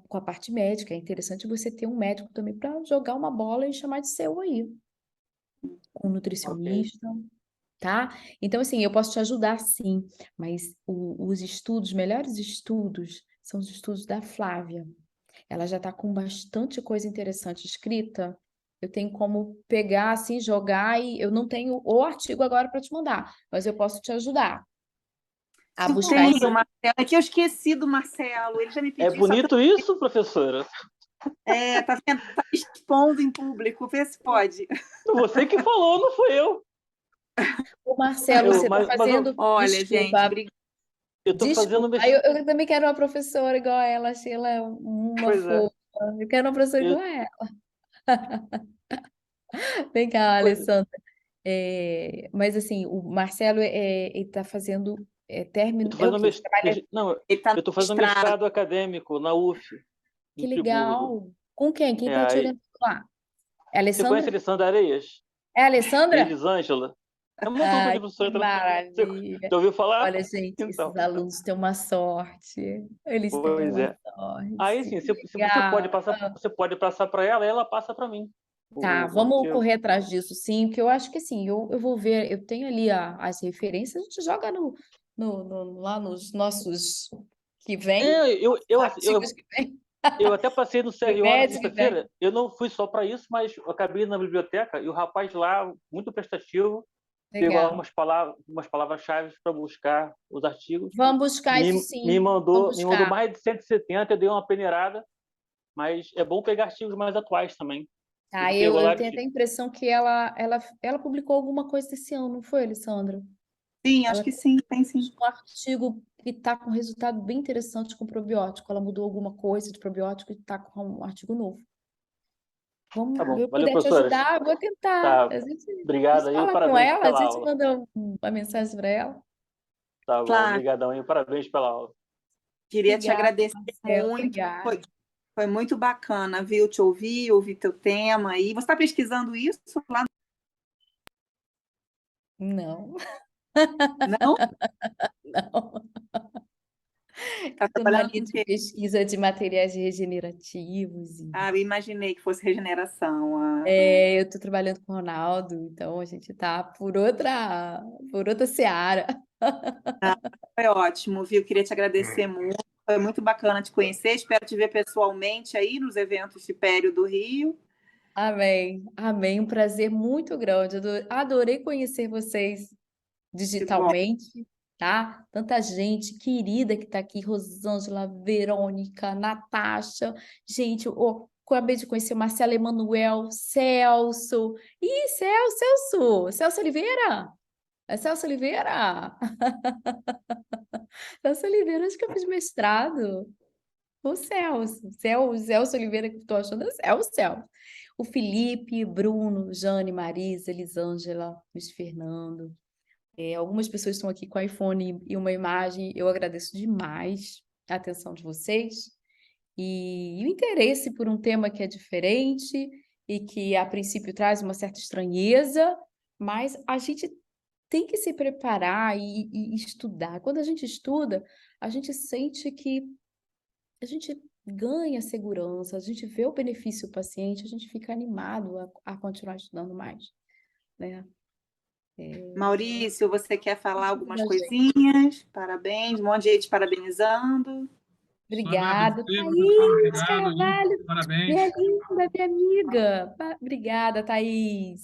com a parte médica. É interessante você ter um médico também para jogar uma bola e chamar de seu aí. Um nutricionista, tá? Então, assim, eu posso te ajudar, sim, mas os estudos, melhores estudos, são os estudos da Flávia. Ela já está com bastante coisa interessante escrita. Eu tenho como pegar, assim, jogar, e eu não tenho o artigo agora para te mandar, mas eu posso te ajudar a buscar
Tem
esse.
o Marcelo, é que eu esqueci do Marcelo, ele já me
É
pediu
bonito isso, professora?
tá expondo em público, vê se pode.
Você que falou, não fui eu.
O Marcelo, você está fazendo...
Olha, gente,
Desculpa,
eu estou fazendo
eu também quero uma professora igual a ela, achei ela uma
Pois é.
fofa. Eu quero uma professora
Eu
igual a ela. Legal,
Pois é.
Alessandra. Mas assim, o Marcelo ele está fazendo
Eu
término.
tô
É o
fazendo
quê? Ele trabalha.
não,
Ele está no
eu tô fazendo
mestrado.
mestrado acadêmico na UF,
Que
em Friburgo.
legal. Com quem? Quem está te
Aí,
orientando lá? É a
você conhece a
Alessandra?
Alessandra Areias
É a
e a
Alessandra?
Elisângela? É um grupo
Ai,
de
que
professores. Você
maravilha.
já ouviu falar?
Olha, gente, esses
Então,
alunos têm uma sorte. Eles têm
pois
uma
é. Aí,
sorte.
sim,
Que
se você pode
legal.
passar, você pode passar para ela, ela passa para mim.
Tá,
O
vamos
artigo.
correr atrás disso, sim, porque eu acho que assim, eu vou ver, eu tenho ali as referências, a gente joga lá nos nossos que vem,
É,
artigos que vem,
eu até passei no CRO na
Unimed que vem.
sexta-feira. Eu não fui só para isso, mas eu acabei na biblioteca e o rapaz lá, muito prestativo, pegou lá
Legal.
umas palavras-chave para buscar os artigos.
Vamos buscar isso
Me
sim, vamos
mandou
buscar.
mais de 170, eu dei uma peneirada, mas é bom pegar artigos mais atuais também.
Tá,
Ele pegou
eu
lá
tenho até
de.
a impressão que ela publicou alguma coisa esse ano, não foi, Alessandra?
Sim, acho
Ela
que sim, tem sim.
um artigo que está com resultado bem interessante com probiótico. Ela mudou alguma coisa de probiótico e está com um artigo novo.
Tá
Vamos,
bom,
eu
valeu,
puder te
professoras.
ajudar, eu vou tentar.
Tá,
A
obrigado
gente
aí,
fala com
parabéns
ela, a
pela
gente
aula.
manda uma mensagem para ela.
Tá bom,
Flávia,
obrigadão aí, parabéns pela aula.
queria te
Obrigada,
agradecer
Marcelo,
muito.
obrigada.
Foi muito bacana, viu? Te ouvir teu tema aí. Você está pesquisando isso lá?
Não,
Não?
não.
Está
Estou na
trabalhando
linha
com o
de
quê?
pesquisa de materiais regenerativos.
Ah, eu imaginei que fosse regeneração.
Eu estou trabalhando com o Ronaldo, então a gente está por outra seara.
Foi ótimo, viu? Queria te agradecer muito. Foi muito bacana te conhecer. Espero te ver pessoalmente aí nos eventos de Pério do Rio.
Amém, amém. Um prazer muito grande. Adorei conhecer vocês
Que bom.
digitalmente, tá? Tanta gente querida que está aqui, Rosângela, Verônica, Natasha. Gente, acabei de conhecer o Marcelo Emanuel, Celso. Ih, Celso Oliveira? É Celso Oliveira? Celso Oliveira, acho que eu fiz mestrado. O Celso Oliveira, que eu tô achando, é o Celso. O Felipe, Bruno, Jane, Marisa, Elisângela, Luiz Fernando. Algumas pessoas estão aqui com iPhone e uma imagem. Eu agradeço demais a atenção de vocês e o interesse por um tema que é diferente e que, a princípio, traz uma certa estranheza, mas a gente tem que se preparar e estudar. Quando a gente estuda, a gente sente que a gente ganha segurança, a gente vê o benefício do paciente, a gente fica animado a continuar estudando mais, né?
Maurício, você quer falar algumas
Ajuda a gente.
coisinhas? Parabéns, um monte de gente te parabenizando.
Só
Obrigada.
agradecer, professor,
Thaís
obrigado aí,
Carvalho, minha
parabéns.
linda, minha amiga. Obrigada, Thaís.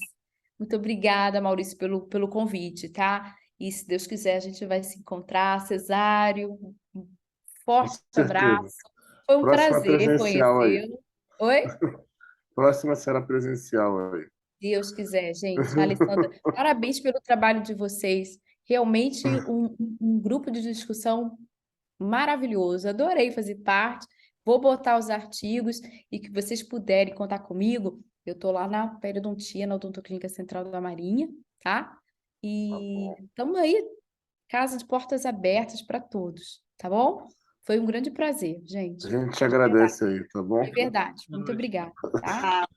Muito obrigada, Maurício, pelo convite, tá? E se Deus quiser, a gente vai se encontrar. Cesário, um
Com
forte
certeza.
abraço. Foi um
Próxima
prazer
presencial aí.
conhecê-lo. Oi?
Próxima será presencial aí.
Deus quiser, gente. Alessandra, parabéns pelo trabalho de vocês. Realmente um grupo de discussão maravilhoso. Adorei fazer parte. Vou botar os artigos e que vocês puderem contar comigo. Eu estou lá na periodontia, na Odontoclínica Central da Marinha, tá? E estamos aí, casa de portas abertas para todos, tá bom? Foi um grande prazer, gente.
A gente te
De verdade,
agradece aí, tá bom?
de verdade.
Boa
Muito
noite.
obrigada, tá?
Ah,